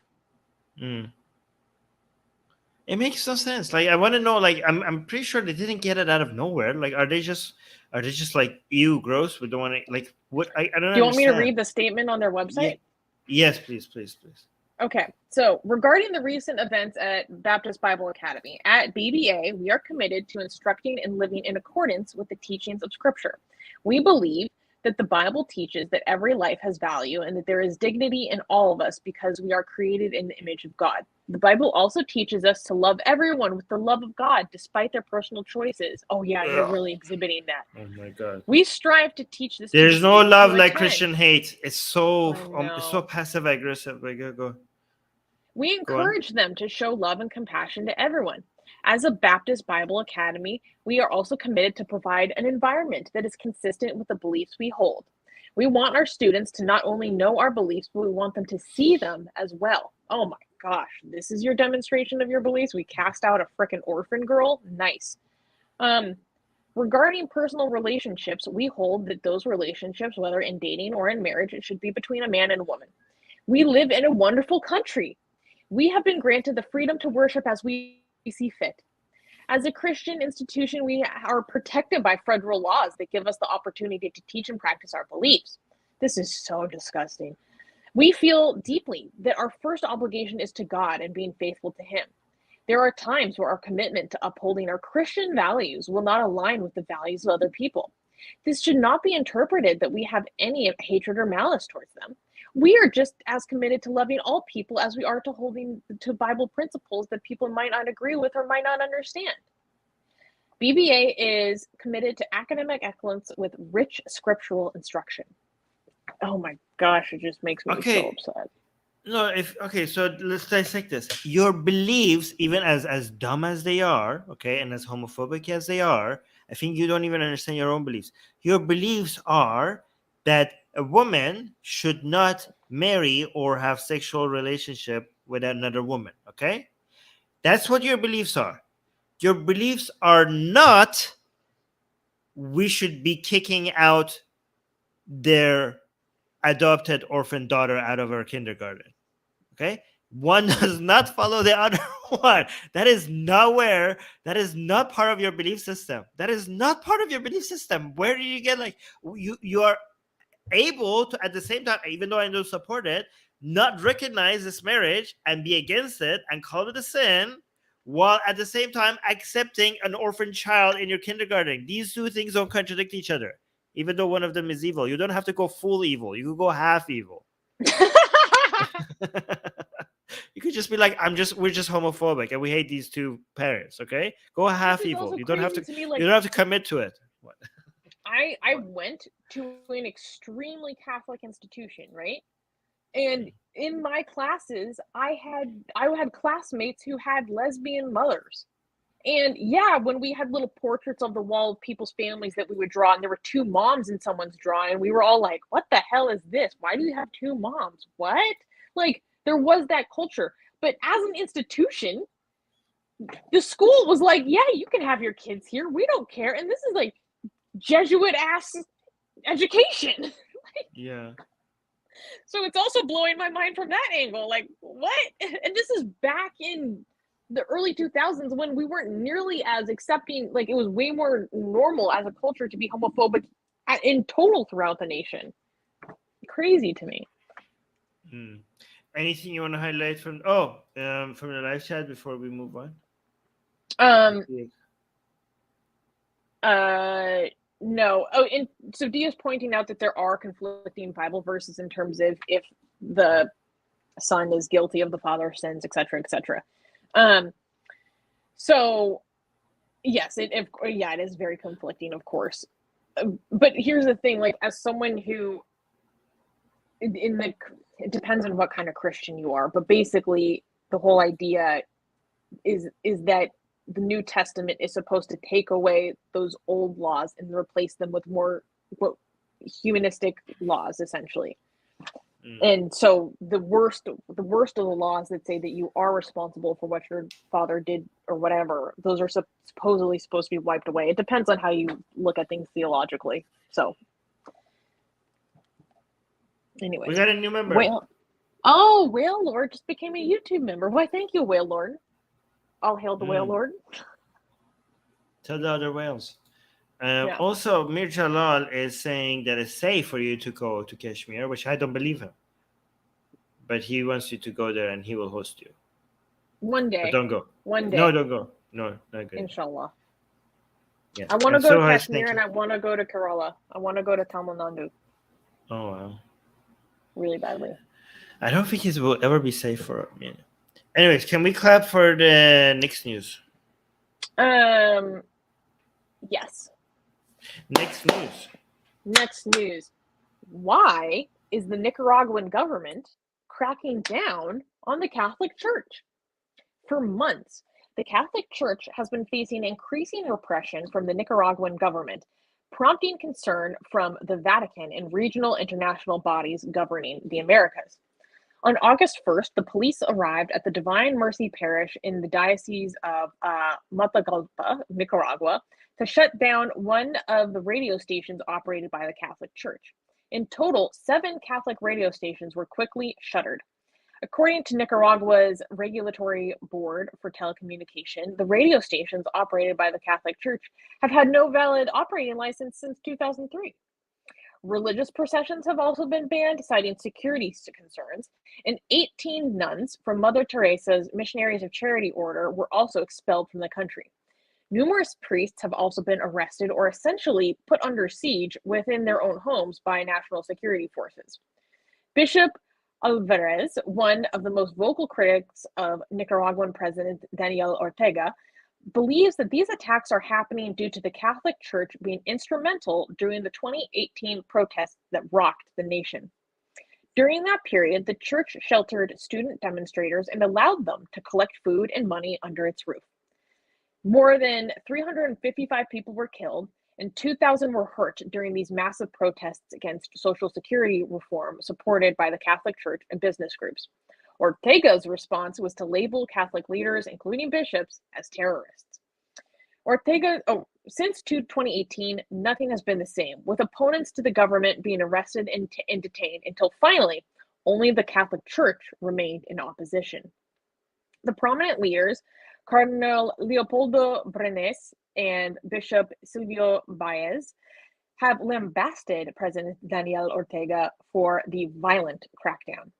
It makes no sense. Like, I want to know, like, I'm pretty sure they didn't get it out of nowhere. Like, are they just like, ew, gross? We don't want to, like, what? I don't know. Do you want me to read the statement on their website? Yes, please. Okay, so regarding the recent events at Baptist Bible Academy, at BBA, we are committed to instructing and living in accordance with the teachings of Scripture. We believe that the Bible teaches that every life has value and that there is dignity in all of us because we are created in the image of God. The Bible also teaches us to love everyone with the love of God despite their personal choices. Oh yeah, you're really exhibiting that. Oh my God. We strive to teach this. There's no love like Christian hate. It's so passive aggressive. Go. We encourage them to show love and compassion to everyone. As a Baptist Bible Academy, we are also committed to provide an environment that is consistent with the beliefs we hold. We want our students to not only know our beliefs, but we want them to see them as well. Oh my gosh, this is your demonstration of your beliefs? We cast out a frickin' orphan girl? Nice. Regarding personal relationships, we hold that those relationships, whether in dating or in marriage, it should be between a man and a woman. We live in a wonderful country. We have been granted the freedom to worship as we see fit. As a Christian institution, we are protected by federal laws that give us the opportunity to teach and practice our beliefs. This is so disgusting. We feel deeply that our first obligation is to God and being faithful to Him. There are times where our commitment to upholding our Christian values will not align with the values of other people. This should not be interpreted that we have any hatred or malice towards them. We are just as committed to loving all people as we are to holding to Bible principles that people might not agree with or might not understand. BBA is committed to academic excellence with rich scriptural instruction. Oh my gosh, it just makes me so upset. No, so let's dissect this. Your beliefs, even as dumb as they are, okay, and as homophobic as they are, I think you don't even understand your own beliefs. Your beliefs are that a woman should not marry or have sexual relationship with another woman, okay? That's what your beliefs are. Your beliefs are not we should be kicking out their adopted orphan daughter out of her kindergarten. Okay? One does not follow the other one. That is not part of your belief system. That is not part of your belief system. Where do you get you are able to, at the same time, even though I don't support it, not recognize this marriage and be against it and call it a sin, while at the same time accepting an orphan child in your kindergarten. These two things don't contradict each other, even though one of them is evil. You don't have to go full evil. You could go half evil. You could just be like, we're just homophobic and we hate these two parents. Okay, go half evil. You don't have to. You don't have to commit to it. What? I went to an extremely Catholic institution, right? And in my classes, I had classmates who had lesbian mothers. And yeah, when we had little portraits of the wall of people's families that we would draw, and there were two moms in someone's drawing, and we were all like, what the hell is this? Why do you have two moms? What? Like, there was that culture. But as an institution, the school was like, yeah, you can have your kids here. We don't care. And this is like Jesuit ass education. Yeah. So it's also blowing my mind from that angle. Like, what? And this is back in the early 2000s when we weren't nearly as accepting. Like, it was way more normal as a culture to be homophobic in total throughout the nation. Crazy to me. Anything you want to highlight from the live chat before we move on? No. Oh, and so Dia's pointing out that there are conflicting Bible verses in terms of if the son is guilty of the father's sins, etc., etc. So yes, it is very conflicting, of course. But here's the thing: like, as someone who, it depends on what kind of Christian you are, but basically the whole idea is that the New Testament is supposed to take away those old laws and replace them with more humanistic laws, essentially. And so the worst of the laws that say that you are responsible for what your father did or whatever, those are supposedly supposed to be wiped away. It depends on how you look at things theologically. So anyway, we got a new member. Whale Lord just became a YouTube member. Why, thank you, Whale Lord. All hail the Whale Lord. Tell the other whales. Also, Mir Jalal is saying that it's safe for you to go to Kashmir, which I don't believe him. But he wants you to go there and he will host you. One day. But don't go. One day. No, don't go. No, not good. Inshallah. Yeah. I want to go to Kashmir and I want to go to Kerala. I want to go to Tamil Nadu. Oh, wow. Really badly. I don't think it will ever be safe for me. Anyways, can we clap for the next news? Yes. Next news. Why is the Nicaraguan government cracking down on the Catholic Church? For months, the Catholic Church has been facing increasing repression from the Nicaraguan government, prompting concern from the Vatican and regional international bodies governing the Americas. On August 1st, the police arrived at the Divine Mercy Parish in the Diocese of Matagalpa, Nicaragua, to shut down one of the radio stations operated by the Catholic Church. In total, 7 Catholic radio stations were quickly shuttered. According to Nicaragua's Regulatory Board for Telecommunication, the radio stations operated by the Catholic Church have had no valid operating license since 2003. Religious processions have also been banned, citing security concerns, and 18 nuns from Mother Teresa's Missionaries of Charity order were also expelled from the country. Numerous priests have also been arrested or essentially put under siege within their own homes by national security forces. Bishop Alvarez, one of the most vocal critics of Nicaraguan President Daniel Ortega, believes that these attacks are happening due to the Catholic Church being instrumental during the 2018 protests that rocked the nation. During that period, the church sheltered student demonstrators and allowed them to collect food and money under its roof. More than 355 people were killed, and 2,000 were hurt during these massive protests against Social Security reform supported by the Catholic Church and business groups. Ortega's response was to label Catholic leaders, including bishops, as terrorists. Since 2018, nothing has been the same, with opponents to the government being arrested and detained until finally, only the Catholic Church remained in opposition. The prominent leaders, Cardinal Leopoldo Brenes and Bishop Silvio Baez, have lambasted President Daniel Ortega for the violent crackdown.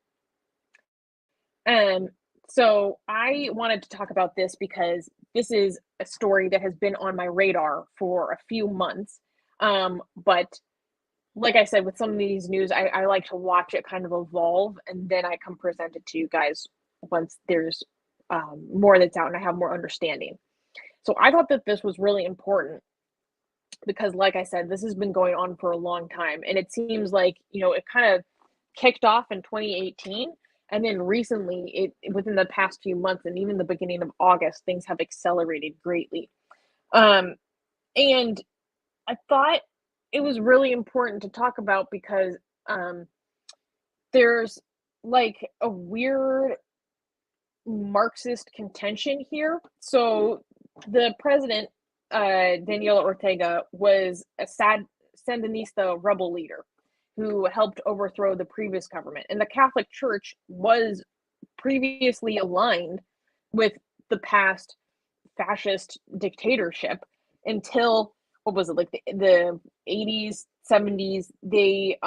So I wanted to talk about this because this is a story that has been on my radar for a few months. But like I said, with some of these news, I like to watch it kind of evolve, and then I come present it to you guys once there's more that's out and I have more understanding. So I thought that this was really important because, like I said, this has been going on for a long time, and it seems like, it kind of kicked off in 2018, and then recently, within the past few months and even the beginning of August, things have accelerated greatly. And I thought it was really important to talk about because there's like a weird Marxist contention here. So the president, Daniel Ortega, was a Sandinista rebel leader who helped overthrow the previous government. And the Catholic Church was previously aligned with the past fascist dictatorship until, what was it, like the 80s, 70s, they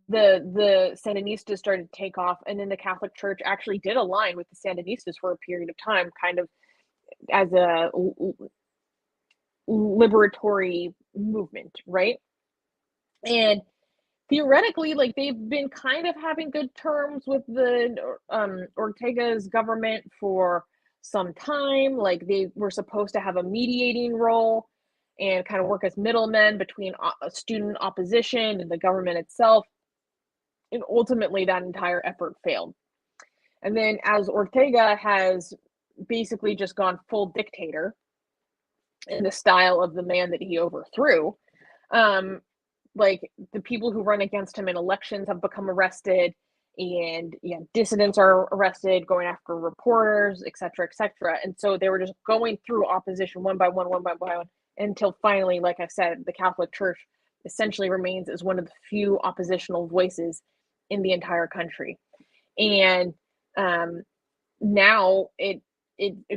the Sandinistas started to take off, and then the Catholic Church actually did align with the Sandinistas for a period of time, kind of as a liberatory movement, right? And theoretically, like, they've been kind of having good terms with the Ortega's government for some time. Like, they were supposed to have a mediating role and kind of work as middlemen between student opposition and the government itself. And ultimately, that entire effort failed. And then as Ortega has basically just gone full dictator in the style of the man that he overthrew, like, the people who run against him in elections have become arrested, and dissidents are arrested, going after reporters, etc., etc. And so they were just going through opposition one by one, until finally, like I said, the Catholic Church essentially remains as one of the few oppositional voices in the entire country. And now it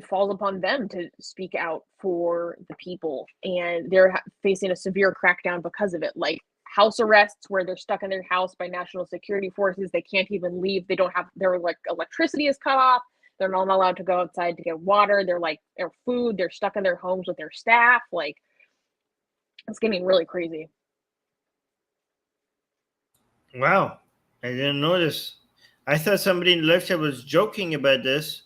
falls upon them to speak out for the people, and they're facing a severe crackdown because of it, like house arrests where they're stuck in their house by national security forces. They can't even leave. They don't have, their like electricity is cut off. They're not allowed to go outside to get water. They're like, their food, they're stuck in their homes with their staff. Like, it's getting really crazy. Wow, I didn't notice. I thought somebody in the live chat was joking about this,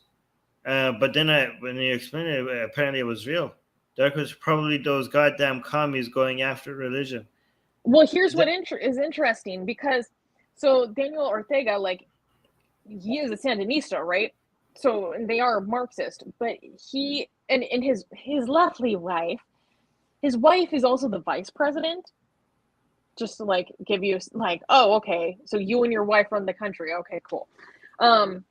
but then when you explained it, apparently it was real. That was probably those goddamn commies going after religion. Well, here's what is interesting, because so Daniel Ortega, like, he is a Sandinista, right? So, and they are Marxist, but he and his lovely wife, his wife is also the vice president. Just to like give you like, oh, okay, so you and your wife run the country. Okay, cool. And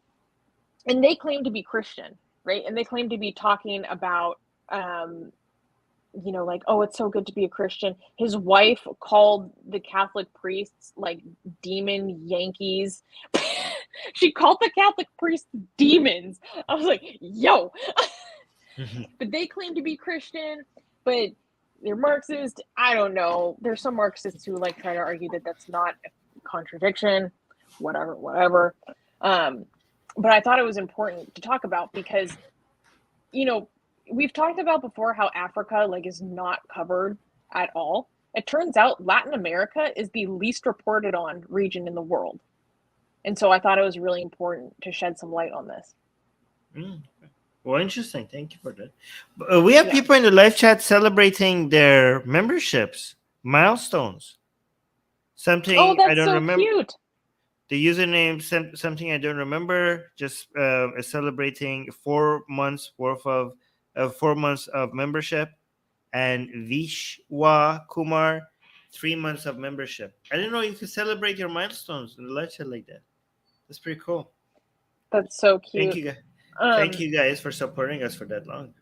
they claim to be Christian, right? And they claim to be talking about, like, oh, it's so good to be a Christian. His wife called the Catholic priests like demon Yankees. She called the Catholic priests demons. I was like, yo. But they claim to be Christian, but they're Marxist. I don't know. There's some Marxists who like try to argue that that's not a contradiction. Whatever. But I thought it was important to talk about because, you know, we've talked about before how Africa like is not covered at all. It turns out Latin America is the least reported on region in the world. And so I thought it was really important to shed some light on this. Well, interesting. Thank you for that. We have people in the live chat celebrating their memberships, milestones. Something I don't remember. Cute. The username something I don't remember. Just is celebrating 4 months worth of 4 months of membership, and Vishwa Kumar 3 months of membership. I didn't know you could celebrate your milestones in the live chat like that. That's pretty cool. That's so cute. Thank you guys. Thank you guys for supporting us for that long.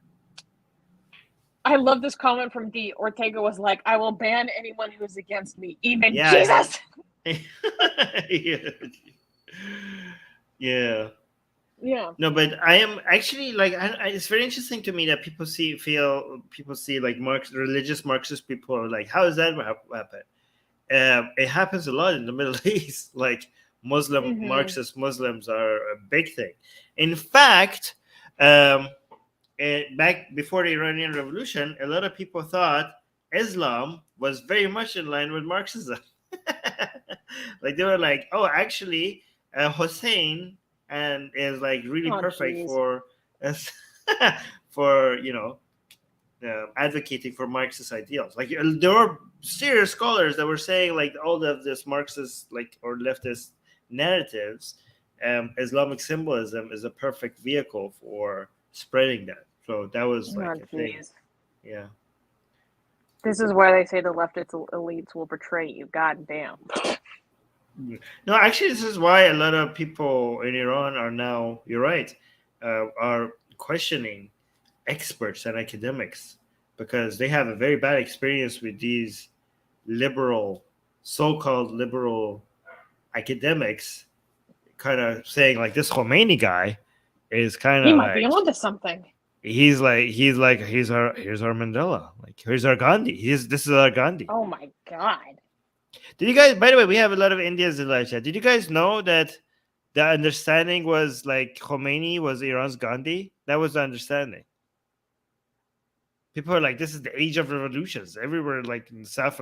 I love this comment from D. Ortega was like, I will ban anyone who is against me, even Jesus. Yeah. No, but I am actually like, it's very interesting to me that people see like religious Marxist people are like, how does that happen? It happens a lot in the Middle East. Like Marxist Muslims are a big thing. In fact, back before the Iranian Revolution, a lot of people thought Islam was very much in line with Marxism. Like they were like, oh, actually, Hussein is like really perfect for advocating for Marxist ideals. Like there were serious scholars that were saying like all of this Marxist or leftist narratives, Islamic symbolism is a perfect vehicle for spreading that. So that was like a thing. Yeah. This is why they say the leftist elites will betray you. God damn. No, actually, this is why a lot of people in Iran are now, you're right, are questioning experts and academics because they have a very bad experience with these so-called liberal academics kind of saying like this Khomeini guy is kind of he might be onto something. He's our Mandela. Like here's our Gandhi. This is our Gandhi. Oh my God. Did you guys, by the way, we have a lot of Indians in live chat. Did you guys know that the understanding was like Khomeini was Iran's Gandhi? That was the understanding. People are like, this is the age of revolutions. Everywhere, like in South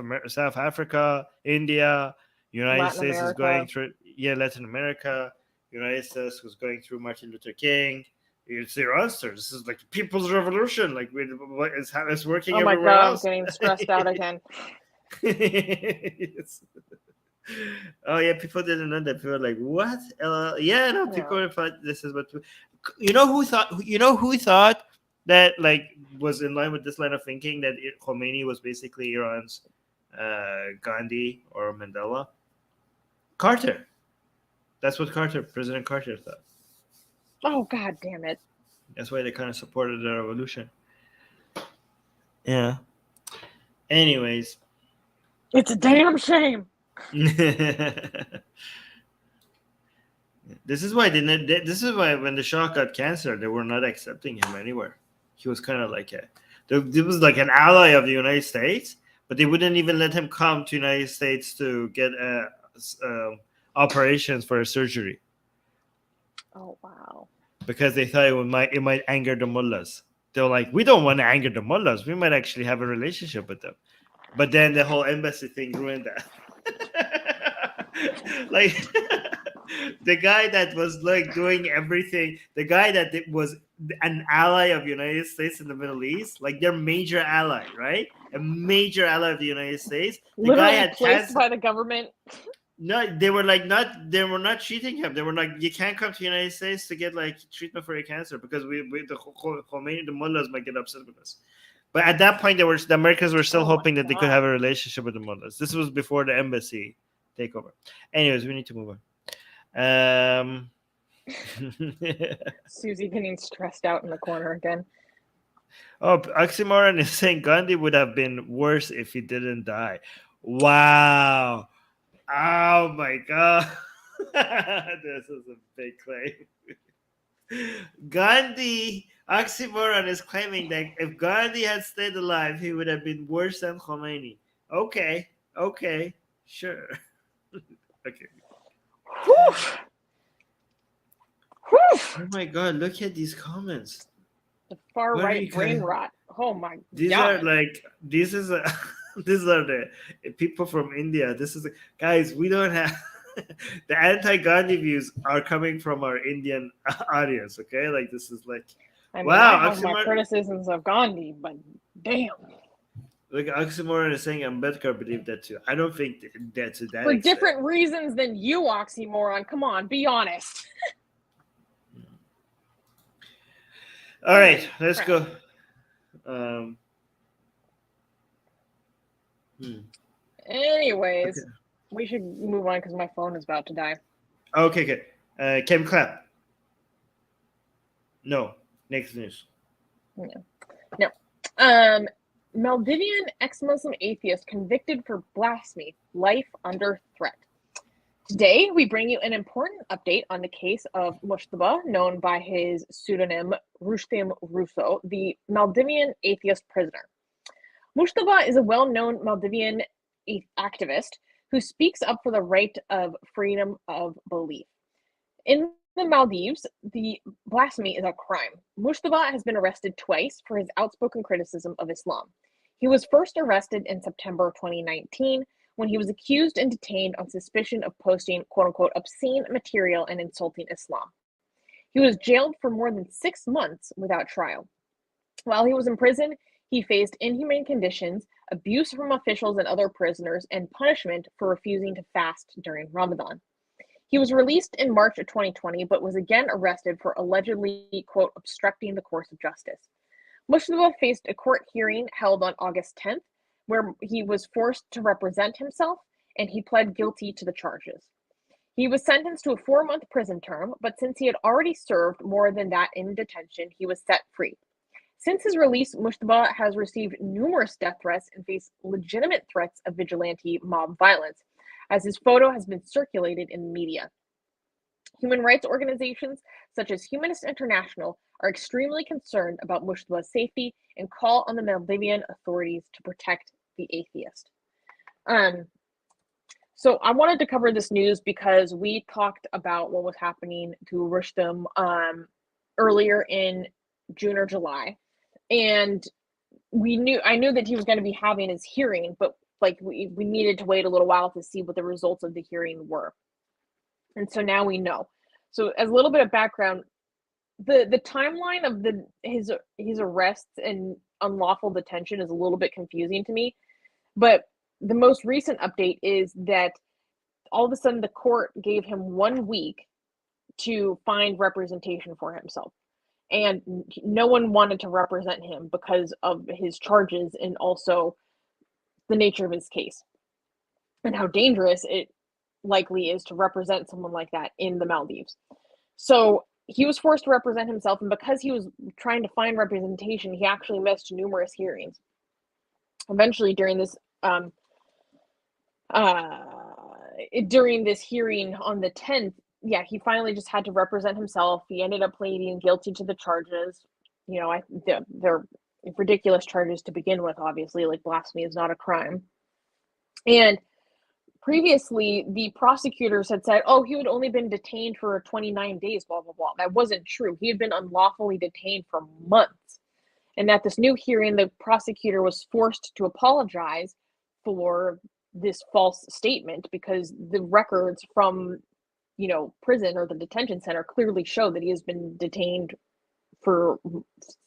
Africa, India, United States is going through. Yeah, Latin America, United States was going through Martin Luther King. It's Iran, sir. This is like people's revolution. Like it's working everywhere else. I'm getting stressed out again. Yes. Oh yeah, people didn't know that. People were like, "What?" People thought this is what. Who thought that like was in line with this line of thinking that Khomeini was basically Iran's Gandhi or Mandela? Carter. That's what President Carter thought. Oh God damn it! That's why they kind of supported the revolution. Yeah. Anyways. It's a damn shame. This is why when the Shah got cancer, they were not accepting him anywhere. He was kind of like he was like an ally of the United States, but they wouldn't even let him come to the United States to get operations for a surgery. Oh wow! Because they thought it might anger the mullahs. They were like, we don't want to anger the mullahs. We might actually have a relationship with them. But then the whole embassy thing ruined that. Like the guy that was like doing everything, the guy that was an ally of the United States in the Middle East, like their major ally, right? A major ally of the United States. The Literally guy had placed by the government. No, they were not treating him. They were like, you can't come to the United States to get like treatment for your cancer because the Khomeini, the mullahs might get upset with us. But at that point, the Americans were still hoping that they could have a relationship with the mullahs. This was before the embassy takeover. Anyways, we need to move on. Susie getting stressed out in the corner again. Oh, Oxymoron is saying Gandhi would have been worse if he didn't die. Wow. Oh my God. This is a big claim. Gandhi, oxymoron, is claiming that if Gandhi had stayed alive, he would have been worse than Khomeini. Okay, sure. Okay. Whew. Oh my God! Look at these comments. The far What are right you brain guys- rot. Oh my These god. are like these are the people from India. Guys. We don't have the anti-Gandhi views are coming from our Indian audience. Okay, like this is like I mean, wow. I have my Oxymoron, criticisms of Gandhi, but damn. like Oxymoron is saying Ambedkar believed that too. I don't think that's to that For extent. different reasons than you, oxymoron. Come on, be honest. All right, let's Crap. go. Anyways, Okay. we should move on because my phone is about to die. Okay. Kim Clap. No. Next news. Maldivian ex-Muslim atheist convicted for blasphemy, life under threat. Today, we bring you an important update on the case of Mushtaba, known by his pseudonym Rushdie Russo, the Maldivian atheist prisoner. Mushtaba is a well-known Maldivian activist who speaks up for the right of freedom of belief. In the Maldives, the blasphemy is a crime. Mushtaba has been arrested twice for his outspoken criticism of Islam. He was first arrested in September 2019 when he was accused and detained on suspicion of posting quote-unquote obscene material and insulting Islam. He was jailed for more than 6 months without trial. While he was in prison, he faced inhumane conditions, abuse from officials and other prisoners, and punishment for refusing to fast during Ramadan. He was released in March of 2020, but was again arrested for allegedly, quote, obstructing the course of justice. Mushtaba faced a court hearing held on August 10th, where he was forced to represent himself, and he pled guilty to the charges. He was sentenced to a 4-month prison term, but since he had already served more than that in detention, he was set free. Since his release, Mushtaba has received numerous death threats and faced legitimate threats of vigilante mob violence, as his photo has been circulated in the media. Human rights organizations such as Humanist International are extremely concerned about Mushtaba's safety and call on the Maldivian authorities to protect the atheist. So I wanted to cover this news because we talked about what was happening to Rushdie earlier in June or July, and I knew that he was going to be having his hearing, but like we needed to wait a little while to see what the results of the hearing were. And so now we know. So as a little bit of background, the timeline of his arrests and unlawful detention is a little bit confusing to me. But the most recent update is that all of a sudden the court gave him 1 week to find representation for himself. And no one wanted to represent him because of his charges and also the nature of his case and how dangerous it likely is to represent someone like that in the Maldives. So he was forced to represent himself, and because he was trying to find representation, he actually missed numerous hearings. Eventually, during this hearing on the 10th, he finally just had to represent himself. He ended up pleading guilty to the charges. You know, they're ridiculous charges to begin with, obviously, like blasphemy is not a crime. And previously, the prosecutors had said, he had only been detained for 29 days, blah, blah, blah. That wasn't true. He had been unlawfully detained for months. And at this new hearing, the prosecutor was forced to apologize for this false statement because the records from, prison or the detention center clearly show that he has been detained for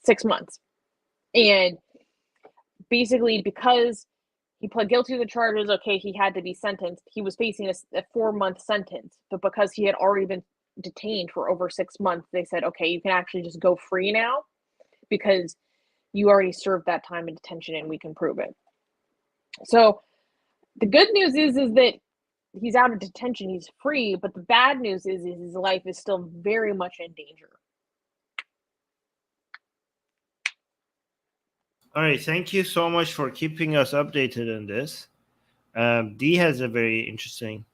6 months. And basically, because he pled guilty to the charges, he had to be sentenced. He was facing a 4-month sentence, but because he had already been detained for over 6 months, they said, you can actually just go free now because you already served that time in detention and we can prove it. So the good news is that he's out of detention, he's free, but the bad news is his life is still very much in danger. All right, thank you so much for keeping us updated on this. Dee has a very interesting,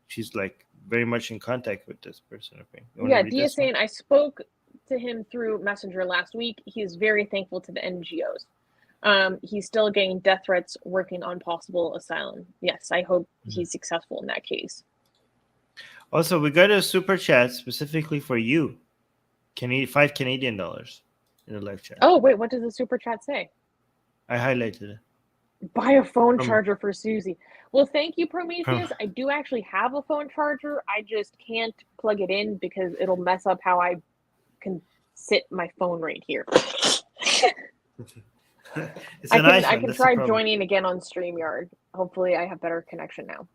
she's like very much in contact with this person. Okay. You wanna Yeah, read Dia this one? saying I spoke to him through Messenger last week. He is very thankful to the NGOs. He's still getting death threats working on possible asylum. Yes, I hope he's successful in that case. Also, we got a super chat specifically for you. $5 Canadian in the live chat. Oh, wait, what does the super chat say? I highlighted it. Buy a phone From- charger for Susie. Well, thank you, Prometheus. I do actually have a phone charger. I just can't plug it in because it'll mess up how I can sit my phone right here. It's I an can iPhone. I can That's the try problem. joining again on StreamYard. Hopefully, I have better connection now.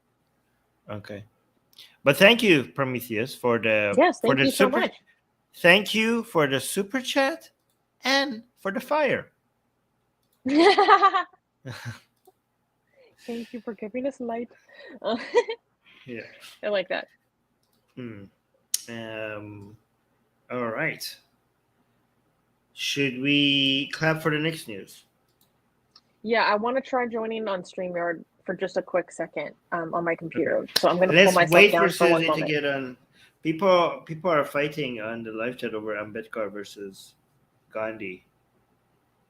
Okay. But thank you, Prometheus, for the Yes, for thank the you so super. much. Thank you for the super chat and for the fire. Thank you for giving us light. Yeah. I like that. All right. Should we clap for the next news? Yeah, I want to try joining on StreamYard for just a quick second on my computer. So I'm going to Let's pull myself wait down for for one Susie to moment. get on. People are fighting on the live chat over Ambedkar versus Gandhi.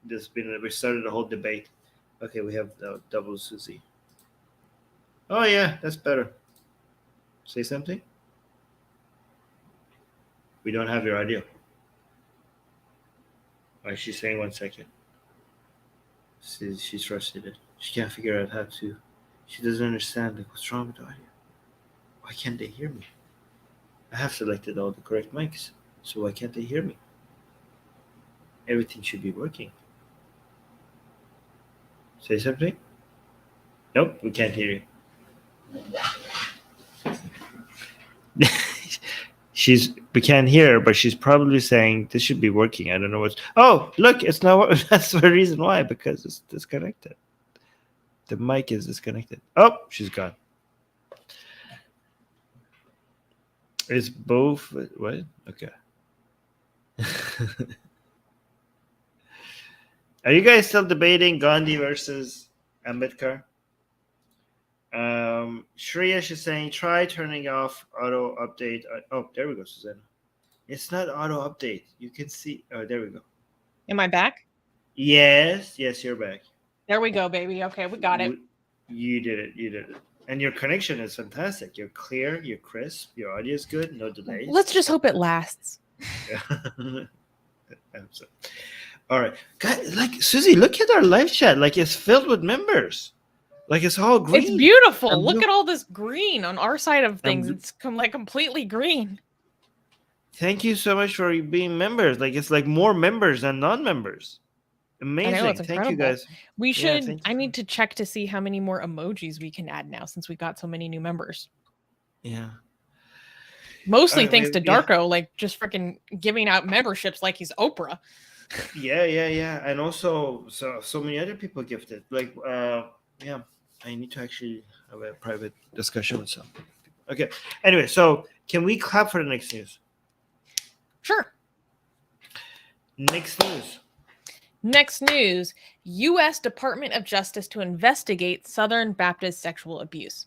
We started a whole debate. Okay, we have double Susie. Oh yeah, that's better. Say something. We don't have your audio. Why is she saying 1 second? She's frustrated. She can't figure out how to. She doesn't understand what's wrong with the audio. Why can't they hear me? I have selected all the correct mics, so why can't they hear me? Everything should be working. Say something? Nope, we can't hear you. We can't hear her, but she's probably saying this should be working. I don't know what's. Oh, look, it's not. That's the reason why, because it's disconnected. The mic is disconnected. Oh, she's gone. It's both. What? Okay. Are you guys still debating Gandhi versus Ambedkar? Shreya is saying try turning off auto update. Oh, there we go, Susanna. It's not auto update. You can see. Oh, there we go. Am I back? Yes, you're back. There we go, baby. Okay, we got it. You did it. And your connection is fantastic. You're clear, you're crisp, your audio is good, no delays. Let's just hope it lasts. All right. Guys, like Susie, look at our live chat. Like it's filled with members. Like it's all green. It's beautiful. Look at all this green on our side of things. It's completely green. Thank you so much for being members. Like it's like more members than non-members. Amazing. I know, it's Thank you incredible. guys. We should. thank you. I need to check to see how many more emojis we can add now since we got so many new members. Yeah. Mostly All right, thanks to yeah. Darko, like just freaking giving out memberships like he's Oprah. Yeah. And also so many other people gifted. Like yeah, I need to actually have a private discussion with some. Okay. Anyway, so can we clap for the next news? Sure. Next news. U.S. Department of Justice to investigate Southern Baptist sexual abuse.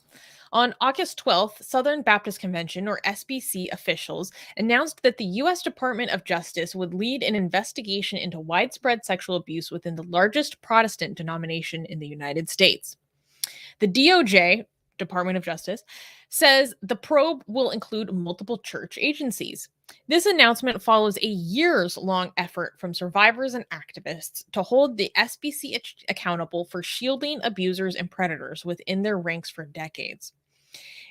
On August 12th, Southern Baptist Convention, or SBC, officials announced that the U.S. Department of Justice would lead an investigation into widespread sexual abuse within the largest Protestant denomination in the United States. The DOJ, Department of Justice, says the probe will include multiple church agencies. This announcement follows a years-long effort from survivors and activists to hold the SBC accountable for shielding abusers and predators within their ranks for decades.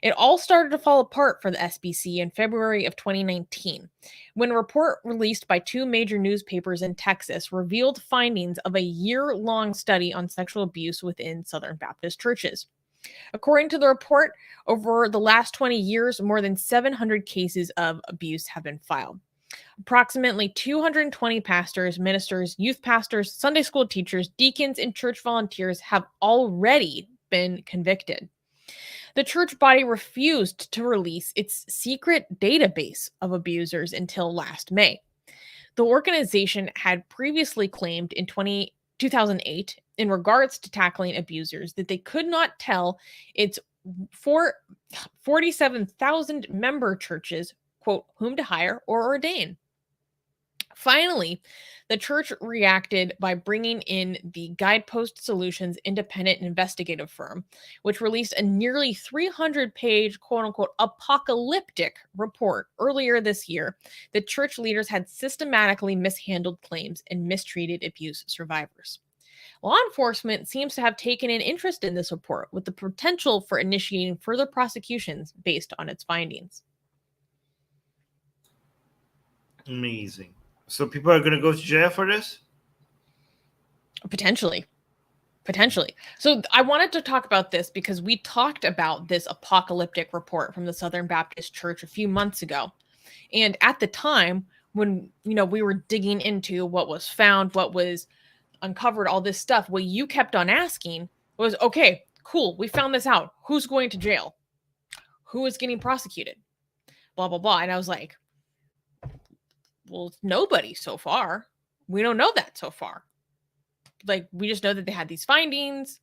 It all started to fall apart for the SBC in February of 2019, when a report released by two major newspapers in Texas revealed findings of a year-long study on sexual abuse within Southern Baptist churches. According to the report, over the last 20 years, more than 700 cases of abuse have been filed. Approximately 220 pastors, ministers, youth pastors, Sunday school teachers, deacons, and church volunteers have already been convicted. The church body refused to release its secret database of abusers until last May. The organization had previously claimed in 2008, in regards to tackling abusers, that they could not tell its 47,000 member churches, quote, whom to hire or ordain. Finally, the church reacted by bringing in the Guidepost Solutions independent investigative firm, which released a nearly 300-page, quote-unquote, apocalyptic report earlier this year that church leaders had systematically mishandled claims and mistreated abuse survivors. Law enforcement seems to have taken an interest in this report, with the potential for initiating further prosecutions based on its findings. Amazing. So people are going to go to jail for this? Potentially. So I wanted to talk about this because we talked about this apocalyptic report from the Southern Baptist Church a few months ago. And at the time, when we were digging into what was found, what was uncovered, all this stuff, what you kept on asking was, okay, cool, we found this out. Who's going to jail? Who is getting prosecuted? Blah, blah, blah. And I was like, well, nobody so far. We don't know that so far. Like, we just know that they had these findings,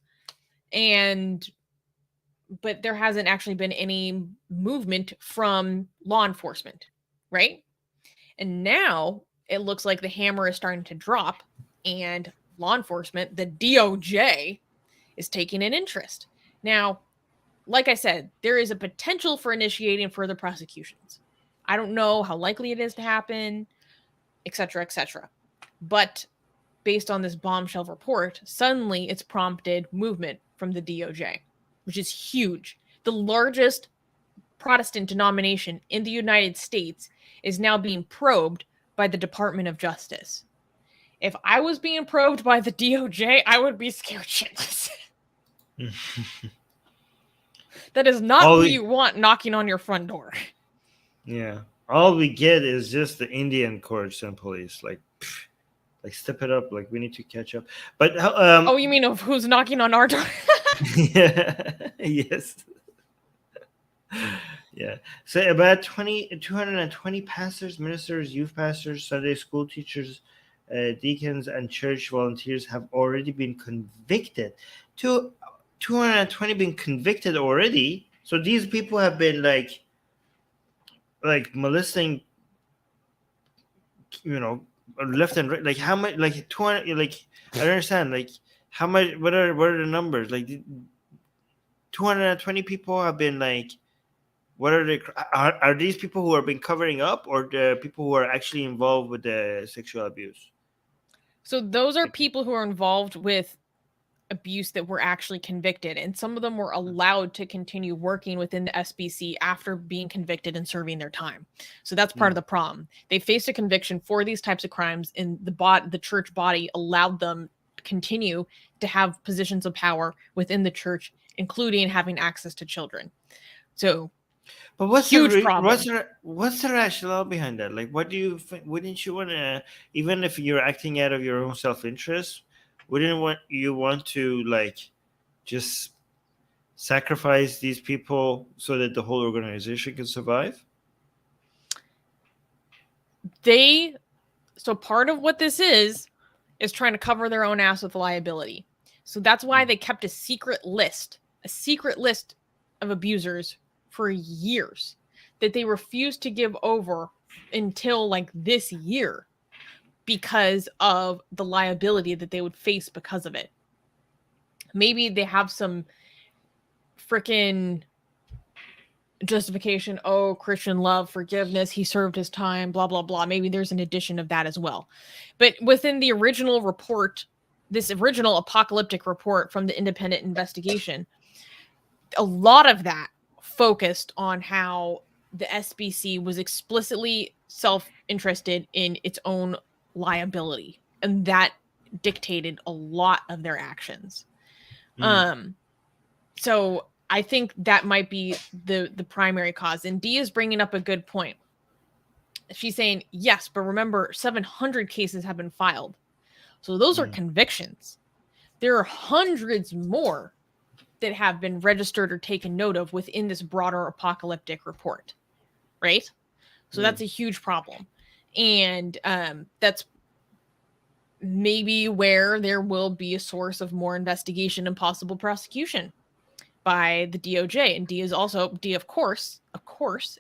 but there hasn't actually been any movement from law enforcement, right? And now it looks like the hammer is starting to drop, and law enforcement, the DOJ, is taking an interest. Now, like I said, there is a potential for initiating further prosecutions. I don't know how likely it is to happen, etc., etc. But based on this bombshell report, suddenly it's prompted movement from the DOJ, which is huge. The largest Protestant denomination in the United States is now being probed by the Department of Justice. If I was being probed by the DOJ, I would be scared shitless. That is not who you want knocking on your front door. Yeah. All we get is just the Indian courts and police. Like step it up. Like, we need to catch up. But oh, you mean of who's knocking on our door? Yeah. Yes. Yeah. So about 220 pastors, ministers, youth pastors, Sunday school teachers, deacons, and church volunteers have already been convicted. 220 been convicted already. So these people have been like molesting, left and right. Like, how much? Like 200. Like, I don't understand. Like, how much? What are the numbers? Like, 220 people have been like. What are the? Are these people who are been covering up, or the people who are actually involved with the sexual abuse? So those are people who are involved with abuse that were actually convicted, and some of them were allowed to continue working within the SBC after being convicted and serving their time. So that's part of the problem. They faced a conviction for these types of crimes, and the church body allowed them to continue to have positions of power within the church, including having access to children. So, but what's huge the problem. What's the rationale behind that? Like, what do you think? Wouldn't you want to, even if you're acting out of your own self-interest, wouldn't you want to like just sacrifice these people so that the whole organization can survive? So part of what this is trying to cover their own ass with liability. So that's why they kept a secret list of abusers for years that they refused to give over until like this year, because of the liability that they would face because of it. Maybe they have some freaking justification. Oh, Christian love, forgiveness. He served his time, blah, blah, blah. Maybe there's an addition of that as well. But within the original report, this original apocalyptic report from the independent investigation, a lot of that focused on how the SBC was explicitly self-interested in its own liability, and that dictated a lot of their actions. So I think that might be the primary cause. And Dee is bringing up a good point. She's saying, yes, but remember, 700 cases have been filed. So those are convictions. There are hundreds more that have been registered or taken note of within this broader apocalyptic report, right? So that's a huge problem. And that's maybe where there will be a source of more investigation and possible prosecution. by the DOJ. And D, of course,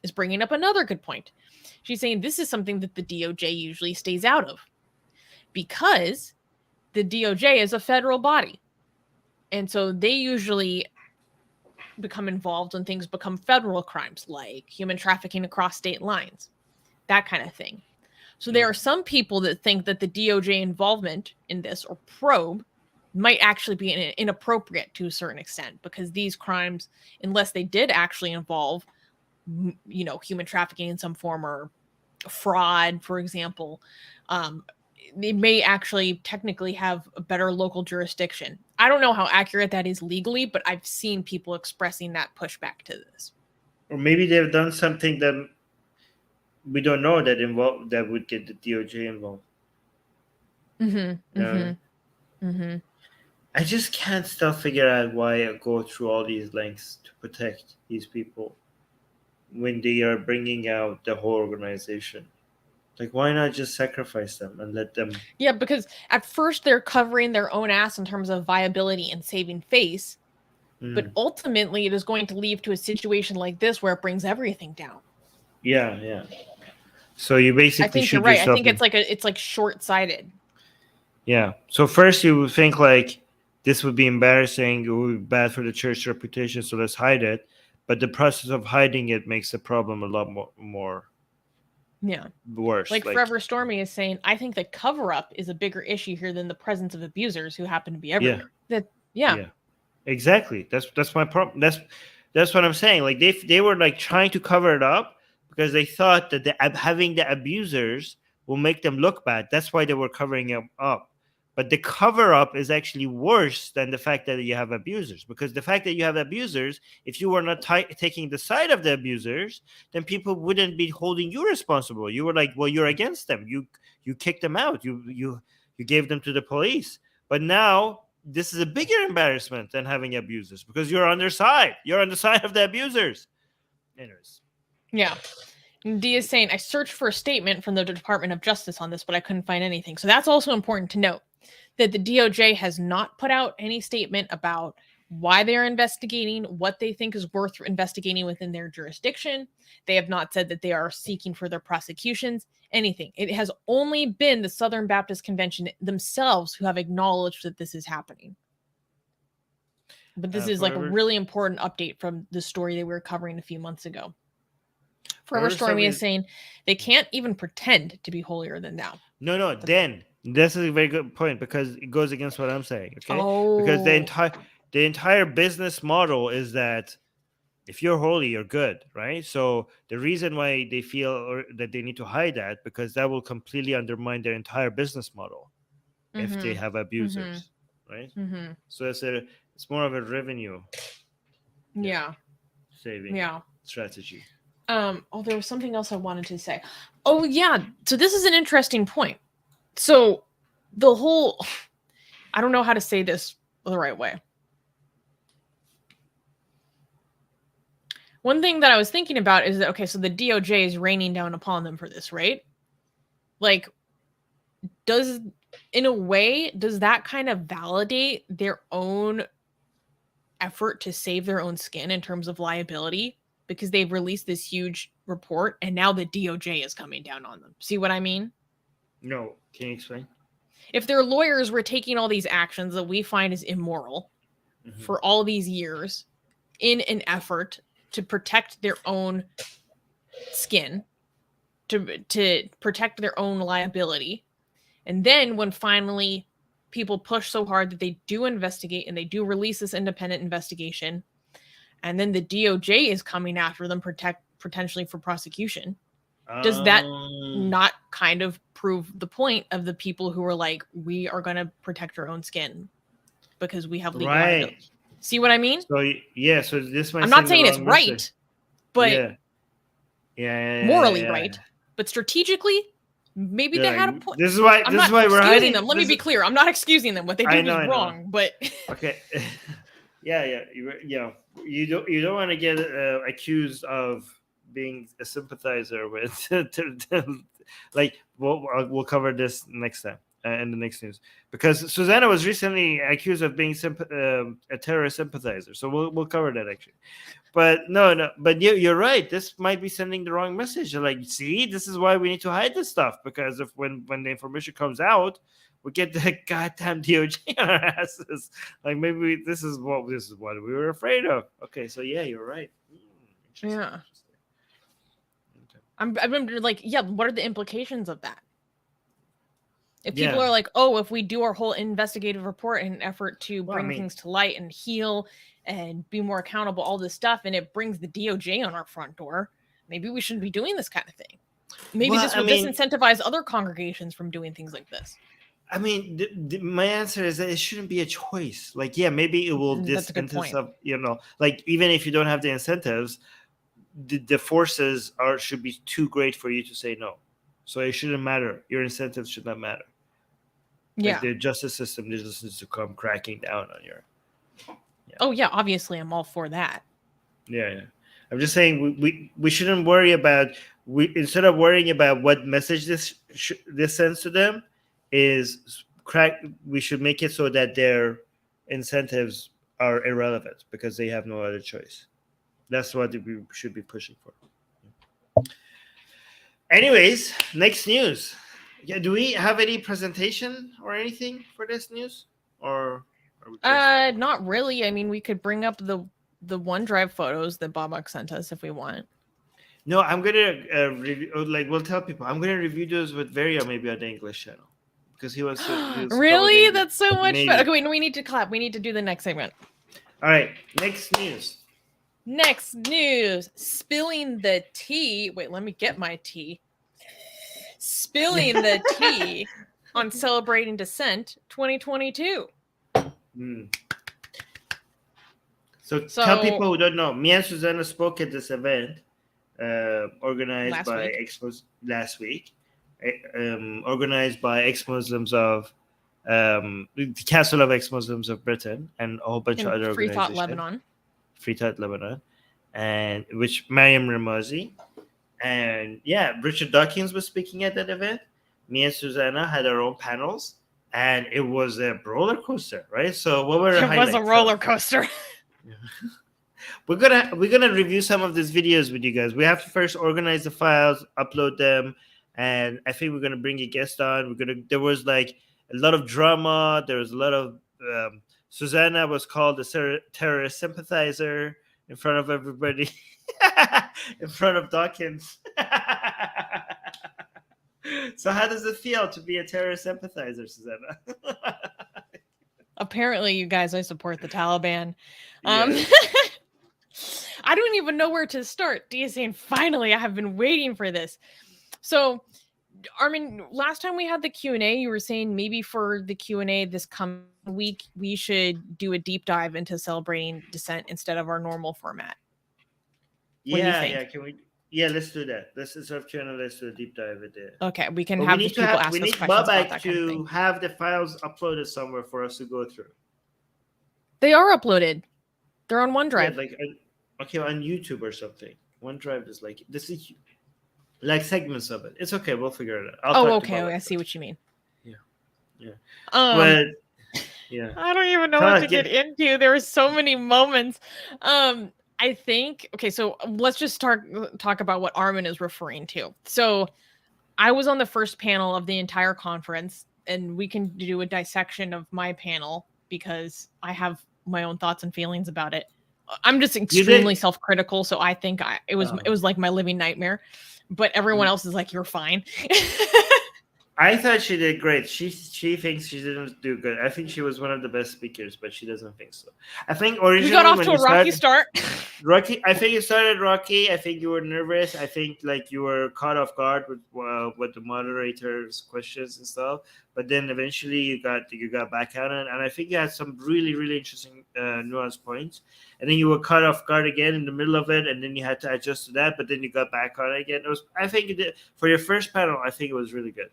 is bringing up another good point. She's saying this is something that the DOJ usually stays out of because the DOJ is a federal body. And so they usually become involved when things become federal crimes, like human trafficking across state lines, that kind of thing. So there are some people that think that the DOJ involvement in this or probe might actually be inappropriate to a certain extent, because these crimes, unless they did actually involve, human trafficking in some form or fraud, for example, they may actually technically have a better local jurisdiction. I don't know how accurate that is legally, but I've seen people expressing that pushback to this. Or maybe they've done something that we don't know that would get the DOJ involved. I just can't still figure out why I go through all these lengths to protect these people when they are bringing out the whole organization. Like, why not just sacrifice them and let them... Yeah, because at first they're covering their own ass in terms of viability and saving face, but ultimately it is going to lead to a situation like this where it brings everything down. Yeah. So you basically... I think you're right. I think it's like short-sighted. Yeah. So first you would think like this would be embarrassing, it would be bad for the church reputation, so let's hide it. But the process of hiding it makes the problem a lot more worse. Like Forever Stormy is saying, I think the cover-up is a bigger issue here than the presence of abusers who happen to be everywhere. Yeah. Exactly. That's my problem. That's what I'm saying. Like they were like trying to cover it up because they thought that having the abusers will make them look bad. That's why they were covering them up. But the cover-up is actually worse than the fact that you have abusers. Because the fact that you have abusers, if you were not taking the side of the abusers, then people wouldn't be holding you responsible. You were like, well, you're against them. You kicked them out. You gave them to the police. But now this is a bigger embarrassment than having abusers because you're on their side. You're on the side of the abusers. Anyways. Yeah. D is saying, I searched for a statement from the Department of Justice on this, but I couldn't find anything. So that's also important to note, that the DOJ has not put out any statement about why they're investigating, what they think is worth investigating within their jurisdiction. They have not said that they are seeking further prosecutions, anything. It has only been the Southern Baptist Convention themselves who have acknowledged that this is happening. But this is like a really important update from the story that we were covering a few months ago. Forever Stormy is saying they can't even pretend to be holier than thou. No, then this is a very good point because it goes against what I'm saying. Okay, because the entire business model is that if you're holy, you're good, right? So the reason why they feel that they need to hide that because that will completely undermine their entire business model if they have abusers, right? So it's more of a revenue, saving strategy. There was something else I wanted to say. Oh, yeah. So this is an interesting point. So the whole, I don't know how to say this the right way. One thing that I was thinking about is that, okay, so the DOJ is raining down upon them for this, right? Like, in a way, does that kind of validate their own effort to save their own skin in terms of liability? Because they've released this huge report and now the DOJ is coming down on them. See what I mean? No. Can you explain? If their lawyers were taking all these actions that we find is immoral for all these years in an effort to protect their own skin, to protect their own liability, and then when finally people push so hard that they do investigate and they do release this independent investigation, and then the DOJ is coming after them potentially for prosecution. Does that not kind of prove the point of the people who are like, we are going to protect our own skin because we have legal liability? See what I mean? So yeah, so this might. I'm not saying it's right, but morally right. But strategically, maybe they had a point. This is why. I'm not excusing them. Let me be clear. I'm not excusing them. What they did was wrong. But okay. You don't want to get accused of being a sympathizer with. Like we'll cover this next time. in the next news, because Susanna was recently accused of being a terrorist sympathizer. So we'll cover that actually. But but you're right. This might be sending the wrong message. They're like, see, this is why we need to hide this stuff, because if when the information comes out, we get the goddamn DOJ on our asses. Like maybe this is what we were afraid of. Okay, so yeah, you're right. Yeah. I've been like, yeah, what are the implications of that? If people are like, oh, if we do our whole investigative report in an effort to bring things to light and heal and be more accountable, all this stuff, and it brings the DOJ on our front door, maybe we shouldn't be doing this kind of thing. Maybe this will disincentivize other congregations from doing things like this. I mean, my answer is that it shouldn't be a choice. Like, yeah, maybe it will disincentivize, like even if you don't have the incentives, the forces should be too great for you to say no. So it shouldn't matter. Your incentives should not matter. Yeah. Like the justice system just needs to come cracking down on your. Yeah. Oh yeah, obviously I'm all for that. Yeah. I'm just saying we shouldn't worry about instead of worrying about what message this sends to them we should make it so that their incentives are irrelevant because they have no other choice. That's what we should be pushing for. Anyways, next news. Yeah, do we have any presentation or anything for this news? Or not really. I mean, we could bring up the OneDrive photos that Babak sent us if we want. No, I'm gonna review. Like, we'll tell people I'm gonna review those with Vario maybe on the English channel because he was really. That's so much fun. Okay, wait, we need to clap. We need to do the next segment. All right, next news. Next news. Spilling the tea. Wait, let me get my tea. Spilling the tea on Celebrating Dissent 2022. So tell people who don't know, me and Susanna spoke at this event organized by ex-Muslims of the Council of Ex-Muslims of Britain and a whole bunch of other Free organizations. Free Thought Lebanon, and which Mariam Ramazi, and Richard Dawkins was speaking at that event. Me and Susanna had our own panels, and it was a roller coaster, right? So what were the highlights? It was a roller coaster. We're gonna review some of these videos with you guys. We have to first organize the files, upload them, and I think we're gonna bring a guest on. There was like a lot of drama. There was a lot of Susanna was called a terrorist sympathizer in front of everybody, in front of Dawkins. So how does it feel to be a terrorist sympathizer, Susanna? Apparently, you guys, I support the Taliban. I don't even know where to start. Dia saying, finally, I have been waiting for this. So, Armin, last time we had the Q&A, you were saying maybe for the Q&A this coming week, we should do a deep dive into Celebrating Dissent instead of our normal format. Can we? Yeah, let's do that. Let's instead of channel, let's do a deep dive into it. Okay, we can have people ask us questions. We need Babak to have the files uploaded somewhere for us to go through. They are uploaded. They're on OneDrive. Yeah, on YouTube or something. OneDrive is like this is like segments of it. It's okay. We'll figure it out. Okay. I see what you mean. Yeah. But yeah. I don't even know what to get into. There were so many moments. I think, okay, so let's just talk about what Armin is referring to. So I was on the first panel of the entire conference, and we can do a dissection of my panel because I have my own thoughts and feelings about it. I'm just extremely self-critical, so I think it was like my living nightmare. But everyone else is like, you're fine. I thought she did great. She thinks she didn't do good. I think she was one of the best speakers, but she doesn't think so. I think originally you got off to a rocky start. I think you started rocky. I think you were nervous. I think like you were caught off guard with the moderator's questions and stuff. But then eventually you got back on it, and I think you had some really really interesting nuanced points. And then you were caught off guard again in the middle of it, and then you had to adjust to that. But then you got back on it again. I think you did for your first panel. I think it was really good.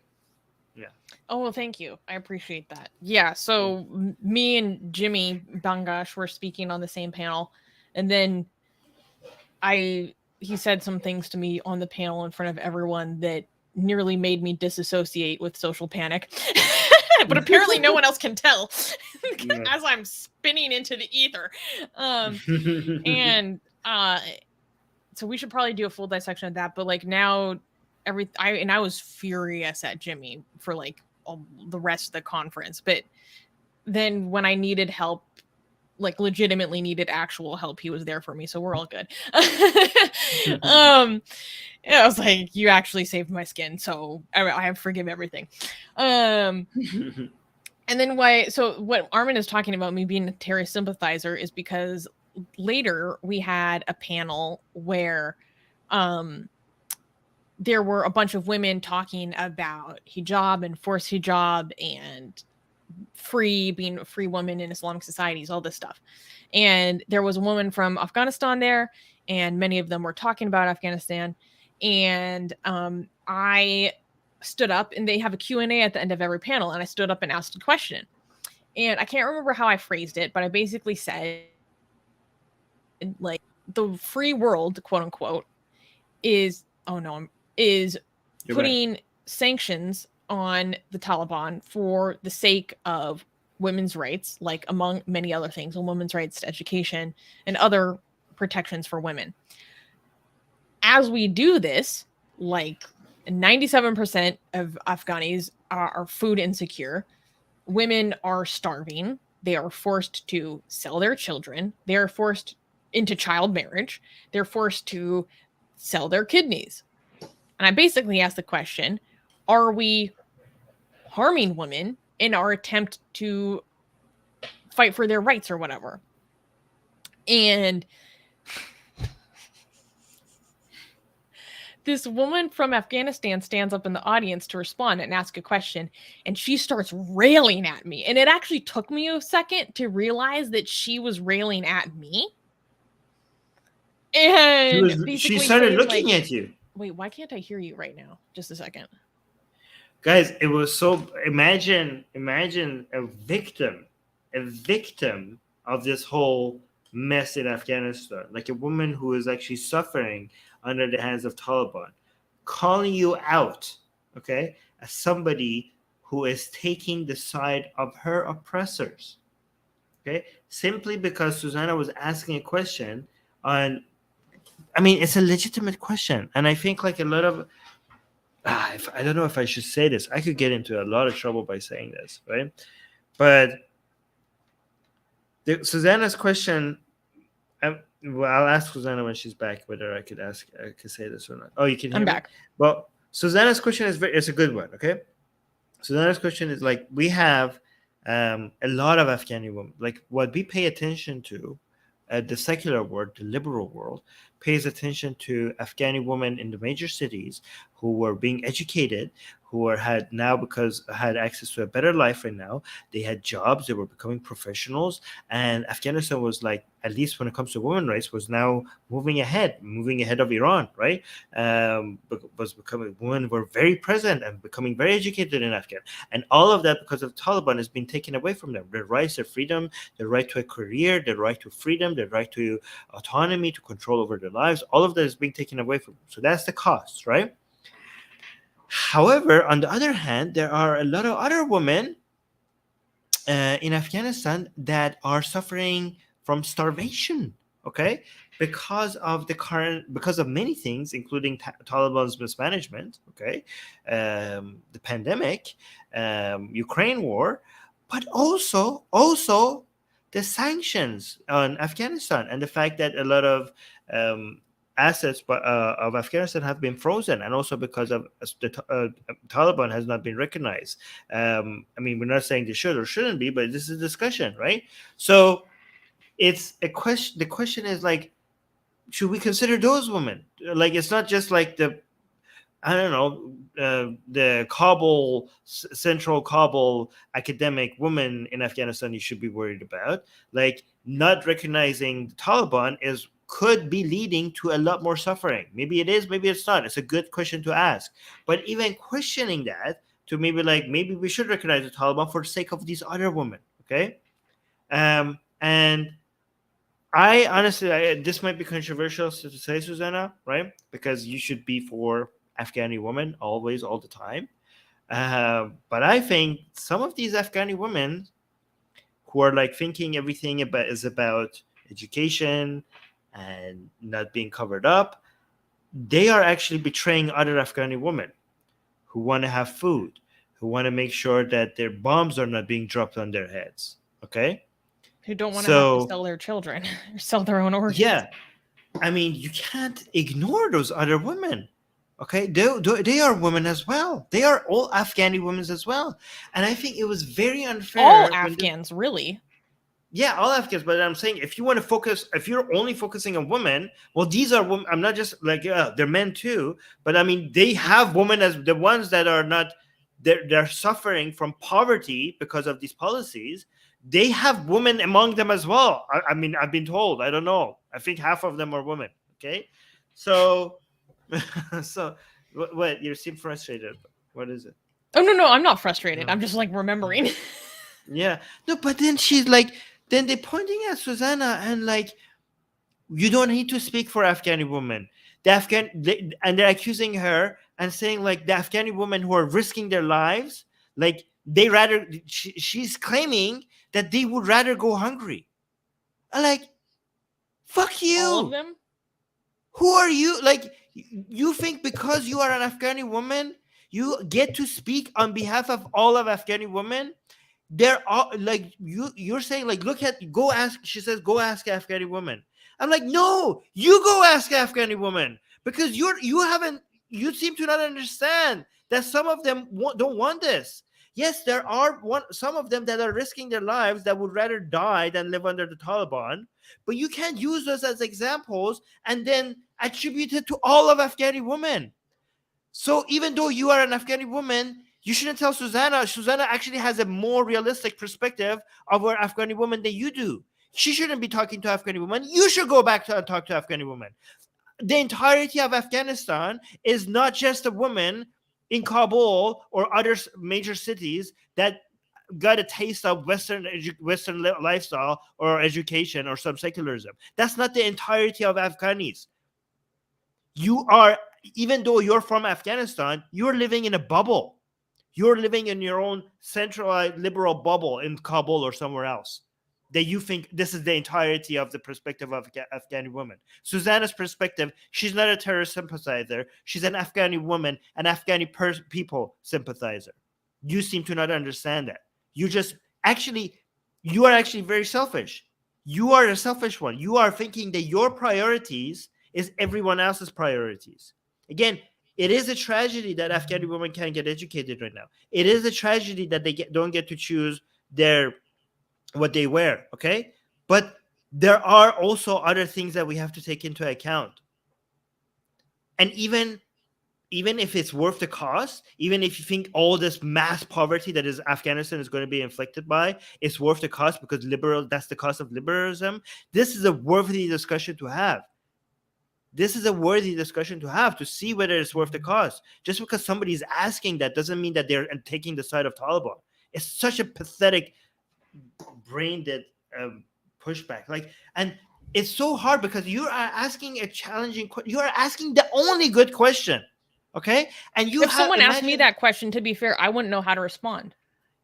Yeah. Oh, well, thank you. I appreciate that. Yeah. So me and Jimmy Bangash were speaking on the same panel, and then he said some things to me on the panel in front of everyone that nearly made me disassociate with social panic. but apparently no one else can tell Yeah. as I'm spinning into the ether. And so we should probably do a full dissection of that. But like now, I was furious at Jimmy for like all the rest of the conference. But then when I needed help, like legitimately needed actual help, he was there for me. So we're all good. I was like, you actually saved my skin, so I forgive everything. And then what Armin is talking about me being a terrorist sympathizer is because later we had a panel where there were a bunch of women talking about hijab and forced hijab and being a free woman in Islamic societies, all this stuff. And there was a woman from Afghanistan there, and many of them were talking about Afghanistan. And I stood up, and they have a Q&A at the end of every panel, and I stood up and asked a question. And I can't remember how I phrased it, but I basically said, like, the free world, quote unquote, is putting sanctions on the Taliban for the sake of women's rights, like among many other things, and women's rights to education and other protections for women. As we do this, like 97% of Afghanis are food insecure. Women are starving. They are forced to sell their children. They are forced into child marriage. They're forced to sell their kidneys. And I basically asked the question, are we harming women in our attempt to fight for their rights or whatever? And this woman from Afghanistan stands up in the audience to respond and ask a question, and she starts railing at me. And it actually took me a second to realize that she was railing at me. And she started looking at you. Wait, why can't I hear you right now? Just a second. Guys, it was so, imagine a victim of this whole mess in Afghanistan, like a woman who is actually suffering under the hands of Taliban, calling you out, okay, as somebody who is taking the side of her oppressors, okay, simply because Susanna was asking a question on, I mean, it's a legitimate question. And I think like a lot of, I don't know if I should say this. I could get into a lot of trouble by saying this, right? But Susanna's question, well, I'll ask Susanna when she's back whether I could say this or not. Oh, you can hear I'm me? back. Well, Susanna's question is a good one, okay? Susanna's question is like, we have a lot of Afghani women. Like what we pay attention to, the secular world, the liberal world, pays attention to Afghani women in the major cities who were being educated, who had access to a better life right now. They had jobs, they were becoming professionals, and Afghanistan was like, at least when it comes to women's rights, was now moving ahead of Iran, right? Women were very present and becoming very educated in Afghanistan. And all of that because of Taliban has been taken away from them. Their rights, their freedom, their right to a career, their right to freedom, their right to autonomy, to control over their lives, all of that is being taken away from them. So that's the cost, right? However, on the other hand, there are a lot of other women in Afghanistan that are suffering from starvation, okay, because of many things, including Taliban's mismanagement, okay, the pandemic, Ukraine war, but also the sanctions on Afghanistan and the fact that a lot of assets of Afghanistan have been frozen, and also because of the Taliban has not been recognized. I mean, we're not saying they should or shouldn't be, but this is a discussion, right? So it's a question. The question is like, should we consider those women? Like, it's not just like the central Kabul academic woman in Afghanistan you should be worried about. Like, not recognizing the Taliban could be leading to a lot more suffering. Maybe it is, maybe it's not. It's a good question to ask. But even questioning that, to maybe we should recognize the Taliban for the sake of these other women, okay? And I honestly, this might be controversial to say, Susanna, right? Because you should be for Afghani women always, all the time. But I think some of these Afghani women who are like thinking everything is about education and not being covered up, they are actually betraying other Afghani women who want to have food, who want to make sure that their bombs are not being dropped on their heads. Okay? Who don't want to have to sell their children or sell their own organs. Yeah. I mean, you can't ignore those other women. Okay? They are women as well. They are all Afghani women as well. And I think it was very unfair. All Afghans, really. Yeah, all Afghans. But I'm saying if you want to focus, if you're only focusing on women, well, these are women. I'm not just like, they're men too. But I mean, they have women as the ones that are not, they're suffering from poverty because of these policies. They have women among them as well. I mean, I've been told. I don't know. I think half of them are women. Okay, so, so what? You seem frustrated. What is it? Oh no, I'm not frustrated. No. I'm just like remembering. Yeah, no, but then she's like, then they're pointing at Susanna and like, you don't need to speak for Afghani women. And they're accusing her and saying like the Afghani women who are risking their lives, like she's claiming that they would rather go hungry. I'm like, fuck you. All of them? Who are you? Like, you think because you are an Afghani woman, you get to speak on behalf of all of Afghani women? They're all like, you're saying like, go ask, she says, go ask Afghani women. I'm like, no, you go ask Afghani women, because you seem to not understand that some of them don't want this. Yes, there are some of them that are risking their lives that would rather die than live under the Taliban, but you can't use those as examples and then attribute it to all of Afghani women. So even though you are an Afghani woman, you shouldn't tell Susanna. Susanna actually has a more realistic perspective of our Afghani woman than you do. She shouldn't be talking to Afghani women. You should go back and talk to Afghani women. The entirety of Afghanistan is not just a woman in Kabul or other major cities that got a taste of Western lifestyle or education or some secularism. That's not the entirety of Afghanis. You are, even though you're from Afghanistan, you're living in a bubble. You're living in your own centralized liberal bubble in Kabul or somewhere else, that you think this is the entirety of the perspective of Afghani women. Susanna's perspective, she's not a terrorist sympathizer. She's an Afghani woman, an Afghani people sympathizer. You seem to not understand that. You are actually very selfish. You are a selfish one. You are thinking that your priorities is everyone else's priorities. Again, it is a tragedy that Afghani women can't get educated right now. It is a tragedy that they don't get to choose what they wear, okay? But there are also other things that we have to take into account. And even if it's worth the cost, even if you think all this mass poverty that is Afghanistan is going to be inflicted by, it's worth the cost because that's the cost of liberalism. This is a worthy discussion to have. This is a worthy discussion to have, to see whether it's worth the cost. Just because somebody's asking that doesn't mean that they're taking the side of Taliban. It's such a pathetic brain-dead pushback. Like, and it's so hard because you are asking a challenging you are asking the only good question, okay? And if someone asked me that question, to be fair, I wouldn't know how to respond.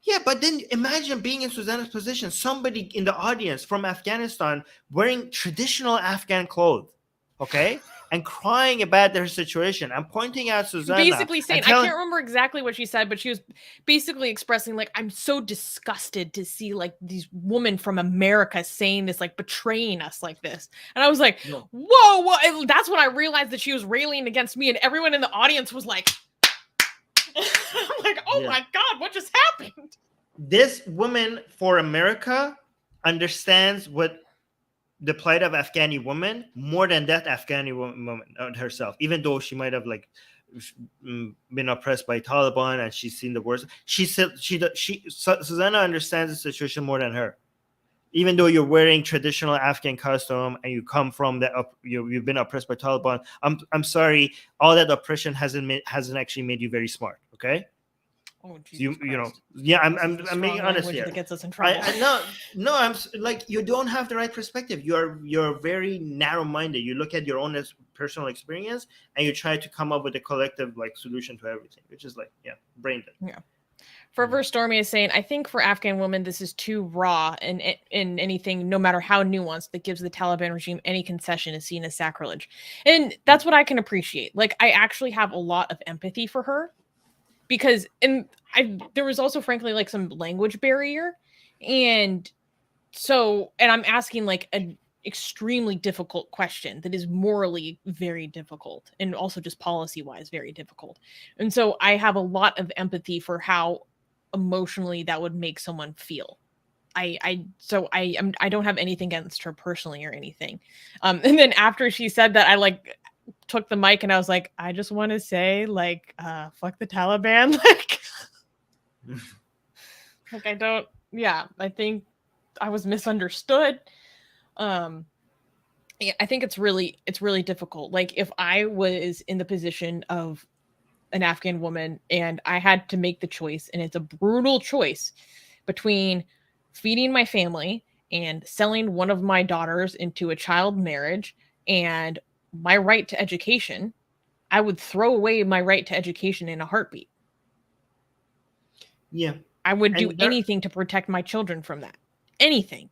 Yeah, but then imagine being in Susanna's position, somebody in the audience from Afghanistan wearing traditional Afghan clothes, okay, and crying about their situation. I'm pointing out Susanna. Basically saying, I can't remember exactly what she said, but she was basically expressing like, I'm so disgusted to see like these women from America saying this, like betraying us like this. And I was like, whoa. And that's when I realized that she was railing against me, and everyone in the audience was like, I'm like, oh my God, what just happened? This woman for America understands what the plight of Afghani women more than that Afghani woman herself, even though she might have like been oppressed by Taliban and she's seen the worst. Susanna understands the situation more than her, even though you're wearing traditional Afghan costume and you come from you've been oppressed by Taliban. I'm sorry, all that oppression hasn't actually made you very smart. Okay. Oh, you know, yeah, I'm being honest here. That gets us in trouble. I'm like, you don't have the right perspective. You're very narrow-minded. You look at your own personal experience, and you try to come up with a collective like solution to everything, which is like brain dead. Yeah. Forever Stormy is saying, I think for Afghan women, this is too raw, and in anything, no matter how nuanced, that gives the Taliban regime any concession is seen as sacrilege. And that's what I can appreciate. Like, I actually have a lot of empathy for her, because there was also, frankly, like some language barrier. And so, and I'm asking like an extremely difficult question that is morally very difficult, and also just policy wise very difficult. And so I have a lot of empathy for how emotionally that would make someone feel. I don't have anything against her personally or anything. And then after she said that, I like took the mic and I was like, I just want to say, like, fuck the Taliban. Like, I think I was misunderstood. I think it's really difficult. Like, if I was in the position of an Afghan woman and I had to make the choice, and it's a brutal choice between feeding my family and selling one of my daughters into a child marriage and my right to education, I would throw away my right to education in a heartbeat. Yeah. I would do anything to protect my children from that. Anything.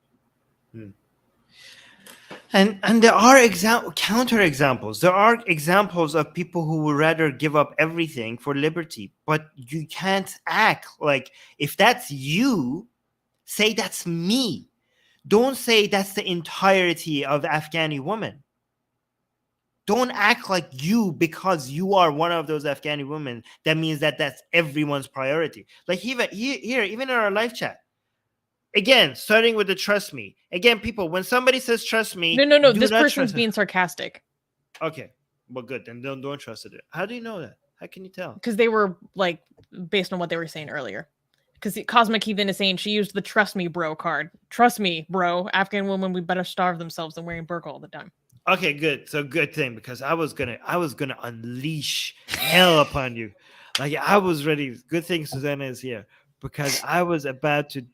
And there are counter examples. There are examples of people who would rather give up everything for liberty. But you can't act like, if that's you, say that's me. Don't say that's the entirety of Afghani women. Don't act like you, because you are one of those Afghani women, that means that that's everyone's priority. Like even here, even in our live chat. Again, starting with the trust me. Again, people, when somebody says trust me, no, this person's being sarcastic. Okay, well, good. Then don't trust it. How do you know that? How can you tell? Because they were like, based on what they were saying earlier. Because Cosmic Heathen is saying she used the trust me, bro card. Trust me, bro. Afghan women would better starve themselves than wearing burqa all the time. Okay, good. So good thing, because I was gonna unleash hell upon you. Like, I was ready. Good thing Susanna is here, because I was about to.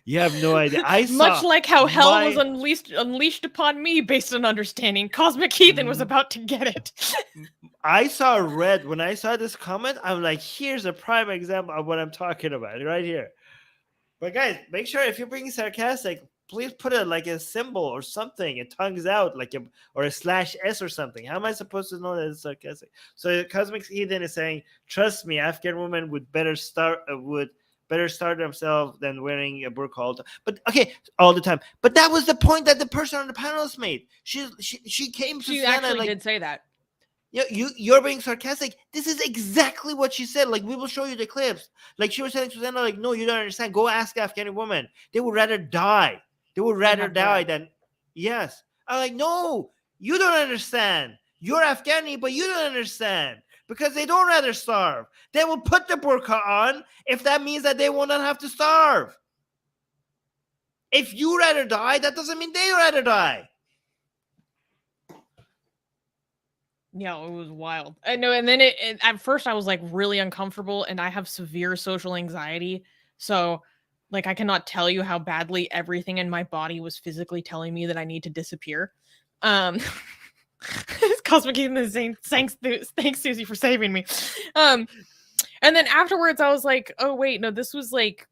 You have no idea. Much like how hell was unleashed upon me based on understanding, Cosmic Heathen was about to get it. I saw red when I saw this comment. I'm like, here's a prime example of what I'm talking about right here. But guys, make sure if you're being sarcastic, please put it like a symbol or something. It tongues out like or a /S or something. How am I supposed to know that it's sarcastic? So Cosmic Heathen is saying, trust me, Afghan women would better start themselves than wearing a burqa all the time. But that was the point that the person on the panelist made. She came to She actually did say that. You're being sarcastic. This is exactly what she said. Like, we will show you the clips. Like, she was telling Susanna, like, no, you don't understand. Go ask Afghani women. They would rather die. They would rather die than, yes. I'm like, no, you don't understand. You're Afghani, but you don't understand. Because they don't rather starve. They will put the burqa on if that means that they will not have to starve. If you rather die, that doesn't mean they rather die. Yeah, it was wild. I know, and then at first I was like really uncomfortable, and I have severe social anxiety. So, like, I cannot tell you how badly everything in my body was physically telling me that I need to disappear. Cosmic Heathen is saying, thanks Susie for saving me. And then afterwards I was like, oh wait, no, this was like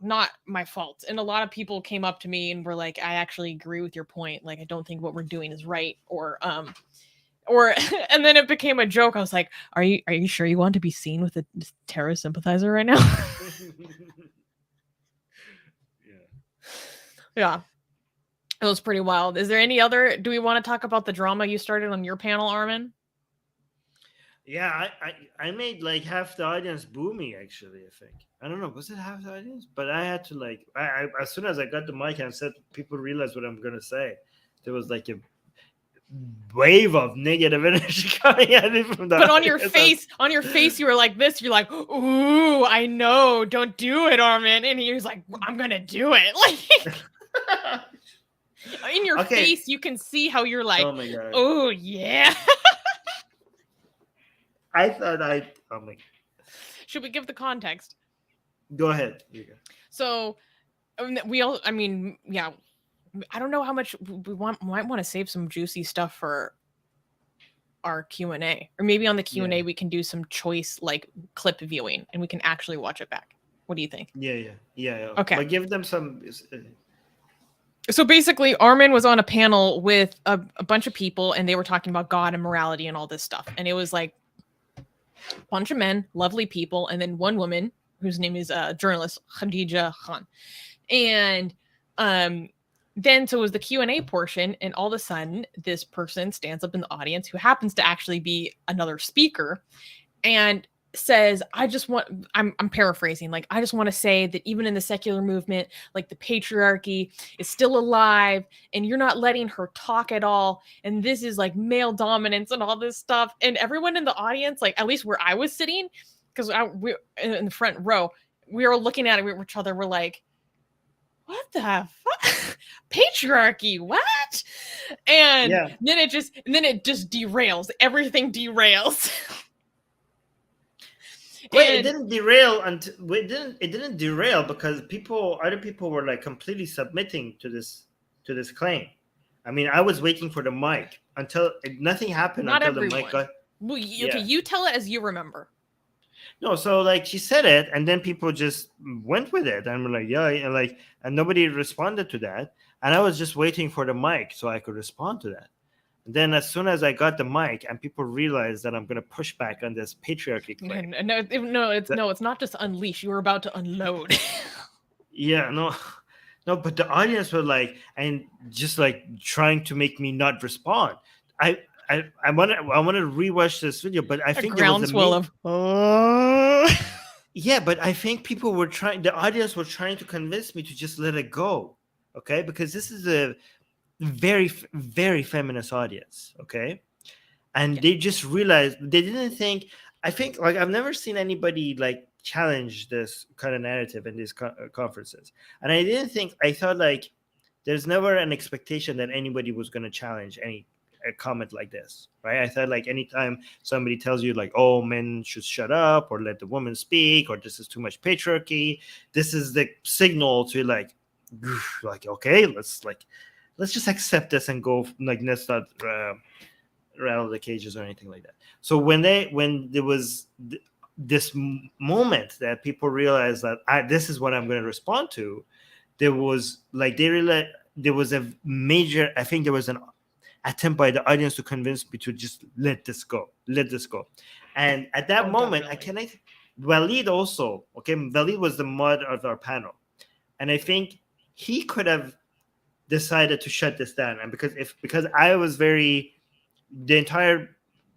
not my fault. And a lot of people came up to me and were like, I actually agree with your point. Like, I don't think what we're doing is right. Or and then it became a joke. I was like, are you sure you want to be seen with a terrorist sympathizer right now? Yeah. It was pretty wild. Is there any other? Do we want to talk about the drama you started on your panel, Armin? Yeah, I made like half the audience boo me, actually. I think, I don't know, was it half the audience? But I had to like, I as soon as I got the mic and said, people realized what I'm gonna say. There was like a wave of negative energy coming at me from that. But on your face, you were like this. You're like, ooh, I know, don't do it, Armin. And he was like, I'm gonna do it. Like. In your face, you can see how you're like, oh my God. Oh yeah. I thought oh my God. Should we give the context? Go ahead. So I don't know how much we might want to save some juicy stuff for our Q&A, or maybe on the Q&A we can do some choice like clip viewing and we can actually watch it back. What do you think? Yeah. Okay. But give them some. So basically, Armin was on a panel with a bunch of people, and they were talking about God and morality and all this stuff. And it was like a bunch of men, lovely people, and then one woman whose name is journalist Khadija Khan. And then so it was the Q&A portion, and all of a sudden, this person stands up in the audience who happens to actually be another speaker, and says, I'm paraphrasing, like, I just want to say that even in the secular movement, like, the patriarchy is still alive and you're not letting her talk at all, and this is like male dominance and all this stuff. And everyone in the audience, like, at least where I was sitting, because we in the front row, we were looking at each other, we're like, what the fuck? Patriarchy, what? And then it just derails, everything derails. Wait, it didn't derail until it didn't derail because other people were like completely submitting to this claim. I mean, I was waiting for the mic until nothing happened. Not until everyone. The mic got. Well, okay, you tell it as you remember. No, so like she said it, and then people just went with it, and were like, and nobody responded to that, and I was just waiting for the mic so I could respond to that. Then as soon as I got the mic and people realized that I'm going to push back on this patriarchy claim. No, it's not just unleash. You were about to unload. No, but the audience were like, and just like trying to make me not respond. I want to rewatch this video, but I think groundswell of. Yeah, but I think the audience were trying to convince me to just let it go. Okay, because this is a very, very feminist audience, okay? And they just realized, they didn't think, I think, like, I've never seen anybody like challenge this kind of narrative in these conferences. And I thought like there's never an expectation that anybody was going to challenge a comment like this, right? I thought like anytime somebody tells you like, oh, men should shut up or let the woman speak, or this is too much patriarchy, this is the signal to like okay, let's just accept this and go, like, let's not rattle the cages or anything like that. So when there was this moment that people realized that this is what I'm going to respond to, there was like, there was a major, I think there was an attempt by the audience to convince me to just let this go. And at that moment, definitely. Walid also, okay, Walid was the mod of our panel. And I think he could have decided to shut this down, and because I was the entire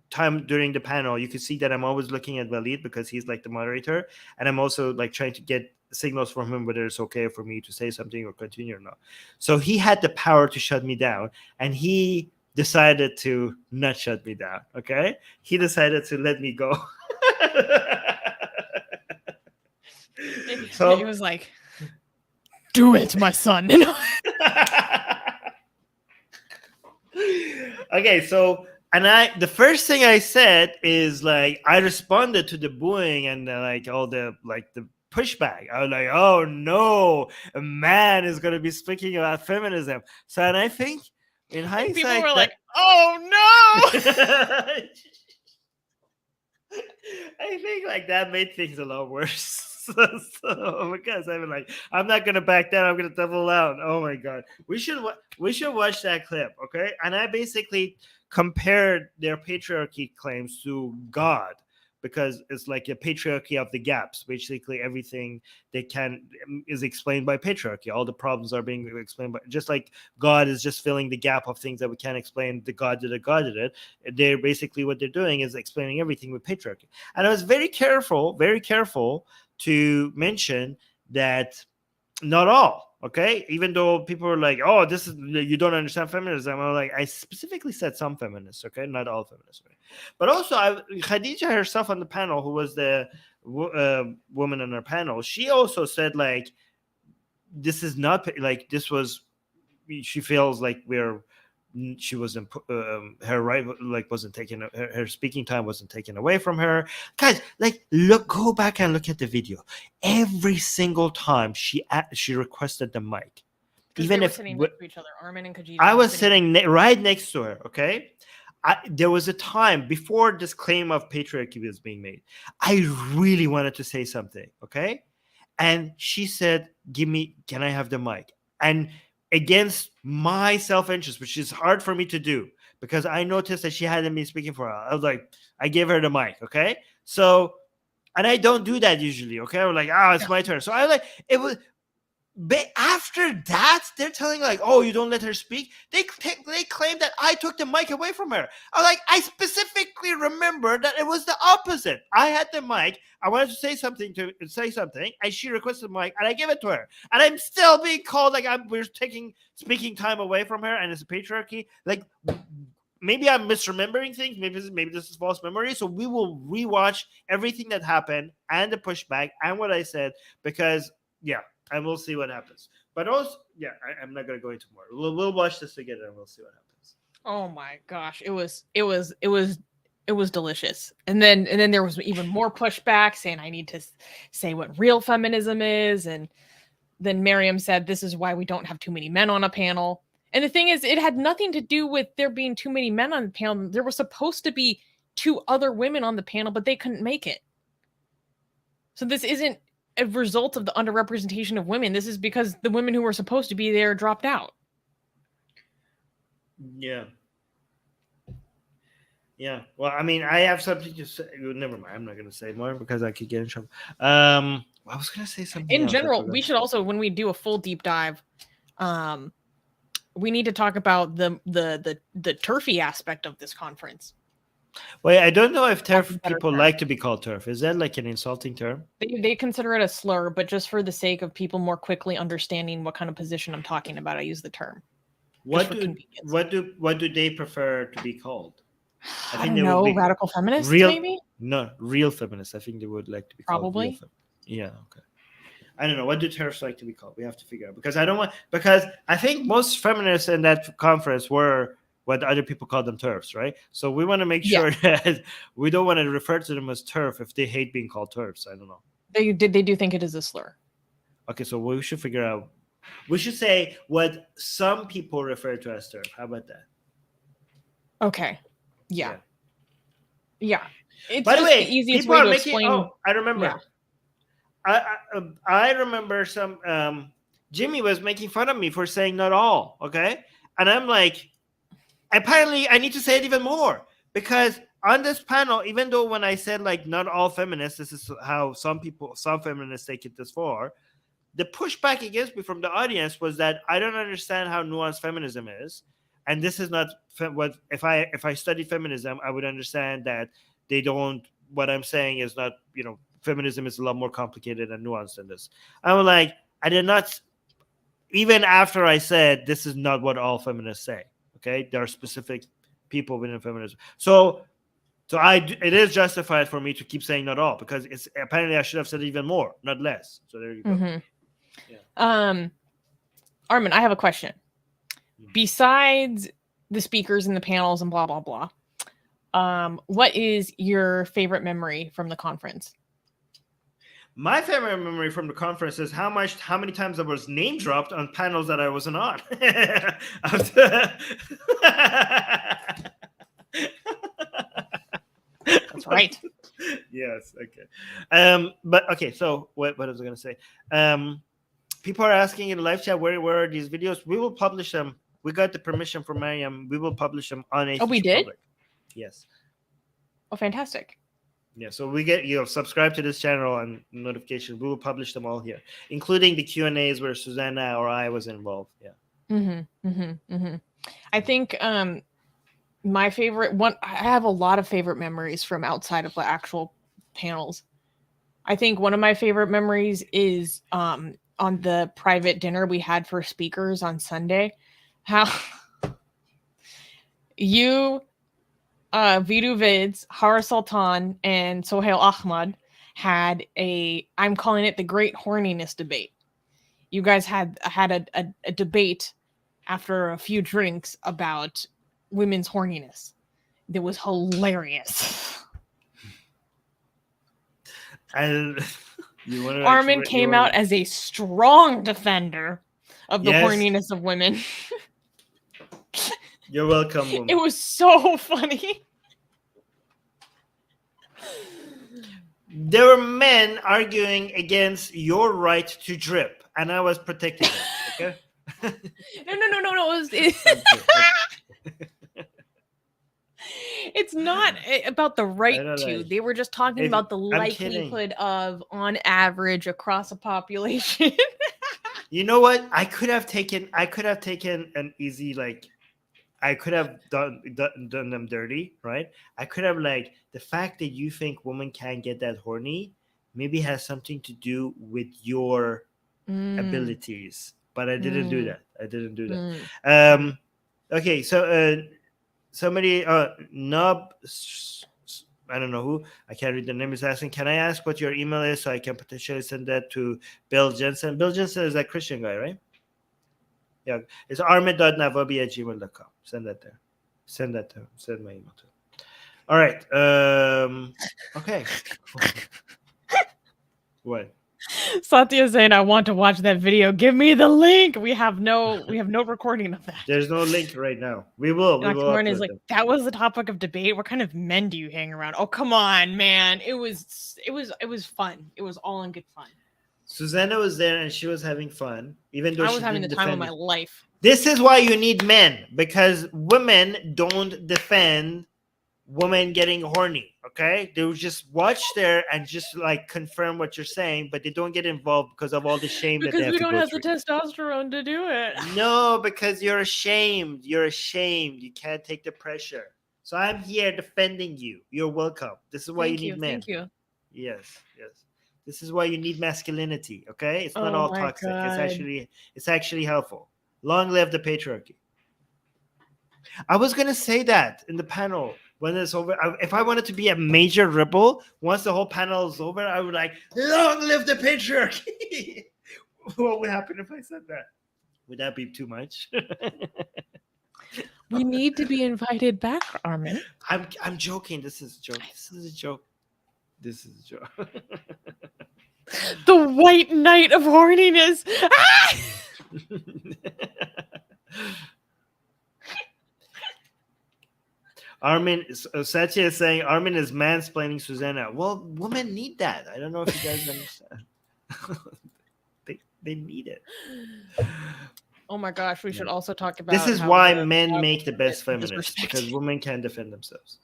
time during the panel, you could see that I'm always looking at Walid because he's like the moderator, and I'm also like trying to get signals from him whether it's okay for me to say something or continue or not. So he had the power to shut me down, and he decided to not shut me down. Okay, he decided to let me go. So he was like, do it, my son. Okay, so the first thing I said is like, I responded to the booing and like all the pushback. I was like, oh no, a man is going to be speaking about feminism. So, and I think in hindsight, people were like, oh no. I think like that made things a lot worse. So because I'm like, I'm not gonna back down. I'm gonna double down. Oh my god, we should watch that clip, okay? And I basically compared their patriarchy claims to God, because it's like a patriarchy of the gaps. Basically, everything they can is explained by patriarchy. All the problems are being explained by, just like God is just filling the gap of things that we can't explain. The God did it. They're basically, what they're doing is explaining everything with patriarchy. And I was very careful to mention that not all, okay? Even though people were like, oh, this is, you don't understand feminism. I'm like, I specifically said some feminists, okay? Not all feminists. Right? But also, Khadija herself on the panel, who was the woman on our panel, she also said, like, this is not, like, this was, she feels like she wasn't, her right, like, wasn't taken, her speaking time wasn't taken away from her. Guys, like, go back and look at the video. Every single time she requested the mic, Because even they were if sitting next to each other, Armin and Khajiit. I were was sitting right next to her, okay? There was a time before this claim of patriarchy was being made. I really wanted to say something, okay? And she said, can I have the mic? And against my self-interest, which is hard for me to do, because I noticed that she hadn't been speaking for a while. I was like, I gave her the mic, okay? So, and I don't do that usually, okay? I was like, it's my turn. So I was like, it was... But after that, they're telling like, "Oh, you don't let her speak." They claim that I took the mic away from her. I specifically remember that it was the opposite. I had the mic. I wanted to say something, and she requested the mic, and I gave it to her. And I'm still being called like we're taking speaking time away from her, and it's a patriarchy. Like maybe I'm misremembering things. Maybe this is false memory. So we will rewatch everything that happened and the pushback and what I said because and we'll see what happens. But also, I'm not gonna go into more. We'll watch this together and we'll see what happens. Oh my gosh, it was delicious. And then there was even more pushback saying I need to say what real feminism is. And then Miriam said this is why we don't have too many men on a panel. And the thing is, it had nothing to do with there being too many men on the panel. There was supposed to be 2 other women on the panel, but they couldn't make it. So this isn't a result of the underrepresentation of women. This is because the women who were supposed to be there dropped out. Yeah. Well, I mean, I have something to say. Never mind. I'm not going to say more because I could get in trouble. I was going to say something. In general, we should also, when we do a full deep dive, we need to talk about the turfy aspect of this conference. Wait, I don't know if TERF people like to be called TERF. Is that like an insulting term? They consider it a slur, but just for the sake of people more quickly understanding what kind of position I'm talking about, I use the term. What do they prefer to be called? I don't know, radical feminists, maybe? No, real feminists. I think they would like to be called probably. Yeah, okay. I don't know. What do TERFs like to be called? We have to figure out because I think most feminists in that conference were what other people call them TERFs, right? So we want to make sure that we don't want to refer to them as TERF if they hate being called TERFs. I don't know. They do think it is a slur. Okay, so we should figure out. We should say what some people refer to as TERF. How about that? Okay. Yeah. It's by the way, the easiest way to explain. Oh, I remember. Yeah. I remember some Jimmy was making fun of me for saying not all. Okay, and I'm like. Apparently, I need to say it even more because on this panel, even though when I said like not all feminists, this is how some feminists take it this far, the pushback against me from the audience was that I don't understand how nuanced feminism is, and this is not what if I studied feminism, I would understand that they don't. What I'm saying is not feminism is a lot more complicated and nuanced than this. I'm like I did not even after I said this is not what all feminists say. Okay, there are specific people within feminism. So it is justified for me to keep saying not all because it's apparently I should have said even more, not less. So there you go. Mm-hmm. Yeah. Armin, I have a question. Besides the speakers and the panels and blah blah blah, what is your favorite memory from the conference? My favorite memory from the conference is how many times I was name dropped on panels that I wasn't on. That's right. Yes. Okay. But okay. So what was I going to say? People are asking in the live chat where are these videos? We will publish them. We got the permission from Miriam. We will publish them on Atheist we did? Republic. Yes. Oh, fantastic. Yeah, so we get subscribe to this channel and notification. We will publish them all here, including the Q&As where Susanna or I was involved. Yeah. I think my favorite one. I have a lot of favorite memories from outside of the actual panels. I think one of my favorite memories is on the private dinner we had for speakers on Sunday. How you. Vidu Vids, Hara Sultan, and Sohail Ahmad had I'm calling it the Great Horniness Debate. You guys had a debate after a few drinks about women's horniness. It was hilarious. And Armin came out as a strong defender of the Yes. horniness of women. You're welcome, woman. It was so funny. There were men arguing against your right to drip, and I was protecting them. Okay. No. It's not about the right to. They were just talking about the likelihood of, on average, across a population. You know what? I could have taken an easy, like, I could have done them dirty, right? I could have, like, the fact that you think women can't get that horny maybe has something to do with your abilities, but I didn't do that. Okay, so somebody, Nub, I don't know who, I can't read the name, is asking, can I ask what your email is so I can potentially send that to Bill Jensen? Bill Jensen is that Christian guy, right? Yeah, it's armin.navabi@gmail.com. Send that there. Send that to him. Send my email to him. All right. Okay. What? Satya is saying, I want to watch that video. Give me the link. We have no recording of that. There's no link right now. We will. Is like, that was the topic of debate. What kind of men do you hang around? Oh, come on, man. It was fun. It was all in good fun. Susanna was there and she was having fun, even though I was having the time of my life. This is why you need men, because women don't defend women getting horny. Okay, they will just watch there and just like confirm what you're saying, but they don't get involved because of all the shame that they have to go through. Because we don't have the testosterone to do it. No, because you're ashamed. You're ashamed. You can't take the pressure. So I'm here defending you. You're welcome. This is why you need men. Thank you. Yes. This is why you need masculinity. Okay, it's not all toxic. God. It's actually helpful. Long live the patriarchy. I was gonna say that in the panel when it's over. If I wanted to be a major rebel, once the whole panel is over, I would like, long live the patriarchy. What would happen if I said that? Would that be too much? We need to be invited back, Armin. I'm joking. This is a joke. This is a joke. The white knight of horniness. Armin, Satya is saying Armin is mansplaining Susanna. Well, women need that. I don't know if you guys understand. they need it. Oh my gosh, we should also talk about this is why men make the best feminists, because women can't defend themselves.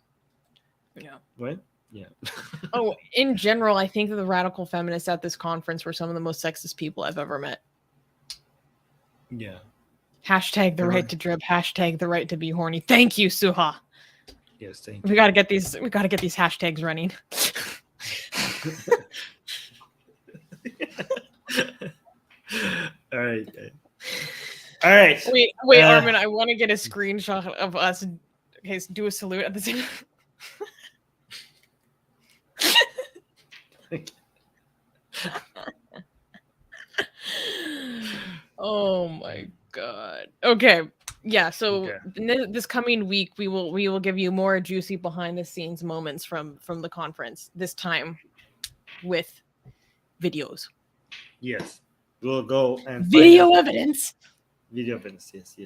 Yeah. What? Yeah. Oh, in general, I think that the radical feminists at this conference were some of the most sexist people I've ever met. Yeah. Hashtag the right to drip. Hashtag the right to be horny. Thank you, Suha. Yes, thank you. We gotta get these hashtags running. All right. All right. Wait, Armin, I want to get a screenshot of us. Okay, so do a salute at the same Oh my god. Okay. Yeah, so this coming week we will give you more juicy behind the scenes moments from the conference, this time with videos. Yes. We'll go and video evidence. Video evidence. Yes.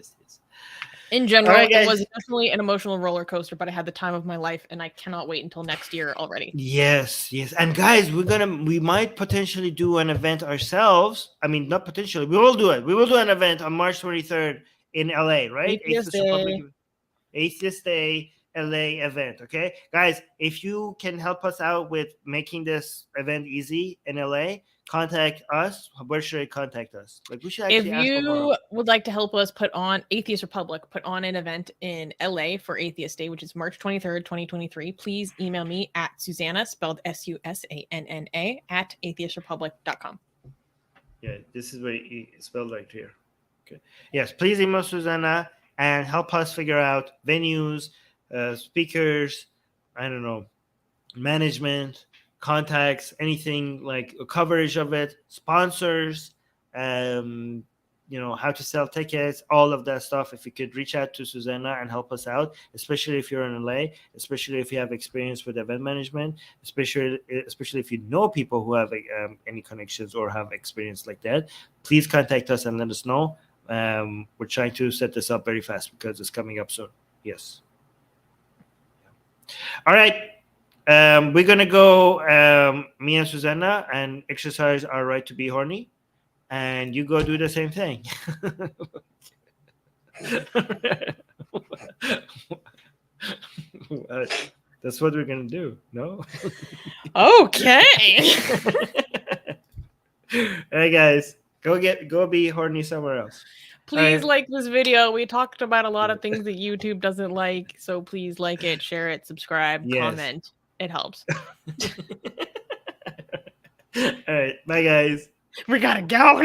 In general, it was definitely an emotional roller coaster, but I had the time of my life, and I cannot wait until next year already. Yes. And guys, we might potentially do an event ourselves. I mean, not potentially. We will do it. We will do an event on March 23rd in LA, right? Atheist Day LA event. Okay, guys, if you can help us out with making this event easy in LA, contact us. Where should I contact us? Like, we should actually. If you would like to help us put on Atheist Republic, put on an event in LA for Atheist Day, which is March 23rd, 2023, please email me at Susanna, spelled Susanna, at atheistrepublic.com. Yeah, this is what it's spelled right here. Okay. Yes, please email Susanna and help us figure out venues, speakers, I don't know, management, contacts, anything like a coverage of it, sponsors, how to sell tickets, all of that stuff. If you could reach out to Susanna and help us out, especially if you're in LA, especially if you have experience with event management, especially if you know people who have any connections or have experience like that, please contact us and let us know. We're trying to set this up very fast because it's coming up soon. Yes. All right. We're gonna go. Me and Susanna and exercise our right to be horny, and you go do the same thing. That's what we're gonna do. No. Okay. All right, guys, go be horny somewhere else. Please like this video. We talked about a lot of things that YouTube doesn't like, so please like it, share it, subscribe, comment. It helps. All right, bye, guys. We gotta go.